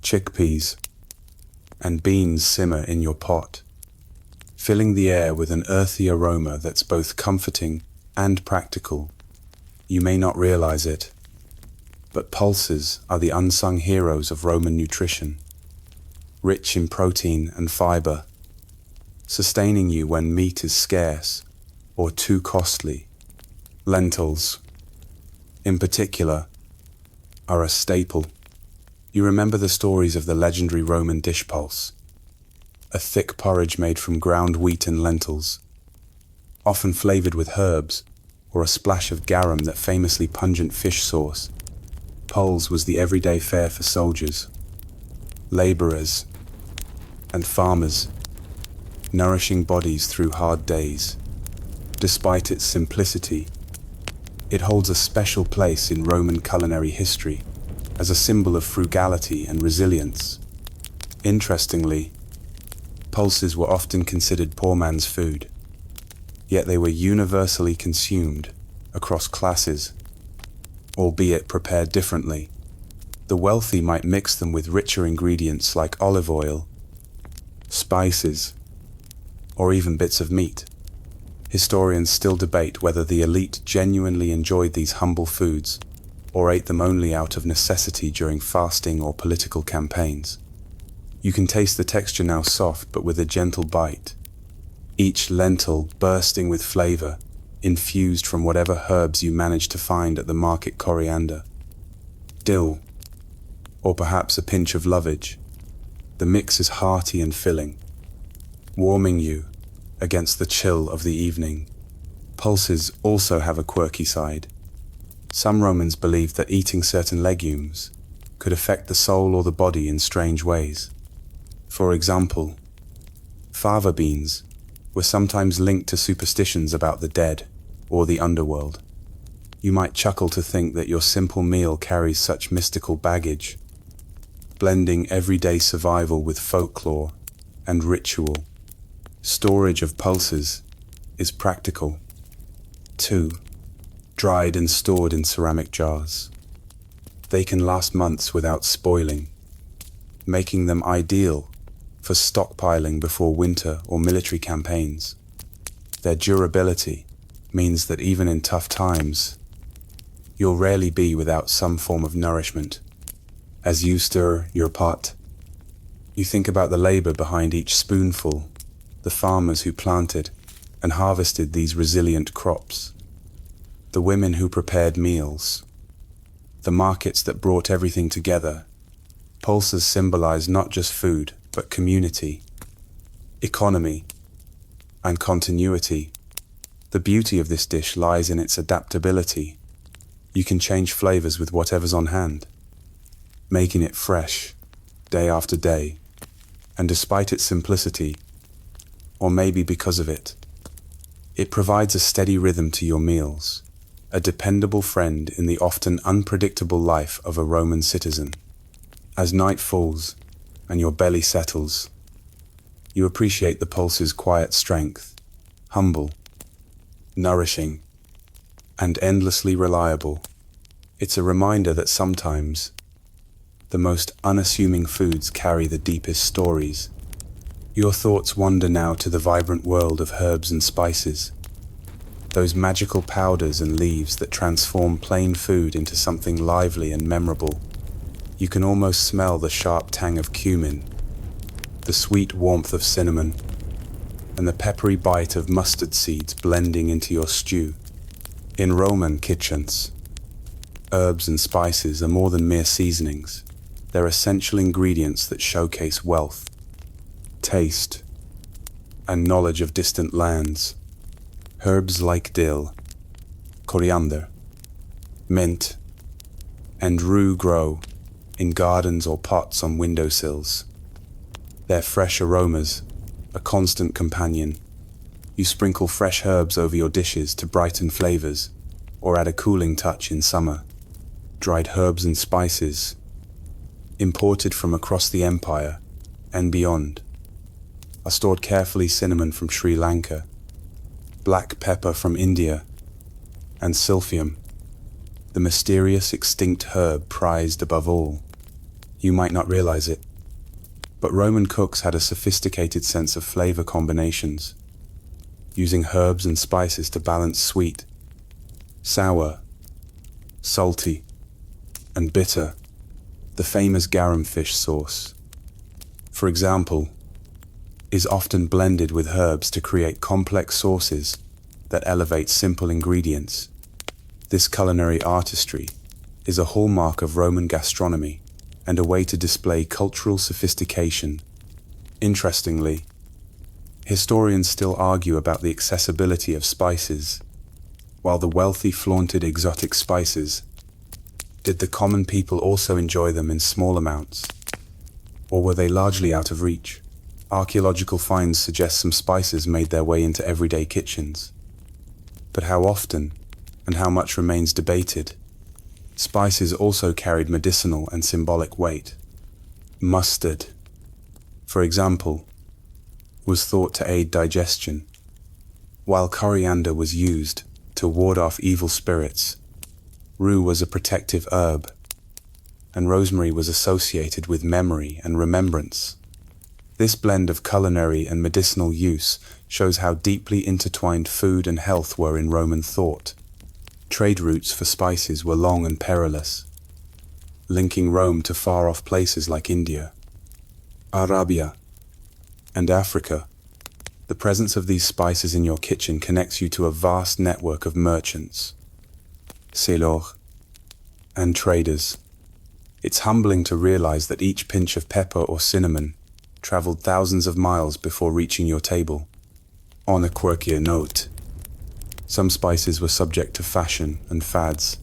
chickpeas, and beans simmer in your pot, filling the air with an earthy aroma that's both comforting and practical. You may not realize it, but pulses are the unsung heroes of Roman nutrition, rich in protein and fiber, sustaining you when meat is scarce or too costly. Lentils, in particular, are a staple. You remember the stories of the legendary Roman dish pulse, a thick porridge made from ground wheat and lentils, often flavored with herbs or a splash of garum, that famously pungent fish sauce. Pulse was the everyday fare for soldiers, laborers, and farmers, nourishing bodies through hard days. Despite its simplicity, it holds a special place in Roman culinary history as a symbol of frugality and resilience. Interestingly, pulses were often considered poor man's food, yet they were universally consumed across classes, albeit prepared differently. The wealthy might mix them with richer ingredients like olive oil, spices, or even bits of meat. Historians still debate whether the elite genuinely enjoyed these humble foods or ate them only out of necessity during fasting or political campaigns. You can taste the texture now soft but with a gentle bite, each lentil bursting with flavor, infused from whatever herbs you manage to find at the market: coriander, dill, or perhaps a pinch of lovage. The mix is hearty and filling, warming you against the chill of the evening. Pulses also have a quirky side. Some Romans believed that eating certain legumes could affect the soul or the body in strange ways. For example, fava beans were sometimes linked to superstitions about the dead or the underworld. You might chuckle to think that your simple meal carries such mystical baggage, blending everyday survival with folklore and ritual. Storage of pulses is practical. 2. Dried and stored in ceramic jars. They can last months without spoiling, making them ideal for stockpiling before winter or military campaigns. Their durability means that even in tough times, you'll rarely be without some form of nourishment. As you stir your pot, you think about the labor behind each spoonful, the farmers who planted and harvested these resilient crops, the women who prepared meals, the markets that brought everything together. Pulses symbolize not just food, but community, economy, and continuity. The beauty of this dish lies in its adaptability. You can change flavors with whatever's on hand, making it fresh day after day. And despite its simplicity, or maybe because of it, it provides a steady rhythm to your meals, a dependable friend in the often unpredictable life of a Roman citizen. As night falls and your belly settles, you appreciate the pulse's quiet strength, humble, nourishing, and endlessly reliable. It's a reminder that sometimes the most unassuming foods carry the deepest stories. Your thoughts wander now to the vibrant world of herbs and spices, those magical powders and leaves that transform plain food into something lively and memorable. You can almost smell the sharp tang of cumin, the sweet warmth of cinnamon, and the peppery bite of mustard seeds blending into your stew. In Roman kitchens, herbs and spices are more than mere seasonings. They're essential ingredients that showcase wealth, taste, and knowledge of distant lands. Herbs like dill, coriander, mint, and rue grow in gardens or pots on windowsills. Their fresh aromas, a constant companion. You sprinkle fresh herbs over your dishes to brighten flavors, or add a cooling touch in summer. Dried herbs and spices, imported from across the empire and beyond, are stored carefully. Cinnamon from Sri Lanka, black pepper from India, and silphium, the mysterious extinct herb prized above all. You might not realize it, but Roman cooks had a sophisticated sense of flavor combinations, using herbs and spices to balance sweet, sour, salty, and bitter. The famous garum fish sauce, for example, is often blended with herbs to create complex sauces that elevate simple ingredients. This culinary artistry is a hallmark of Roman gastronomy and a way to display cultural sophistication. Interestingly, historians still argue about the accessibility of spices. While the wealthy flaunted exotic spices, did the common people also enjoy them in small amounts? Or were they largely out of reach? Archaeological finds suggest some spices made their way into everyday kitchens. But how often and how much remains debated. Spices also carried medicinal and symbolic weight. Mustard, for example, was thought to aid digestion, while coriander was used to ward off evil spirits. Rue was a protective herb, and rosemary was associated with memory and remembrance. This blend of culinary and medicinal use shows how deeply intertwined food and health were in Roman thought. Trade routes for spices were long and perilous, linking Rome to far-off places like India, Arabia, and Africa. The presence of these spices in your kitchen connects you to a vast network of merchants, sailors, and traders. It's humbling to realize that each pinch of pepper or cinnamon traveled thousands of miles before reaching your table. On a quirkier note, some spices were subject to fashion and fads,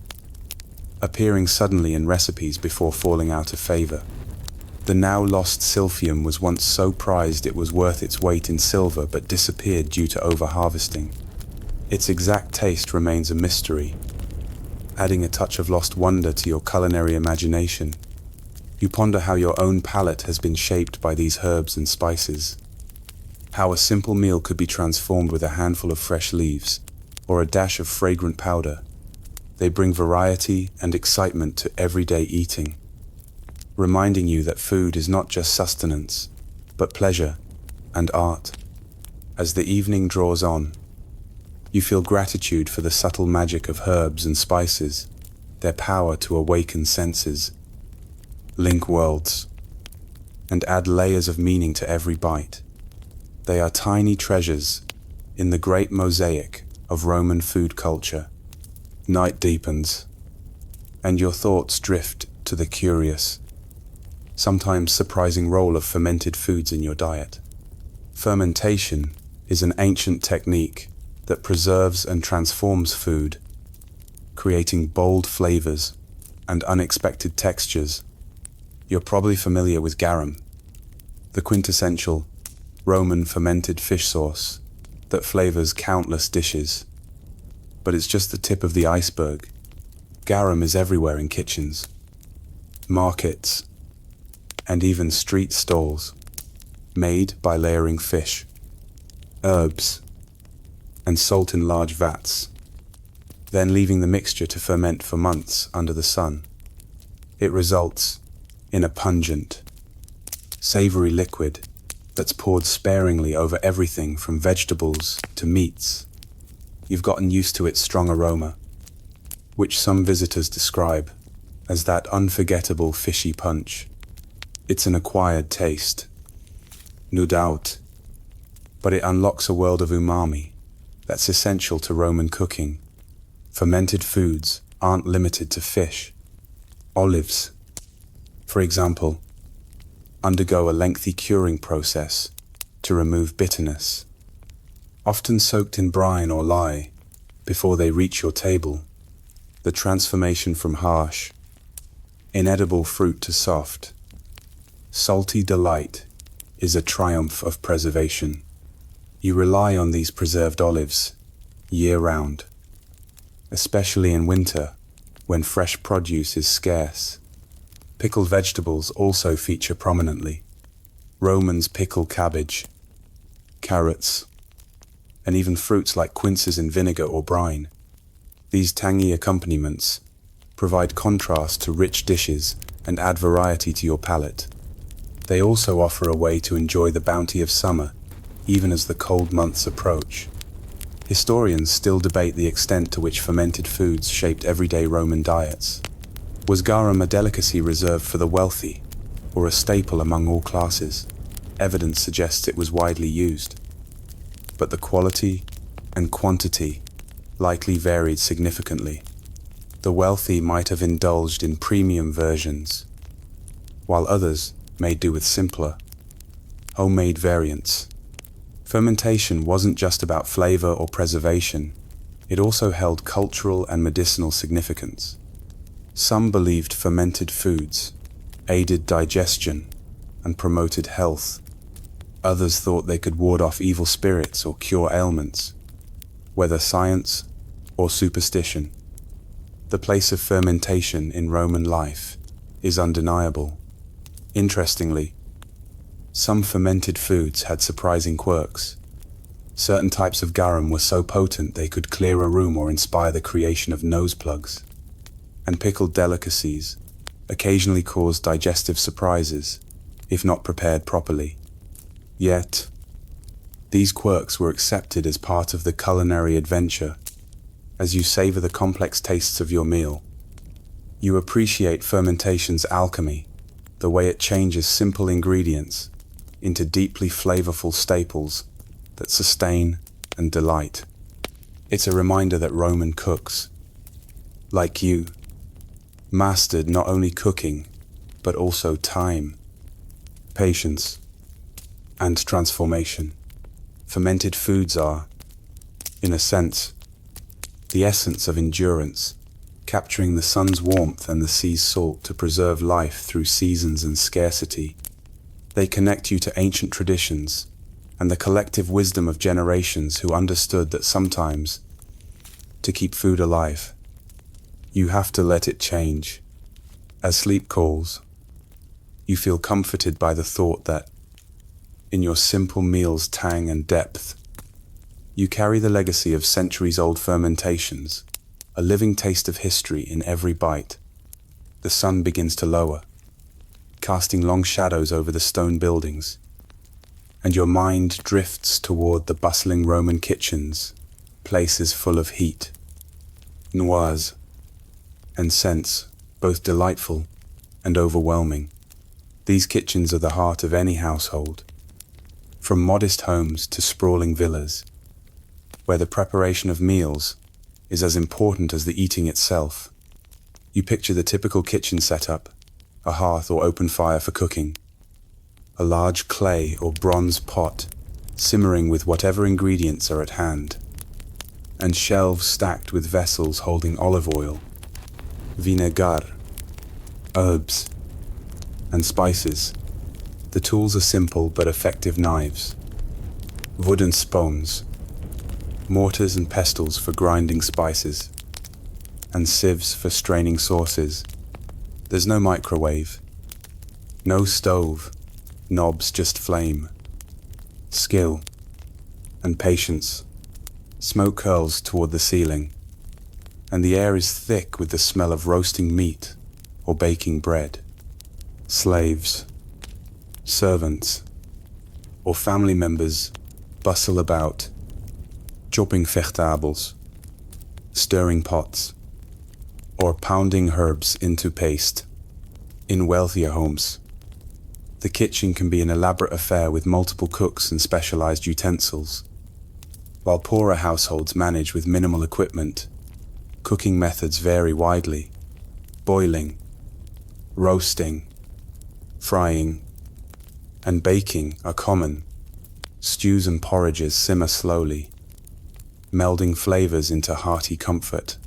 appearing suddenly in recipes before falling out of favor. The now lost silphium was once so prized it was worth its weight in silver but disappeared due to over-harvesting. Its exact taste remains a mystery, adding a touch of lost wonder to your culinary imagination. You ponder how your own palate has been shaped by these herbs and spices, how a simple meal could be transformed with a handful of fresh leaves or a dash of fragrant powder. They bring variety and excitement to everyday eating, reminding you that food is not just sustenance, but pleasure and art. As the evening draws on, you feel gratitude for the subtle magic of herbs and spices, their power to awaken senses, link worlds, and add layers of meaning to every bite. They are tiny treasures in the great mosaic of Roman food culture. Night deepens, and your thoughts drift to the curious, sometimes surprising role of fermented foods in your diet. Fermentation is an ancient technique that preserves and transforms food, creating bold flavors and unexpected textures. You're probably familiar with garum, the quintessential Roman fermented fish sauce that flavors countless dishes. But it's just the tip of the iceberg. Garum is everywhere in kitchens, markets, and even street stalls, made by layering fish, herbs, and salt in large vats, then leaving the mixture to ferment for months under the sun. It results in a pungent, savory liquid that's poured sparingly over everything from vegetables to meats. You've gotten used to its strong aroma, which some visitors describe as that unforgettable fishy punch. It's an acquired taste, no doubt, but it unlocks a world of umami that's essential to Roman cooking. Fermented foods aren't limited to fish. Olives, for example, undergo a lengthy curing process to remove bitterness, often soaked in brine or lye before they reach your table. The transformation from harsh, inedible fruit to soft, salty delight is a triumph of preservation. You rely on these preserved olives year-round, especially in winter when fresh produce is scarce. Pickled vegetables also feature prominently. Romans pickle cabbage, carrots, and even fruits like quinces in vinegar or brine. These tangy accompaniments provide contrast to rich dishes and add variety to your palate. They also offer a way to enjoy the bounty of summer, even as the cold months approach. Historians still debate the extent to which fermented foods shaped everyday Roman diets. Was garum a delicacy reserved for the wealthy, or a staple among all classes? Evidence suggests it was widely used, but the quality and quantity likely varied significantly. The wealthy might have indulged in premium versions, while others made do with simpler, homemade variants. Fermentation wasn't just about flavor or preservation, it also held cultural and medicinal significance. Some believed fermented foods aided digestion and promoted health. Others thought they could ward off evil spirits or cure ailments. Whether science or superstition, the place of fermentation in Roman life is undeniable. Interestingly, some fermented foods had surprising quirks. Certain types of garum were so potent they could clear a room or inspire the creation of nose plugs. And pickled delicacies occasionally caused digestive surprises, if not prepared properly. Yet, these quirks were accepted as part of the culinary adventure. As you savor the complex tastes of your meal, you appreciate fermentation's alchemy, the way it changes simple ingredients into deeply flavorful staples that sustain and delight. It's a reminder that Roman cooks, like you, mastered not only cooking, but also time, patience, and transformation. Fermented foods are, in a sense, the essence of endurance, capturing the sun's warmth and the sea's salt to preserve life through seasons and scarcity. They connect you to ancient traditions and the collective wisdom of generations who understood that sometimes, to keep food alive, you have to let it change. As sleep calls, you feel comforted by the thought that, in your simple meal's tang and depth, you carry the legacy of centuries-old fermentations, a living taste of history in every bite. The sun begins to lower, casting long shadows over the stone buildings, and your mind drifts toward the bustling Roman kitchens, places full of heat, noise, and scents, both delightful and overwhelming. These kitchens are the heart of any household, from modest homes to sprawling villas, where the preparation of meals is as important as the eating itself. You picture the typical kitchen setup, a hearth or open fire for cooking, a large clay or bronze pot simmering with whatever ingredients are at hand, and shelves stacked with vessels holding olive oil, vinegar, herbs, and spices. The tools are simple but effective knives, wooden spoons, mortars and pestles for grinding spices, and sieves for straining sauces. There's no microwave, no stove, knobs just flame. Skill and patience. Smoke curls toward the ceiling, and the air is thick with the smell of roasting meat or baking bread. Slaves, servants, or family members bustle about, chopping vegetables, stirring pots, or pounding herbs into paste. In wealthier homes, the kitchen can be an elaborate affair with multiple cooks and specialized utensils. While poorer households manage with minimal equipment, cooking methods vary widely. Boiling, roasting, frying, and baking are common. Stews and porridges simmer slowly, melding flavors into hearty comfort.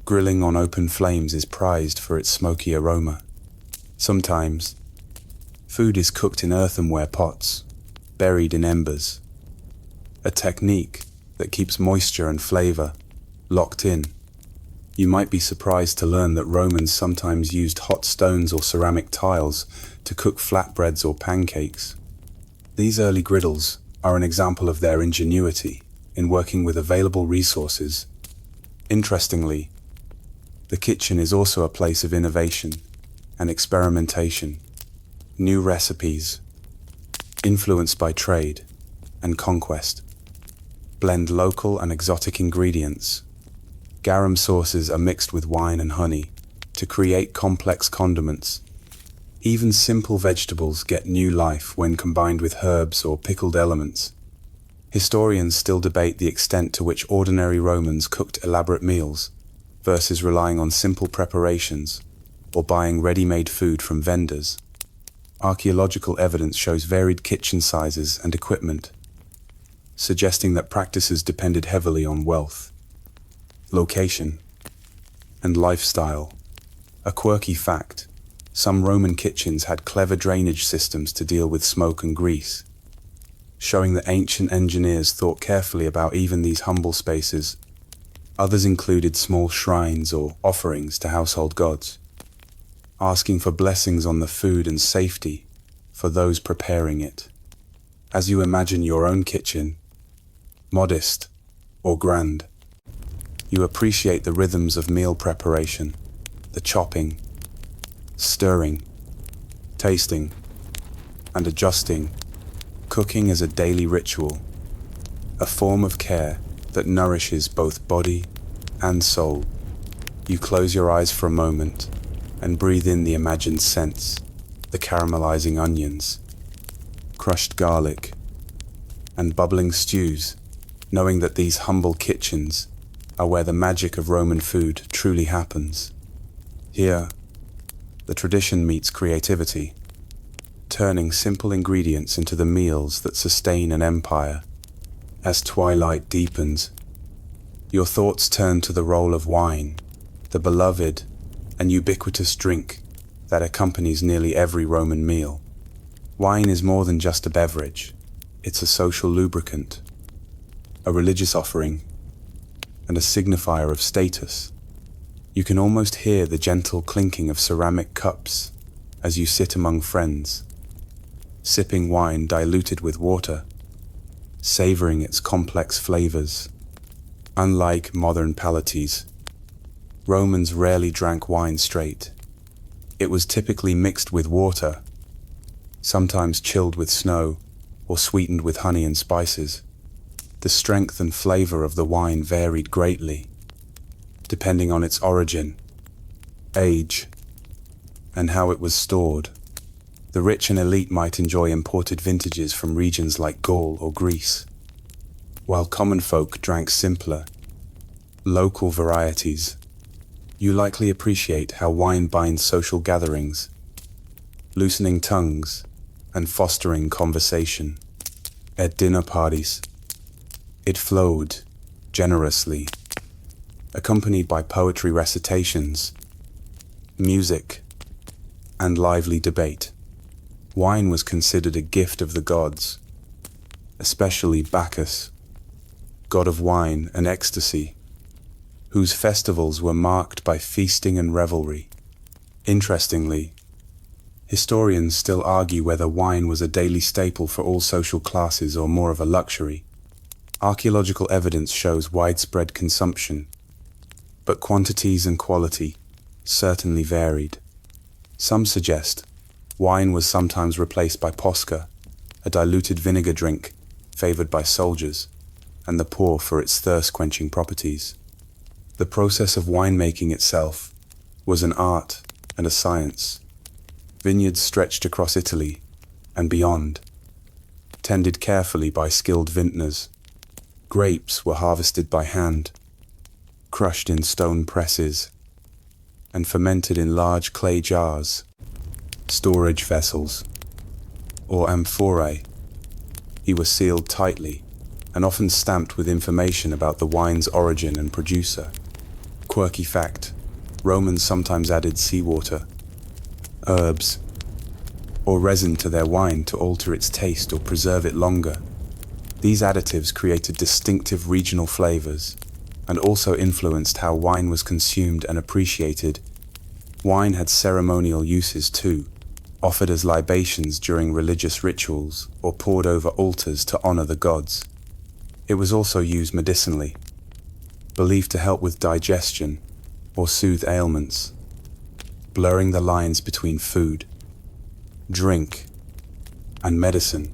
Grilling on open flames is prized for its smoky aroma. Sometimes, food is cooked in earthenware pots, buried in embers, a technique that keeps moisture and flavor locked in. You might be surprised to learn that Romans sometimes used hot stones or ceramic tiles to cook flatbreads or pancakes. These early griddles are an example of their ingenuity in working with available resources. Interestingly, The kitchen is also a place of innovation and experimentation. New recipes, influenced by trade and conquest, blend local and exotic ingredients. Garum sauces are mixed with wine and honey to create complex condiments. Even simple vegetables get new life when combined with herbs or pickled elements. Historians still debate the extent to which ordinary Romans cooked elaborate meals versus relying on simple preparations or buying ready-made food from vendors. Archaeological evidence shows varied kitchen sizes and equipment, suggesting that practices depended heavily on wealth, location, and lifestyle. A quirky fact: some Roman kitchens had clever drainage systems to deal with smoke and grease, showing that ancient engineers thought carefully about even these humble spaces. Others included small shrines or offerings to household gods, asking for blessings on the food and safety for those preparing it. As you imagine your own kitchen, modest or grand, you appreciate the rhythms of meal preparation, the chopping, stirring, tasting, and adjusting. Cooking is a daily ritual, a form of care that nourishes both body and soul. You close your eyes for a moment and breathe in the imagined scents, the caramelizing onions, crushed garlic, and bubbling stews, knowing that these humble kitchens are where the magic of Roman food truly happens. Here, the tradition meets creativity, turning simple ingredients into the meals that sustain an empire. As twilight deepens, your thoughts turn to the role of wine, the beloved and ubiquitous drink that accompanies nearly every Roman meal. Wine is more than just a beverage. It's a social lubricant, a religious offering, and a signifier of status. You can almost hear the gentle clinking of ceramic cups as you sit among friends, sipping wine diluted with water, savoring its complex flavors. Unlike modern palates, Romans rarely drank wine straight. It was typically mixed with water, sometimes chilled with snow or sweetened with honey and spices. The strength and flavor of the wine varied greatly, depending on its origin, age, and how it was stored. The rich and elite might enjoy imported vintages from regions like Gaul or Greece, while common folk drank simpler, local varieties. You likely appreciate how wine binds social gatherings, loosening tongues and fostering conversation. At dinner parties, it flowed generously, accompanied by poetry recitations, music, and lively debate. Wine was considered a gift of the gods, especially Bacchus, god of wine and ecstasy, whose festivals were marked by feasting and revelry. Interestingly, historians still argue whether wine was a daily staple for all social classes or more of a luxury. Archaeological evidence shows widespread consumption, but quantities and quality certainly varied. Some suggest wine was sometimes replaced by posca, a diluted vinegar drink favored by soldiers and the poor for its thirst-quenching properties. The process of winemaking itself was an art and a science. Vineyards stretched across Italy and beyond, tended carefully by skilled vintners. Grapes were harvested by hand, crushed in stone presses, and fermented in large clay jars, storage vessels, or amphorae. He was sealed tightly and often stamped with information about the wine's origin and producer. Quirky fact: Romans sometimes added seawater, herbs, or resin to their wine to alter its taste or preserve it longer. These additives created distinctive regional flavors and also influenced how wine was consumed and appreciated. Wine had ceremonial uses too, offered as libations during religious rituals or poured over altars to honor the gods. It was also used medicinally, believed to help with digestion or soothe ailments, blurring the lines between food, drink, and medicine.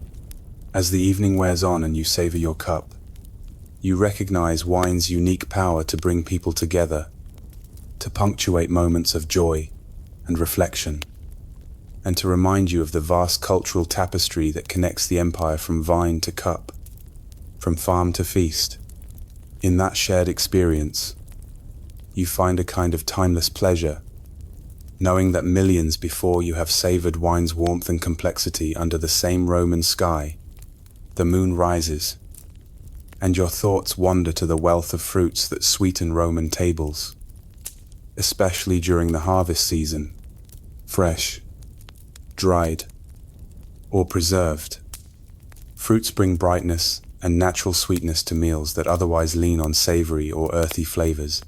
As the evening wears on and you savor your cup, you recognize wine's unique power to bring people together, to punctuate moments of joy and reflection, and to remind you of the vast cultural tapestry that connects the empire from vine to cup, from farm to feast. In that shared experience, you find a kind of timeless pleasure, knowing that millions before you have savored wine's warmth and complexity under the same Roman sky. The moon rises, and your thoughts wander to the wealth of fruits that sweeten Roman tables, especially during the harvest season, fresh, dried, or preserved. Fruits bring brightness and natural sweetness to meals that otherwise lean on savory or earthy flavors.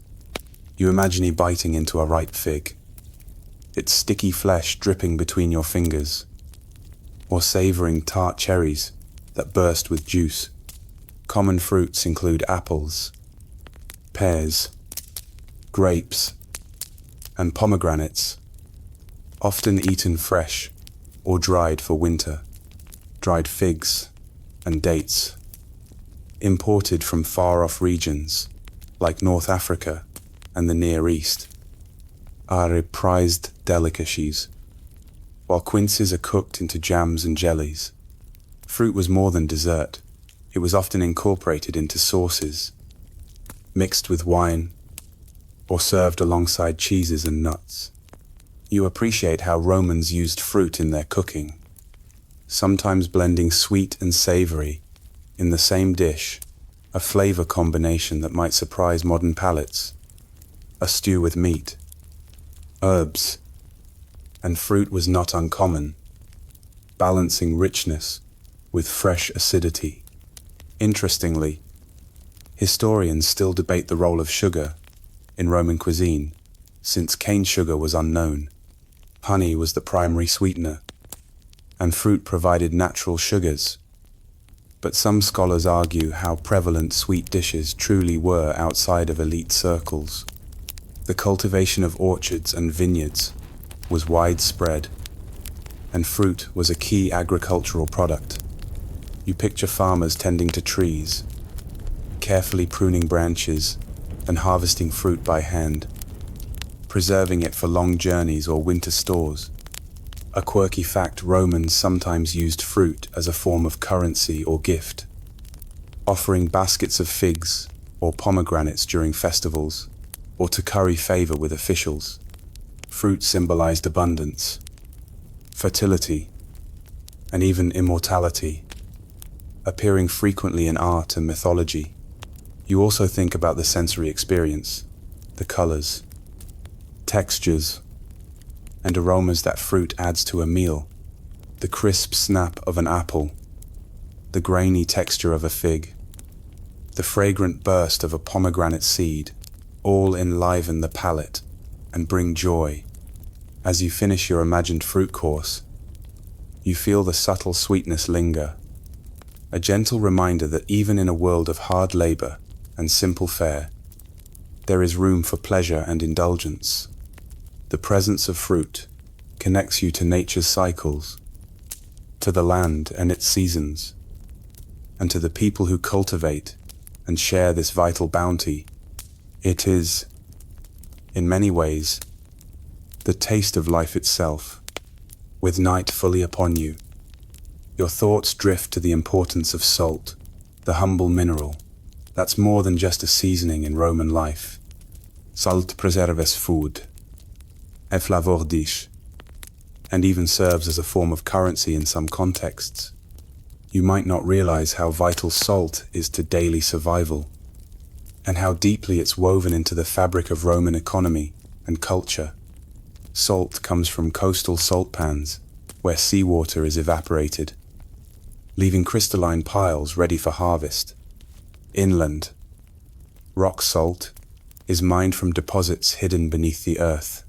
You imagine biting into a ripe fig, its sticky flesh dripping between your fingers, or savoring tart cherries that burst with juice. Common fruits include apples, pears, grapes, and pomegranates, often eaten fresh or dried for winter. Dried figs and dates, imported from far-off regions like North Africa and the Near East, are prized delicacies, while quinces are cooked into jams and jellies. Fruit was more than dessert. It was often incorporated into sauces, mixed with wine, or served alongside cheeses and nuts. You appreciate how Romans used fruit in their cooking, sometimes blending sweet and savory in the same dish, a flavor combination that might surprise modern palates. A stew with meat, herbs, and fruit was not uncommon, balancing richness with fresh acidity. Interestingly, historians still debate the role of sugar in Roman cuisine, since cane sugar was unknown. Honey was the primary sweetener, and fruit provided natural sugars. But some scholars argue how prevalent sweet dishes truly were outside of elite circles. The cultivation of orchards and vineyards was widespread, and fruit was a key agricultural product. You picture farmers tending to trees, carefully pruning branches and harvesting fruit by hand, preserving it for long journeys or winter stores. A quirky fact: Romans sometimes used fruit as a form of currency or gift, offering baskets of figs or pomegranates during festivals, or to curry favor with officials. Fruit symbolized abundance, fertility, and even immortality, appearing frequently in art and mythology. You also think about the sensory experience, the colors, textures, and aromas that fruit adds to a meal. The crisp snap of an apple, the grainy texture of a fig, the fragrant burst of a pomegranate seed, all enliven the palate and bring joy. As you finish your imagined fruit course, you feel the subtle sweetness linger, a gentle reminder that even in a world of hard labor and simple fare, there is room for pleasure and indulgence. The presence of fruit connects you to nature's cycles, to the land and its seasons, and to the people who cultivate and share this vital bounty. It is, in many ways, the taste of life itself. With night fully upon you, your thoughts drift to the importance of salt, the humble mineral that's more than just a seasoning in Roman life. Salt preserves food, a flavor dish, and even serves as a form of currency in some contexts. You might not realize how vital salt is to daily survival, and how deeply it's woven into the fabric of Roman economy and culture. Salt comes from coastal salt pans, where seawater is evaporated, leaving crystalline piles ready for harvest. Inland, rock salt is mined from deposits hidden beneath the earth.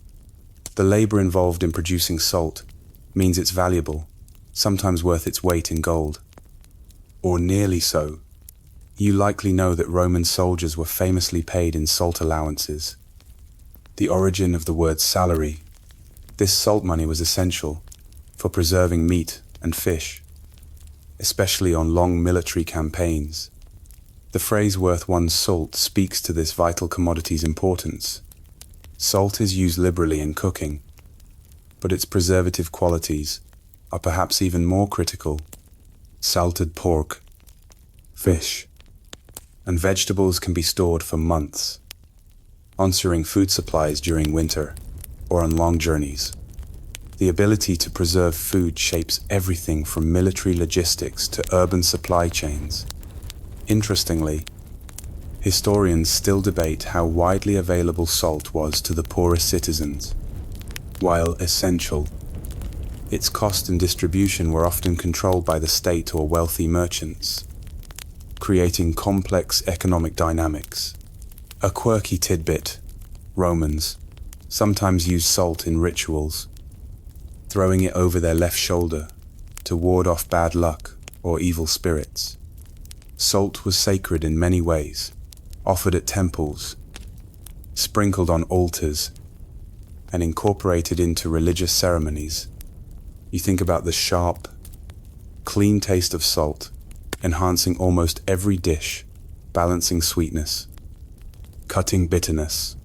The labor involved in producing salt means it's valuable, sometimes worth its weight in gold. Or nearly so. You likely know that Roman soldiers were famously paid in salt allowances. the origin of the word salary. This salt money was essential for preserving meat and fish, especially on long military campaigns. The phrase "worth one's salt" speaks to this vital commodity's importance. Salt is used liberally in cooking, but its preservative qualities are perhaps even more critical. Salted pork, fish, and vegetables can be stored for months, ensuring food supplies during winter or on long journeys. The ability to preserve food shapes everything from military logistics to urban supply chains. Interestingly, historians still debate how widely available salt was to the poorest citizens. While essential, its cost and distribution were often controlled by the state or wealthy merchants, creating complex economic dynamics. A quirky tidbit: Romans sometimes used salt in rituals, throwing it over their left shoulder to ward off bad luck or evil spirits. Salt was sacred in many ways, offered at temples, sprinkled on altars, and incorporated into religious ceremonies. You think about the sharp, clean taste of salt, enhancing almost every dish, balancing sweetness, cutting bitterness,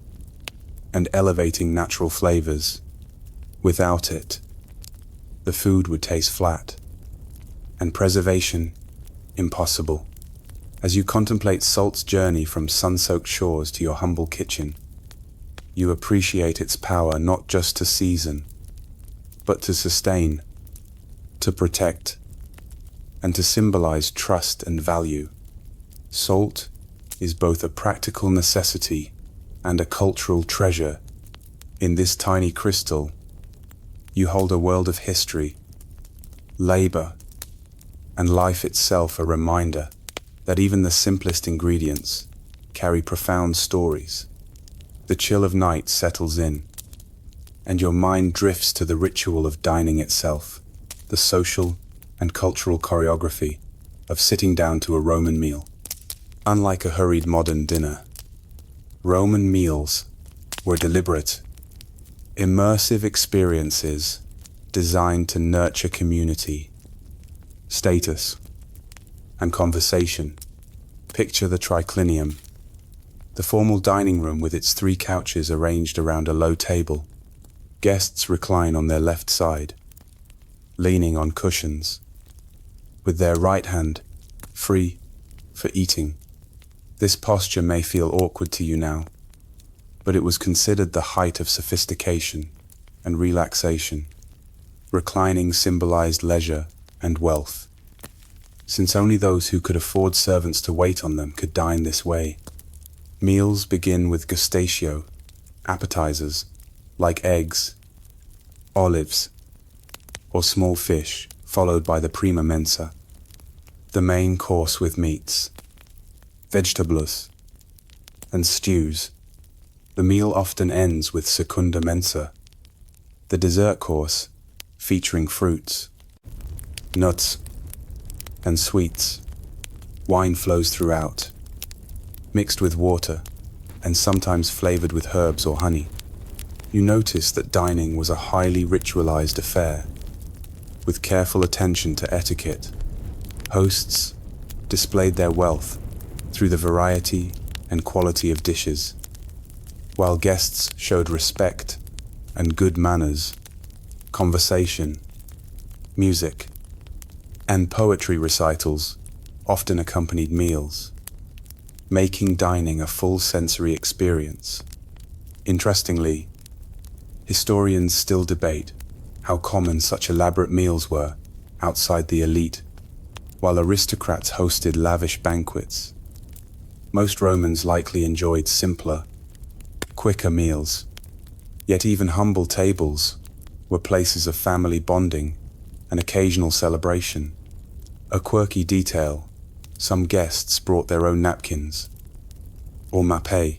and elevating natural flavors. Without it, the food would taste flat, and preservation impossible. As you contemplate salt's journey from sun-soaked shores to your humble kitchen, you appreciate its power not just to season, but to sustain, to protect, and to symbolize trust and value. Salt is both a practical necessity and a cultural treasure. In this tiny crystal, you hold a world of history, labor, and life itself, a reminder that even the simplest ingredients carry profound stories. The chill of night settles in, and your mind drifts to the ritual of dining itself, the social and cultural choreography of sitting down to a Roman meal. Unlike a hurried modern dinner, Roman meals were deliberate, immersive experiences designed to nurture community, status, and conversation. Picture the triclinium, the formal dining room with its 3 couches arranged around a low table. Guests recline on their left side, leaning on cushions, with their right hand free for eating. This posture may feel awkward to you now, but it was considered the height of sophistication and relaxation. Reclining symbolized leisure and wealth, since only those who could afford servants to wait on them could dine this way. Meals begin with gustatio, appetizers, like eggs, olives, or small fish, followed by the prima mensa, the main course with meats, vegetables, and stews. The meal often ends with secunda mensa, the dessert course featuring fruits, nuts, and sweets. Wine flows throughout, mixed with water, and sometimes flavored with herbs or honey. You notice that dining was a highly ritualized affair, with careful attention to etiquette. Hosts displayed their wealth through the variety and quality of dishes, while guests showed respect and good manners. Conversation, music, and poetry recitals often accompanied meals, making dining a full sensory experience. Interestingly, historians still debate how common such elaborate meals were outside the elite, while aristocrats hosted lavish banquets. Most Romans likely enjoyed simpler, quicker meals, yet even humble tables were places of family bonding and occasional celebration. A quirky detail: some guests brought their own napkins, or mappe,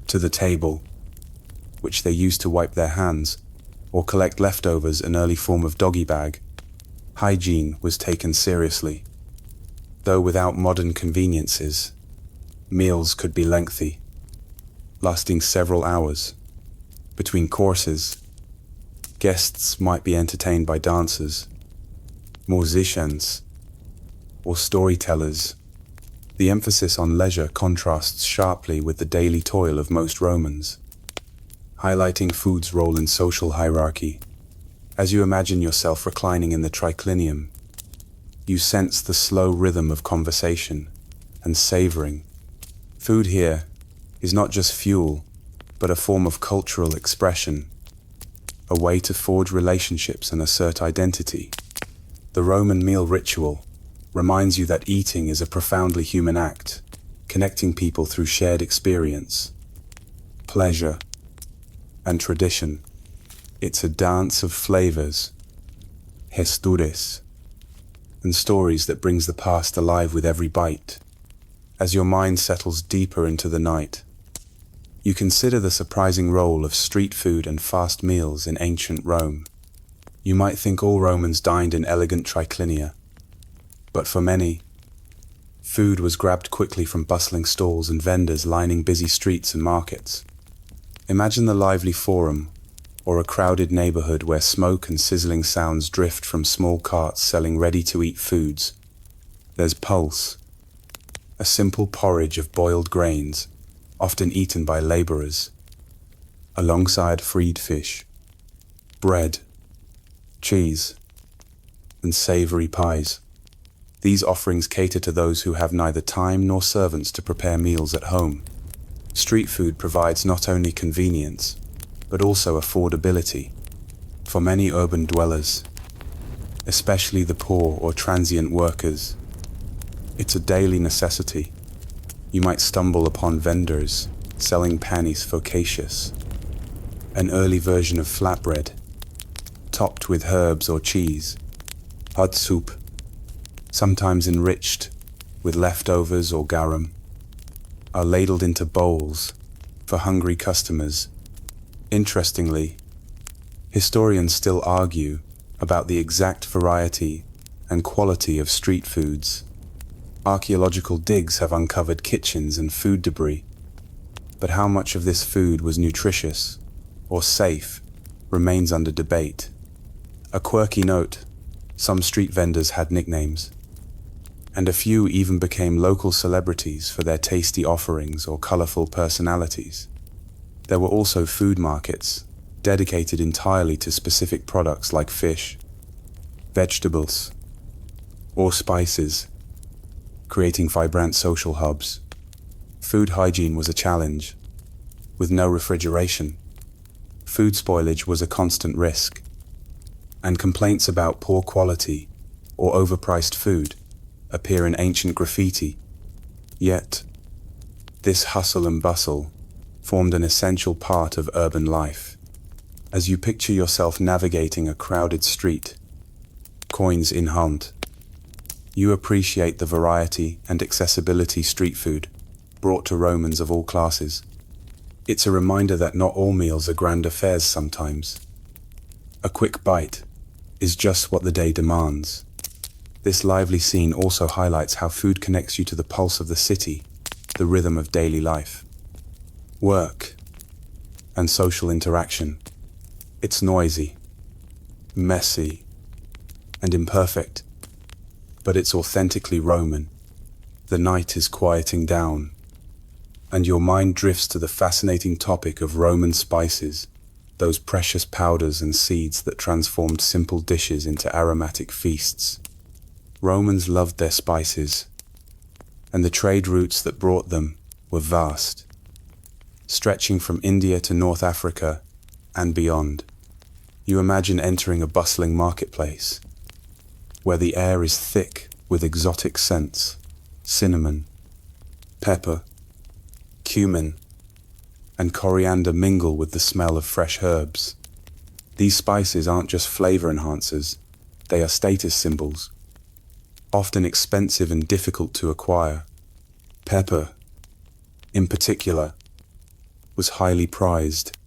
to the table, which they used to wipe their hands or collect leftovers, an early form of doggy bag. Hygiene was taken seriously. Though without modern conveniences, meals could be lengthy, lasting several hours, Between courses, guests might be entertained by dancers, musicians, or storytellers. The emphasis on leisure contrasts sharply with the daily toil of most Romans, highlighting food's role in social hierarchy. As you imagine yourself reclining in the triclinium, you sense the slow rhythm of conversation and savoring. Food here is not just fuel, but a form of cultural expression, a way to forge relationships and assert identity. The Roman meal ritual reminds you that eating is a profoundly human act, connecting people through shared experience, pleasure, and tradition. It's a dance of flavors, gestures, and stories that brings the past alive with every bite. As your mind settles deeper into the night, you consider the surprising role of street food and fast meals in ancient Rome. You might think all Romans dined in elegant triclinia, but for many, food was grabbed quickly from bustling stalls and vendors lining busy streets and markets. Imagine the lively forum, or a crowded neighborhood where smoke and sizzling sounds drift from small carts selling ready-to-eat foods. There's pulse, a simple porridge of boiled grains, often eaten by laborers, alongside freed fish, bread, cheese, and savory pies. These offerings cater to those who have neither time nor servants to prepare meals at home. Street food provides not only convenience, but also affordability. For many urban dwellers, especially the poor or transient workers, it's a daily necessity. You might stumble upon vendors selling panis focaccius, an early version of flatbread, topped with herbs or cheese, hot soup, sometimes enriched with leftovers or garum, are ladled into bowls for hungry customers. Interestingly, historians still argue about the exact variety and quality of street foods. Archaeological digs have uncovered kitchens and food debris, but how much of this food was nutritious or safe remains under debate. A quirky note, some street vendors had nicknames, and a few even became local celebrities for their tasty offerings or colorful personalities. There were also food markets, dedicated entirely to specific products like fish, vegetables, or spices, creating vibrant social hubs. Food hygiene was a challenge. With no refrigeration, food spoilage was a constant risk, and complaints about poor quality or overpriced food appear in ancient graffiti. Yet, this hustle and bustle formed an essential part of urban life. As you picture yourself navigating a crowded street, coins in hand, you appreciate the variety and accessibility street food brought to Romans of all classes. It's a reminder that not all meals are grand affairs sometimes. A quick bite is just what the day demands. This lively scene also highlights how food connects you to the pulse of the city, the rhythm of daily life, work, and social interaction. It's noisy, messy, and imperfect, but it's authentically Roman. The night is quieting down, and your mind drifts to the fascinating topic of Roman spices, those precious powders and seeds that transformed simple dishes into aromatic feasts. Romans loved their spices, and the trade routes that brought them were vast, stretching from India to North Africa and beyond. You imagine entering a bustling marketplace, where the air is thick with exotic scents, cinnamon, pepper, cumin, and coriander mingle with the smell of fresh herbs. These spices aren't just flavor enhancers, they are status symbols, often expensive and difficult to acquire. Pepper, in particular, was highly prized,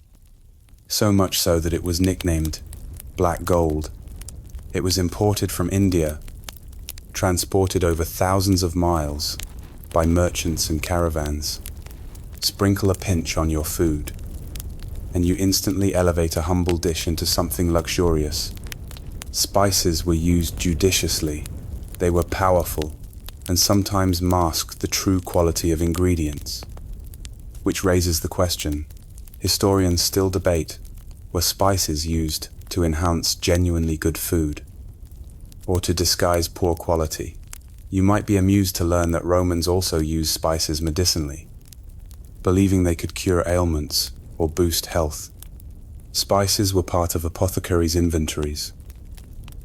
so much so that it was nicknamed black gold. It was imported from India, transported over thousands of miles by merchants and caravans. Sprinkle a pinch on your food, and you instantly elevate a humble dish into something luxurious. Spices were used judiciously. They were powerful, and sometimes masked the true quality of ingredients. Which raises the question, historians still debate, were spices used to enhance genuinely good food, or to disguise poor quality? You might be amused to learn that Romans also used spices medicinally, believing they could cure ailments or boost health. Spices were part of apothecaries' inventories,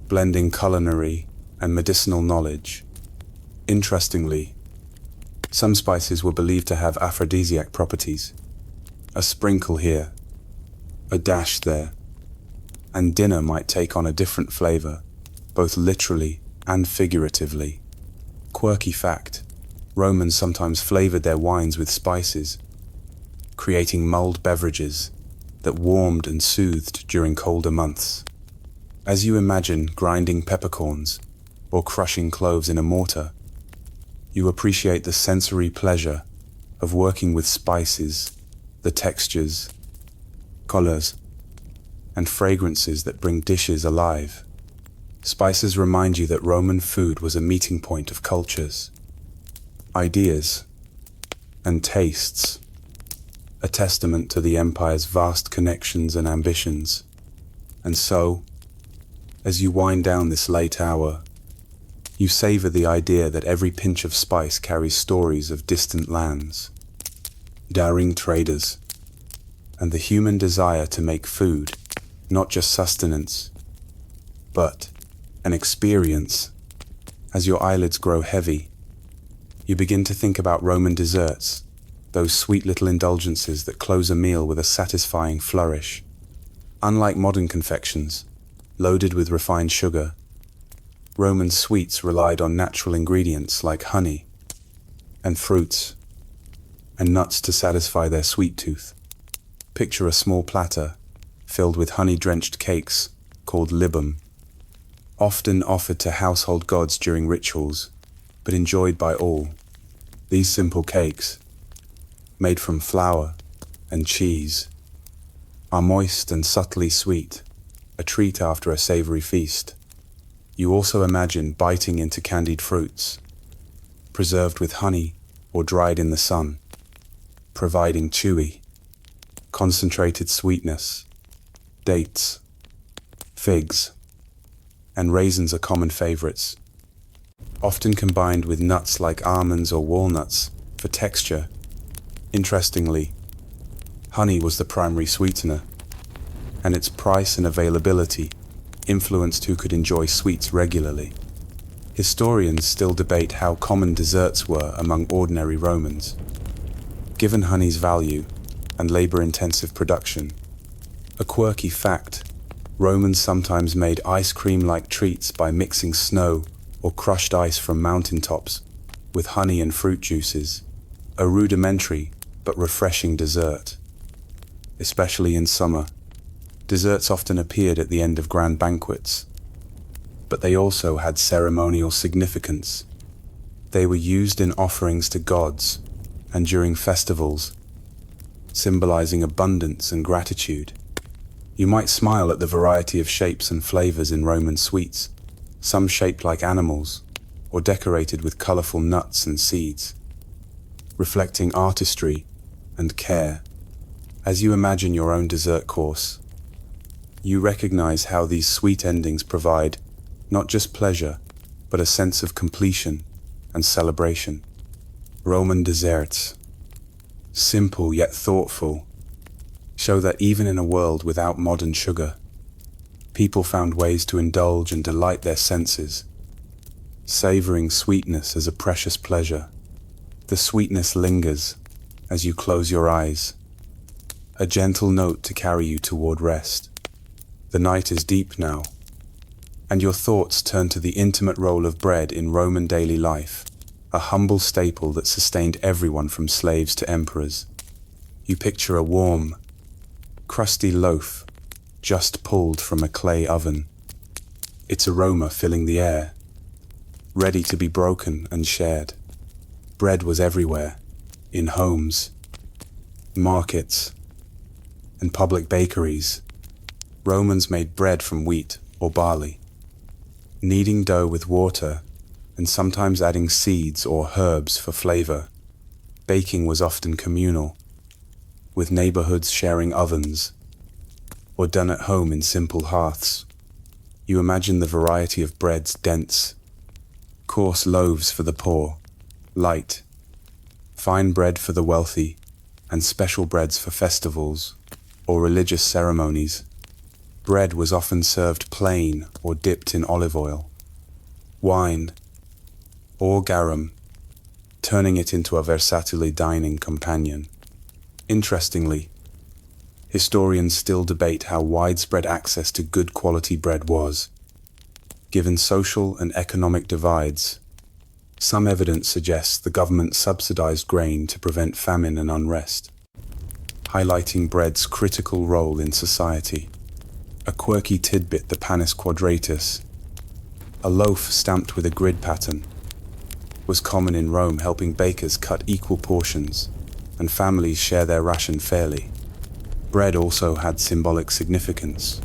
blending culinary and medicinal knowledge. Interestingly, some spices were believed to have aphrodisiac properties. A sprinkle here, a dash there, and dinner might take on a different flavor, both literally and figuratively. Quirky fact, Romans sometimes flavored their wines with spices, creating mulled beverages that warmed and soothed during colder months. As you imagine grinding peppercorns or crushing cloves in a mortar, you appreciate the sensory pleasure of working with spices, the textures, colors, and fragrances that bring dishes alive. Spices remind you that Roman food was a meeting point of cultures, ideas, and tastes, a testament to the empire's vast connections and ambitions. And so, as you wind down this late hour, you savor the idea that every pinch of spice carries stories of distant lands, daring traders, and the human desire to make food, not just sustenance, but an experience. As your eyelids grow heavy, you begin to think about Roman desserts, those sweet little indulgences that close a meal with a satisfying flourish. Unlike modern confections, loaded with refined sugar, Roman sweets relied on natural ingredients like honey and fruits and nuts to satisfy their sweet tooth. Picture a small platter filled with honey-drenched cakes called libum, often offered to household gods during rituals, but enjoyed by all. These simple cakes, made from flour and cheese, are moist and subtly sweet, a treat after a savory feast. You also imagine biting into candied fruits, preserved with honey or dried in the sun, providing chewy, concentrated sweetness. Dates, figs, and raisins are common favorites, often combined with nuts like almonds or walnuts for texture. Interestingly, honey was the primary sweetener, and its price and availability influenced who could enjoy sweets regularly. Historians still debate how common desserts were among ordinary Romans. Given honey's value and labor-intensive production, a quirky fact, Romans sometimes made ice cream-like treats by mixing snow or crushed ice from mountaintops with honey and fruit juices, a rudimentary but refreshing dessert. Especially in summer, desserts often appeared at the end of grand banquets, but they also had ceremonial significance. They were used in offerings to gods and during festivals, symbolizing abundance and gratitude. You might smile at the variety of shapes and flavors in Roman sweets, some shaped like animals or decorated with colorful nuts and seeds, reflecting artistry and care. As you imagine your own dessert course, you recognize how these sweet endings provide not just pleasure, but a sense of completion and celebration. Roman desserts, simple yet thoughtful, show that even in a world without modern sugar, people found ways to indulge and delight their senses, savoring sweetness as a precious pleasure. The sweetness lingers as you close your eyes, a gentle note to carry you toward rest. The night is deep now, and your thoughts turn to the intimate role of bread in Roman daily life, a humble staple that sustained everyone from slaves to emperors. You picture a warm, crusty loaf just pulled from a clay oven, its aroma filling the air, ready to be broken and shared. Bread was everywhere, in homes, markets, and public bakeries, Romans made bread from wheat or barley, kneading dough with water and sometimes adding seeds or herbs for flavor. Baking was often communal, with neighborhoods sharing ovens, or done at home in simple hearths. You imagine the variety of breads: dense, coarse loaves for the poor, light, fine bread for the wealthy, and special breads for festivals or religious ceremonies. Bread was often served plain or dipped in olive oil, wine, or garum, turning it into a versatile dining companion. Interestingly, historians still debate how widespread access to good quality bread was. Given social and economic divides, some evidence suggests the government subsidized grain to prevent famine and unrest, highlighting bread's critical role in society. A quirky tidbit: the panis quadratus, a loaf stamped with a grid pattern, was common in Rome, helping bakers cut equal portions and families share their ration fairly. Bread also had symbolic significance,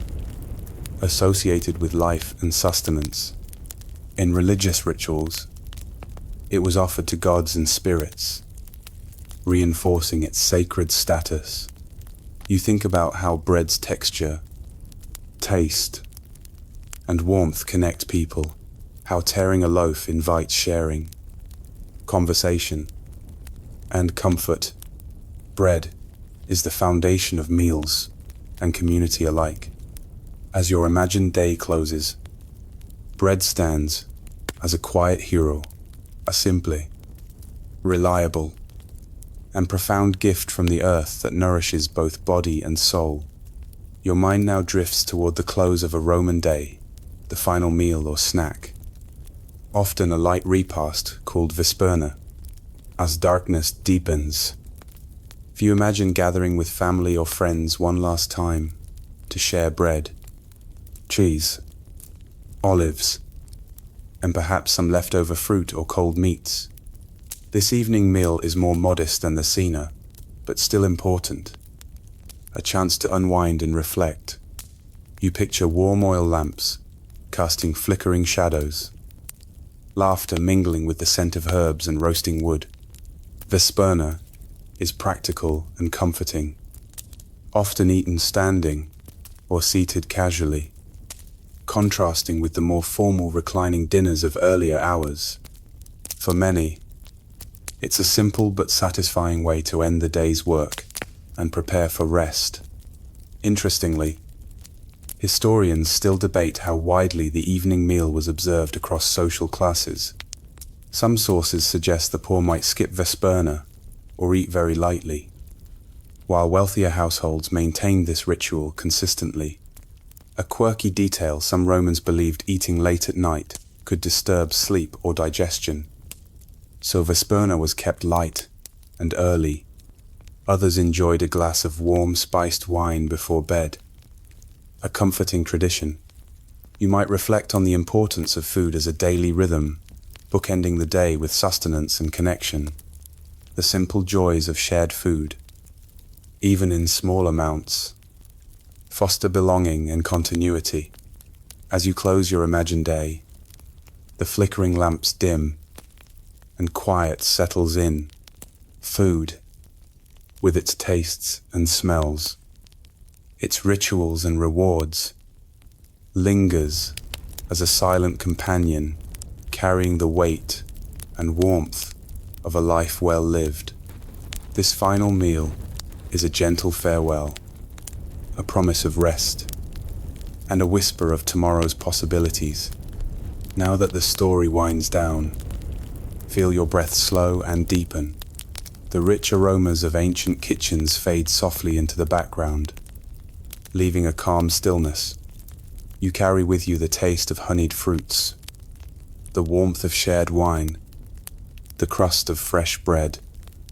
associated with life and sustenance. In religious rituals, it was offered to gods and spirits, reinforcing its sacred status. You think about how bread's texture, taste, and warmth connect people, how tearing a loaf invites sharing, conversation, and comfort. Bread is the foundation of meals and community alike. As your imagined day closes, bread stands as a quiet hero, a simply reliable and profound gift from the earth that nourishes both body and soul. Your mind now drifts toward the close of a Roman day, the final meal or snack, often a light repast called vesperna. As darkness deepens, if you imagine gathering with family or friends one last time to share bread, cheese, olives, and perhaps some leftover fruit or cold meats. This evening meal is more modest than the cena, but still important. A chance to unwind and reflect. You picture warm oil lamps casting flickering shadows, laughter mingling with the scent of herbs and roasting wood. Vesperna is practical and comforting, often eaten standing or seated casually, contrasting with the more formal reclining dinners of earlier hours. For many, it's a simple but satisfying way to end the day's work and prepare for rest. Interestingly, historians still debate how widely the evening meal was observed across social classes. Some sources suggest the poor might skip vesperna or eat very lightly, while wealthier households maintained this ritual consistently. A quirky detail: some Romans believed eating late at night could disturb sleep or digestion, so vesperna was kept light and early. Others enjoyed a glass of warm, spiced wine before bed, a comforting tradition. You might reflect on the importance of food as a daily rhythm, bookending the day with sustenance and connection. The simple joys of shared food, even in small amounts, foster belonging and continuity. As you close your imagined day, the flickering lamps dim and quiet settles in. Food, with its tastes and smells, its rituals and rewards, lingers as a silent companion, carrying the weight and warmth of a life well lived. This final meal is a gentle farewell, a promise of rest, and a whisper of tomorrow's possibilities. Now that the story winds down, feel your breath slow and deepen. The rich aromas of ancient kitchens fade softly into the background, leaving a calm stillness. You carry with you the taste of honeyed fruits, the warmth of shared wine, the crust of fresh bread,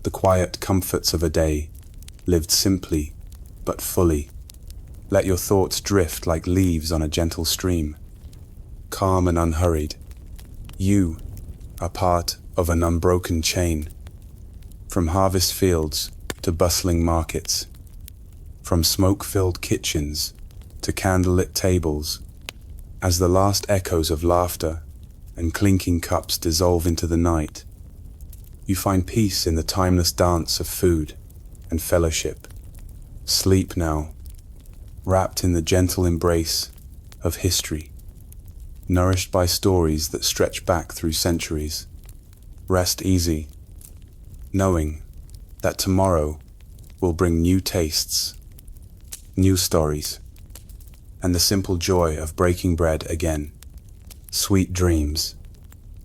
the quiet comforts of a day lived simply but fully. Let your thoughts drift like leaves on a gentle stream, calm and unhurried. You are part of an unbroken chain, from harvest fields to bustling markets. from smoke-filled kitchens to candlelit tables, as the last echoes of laughter and clinking cups dissolve into the night, you find peace in the timeless dance of food and fellowship. Sleep now, wrapped in the gentle embrace of history, nourished by stories that stretch back through centuries. Rest easy, knowing that tomorrow will bring new tastes, new stories, and the simple joy of breaking bread again. Sweet dreams.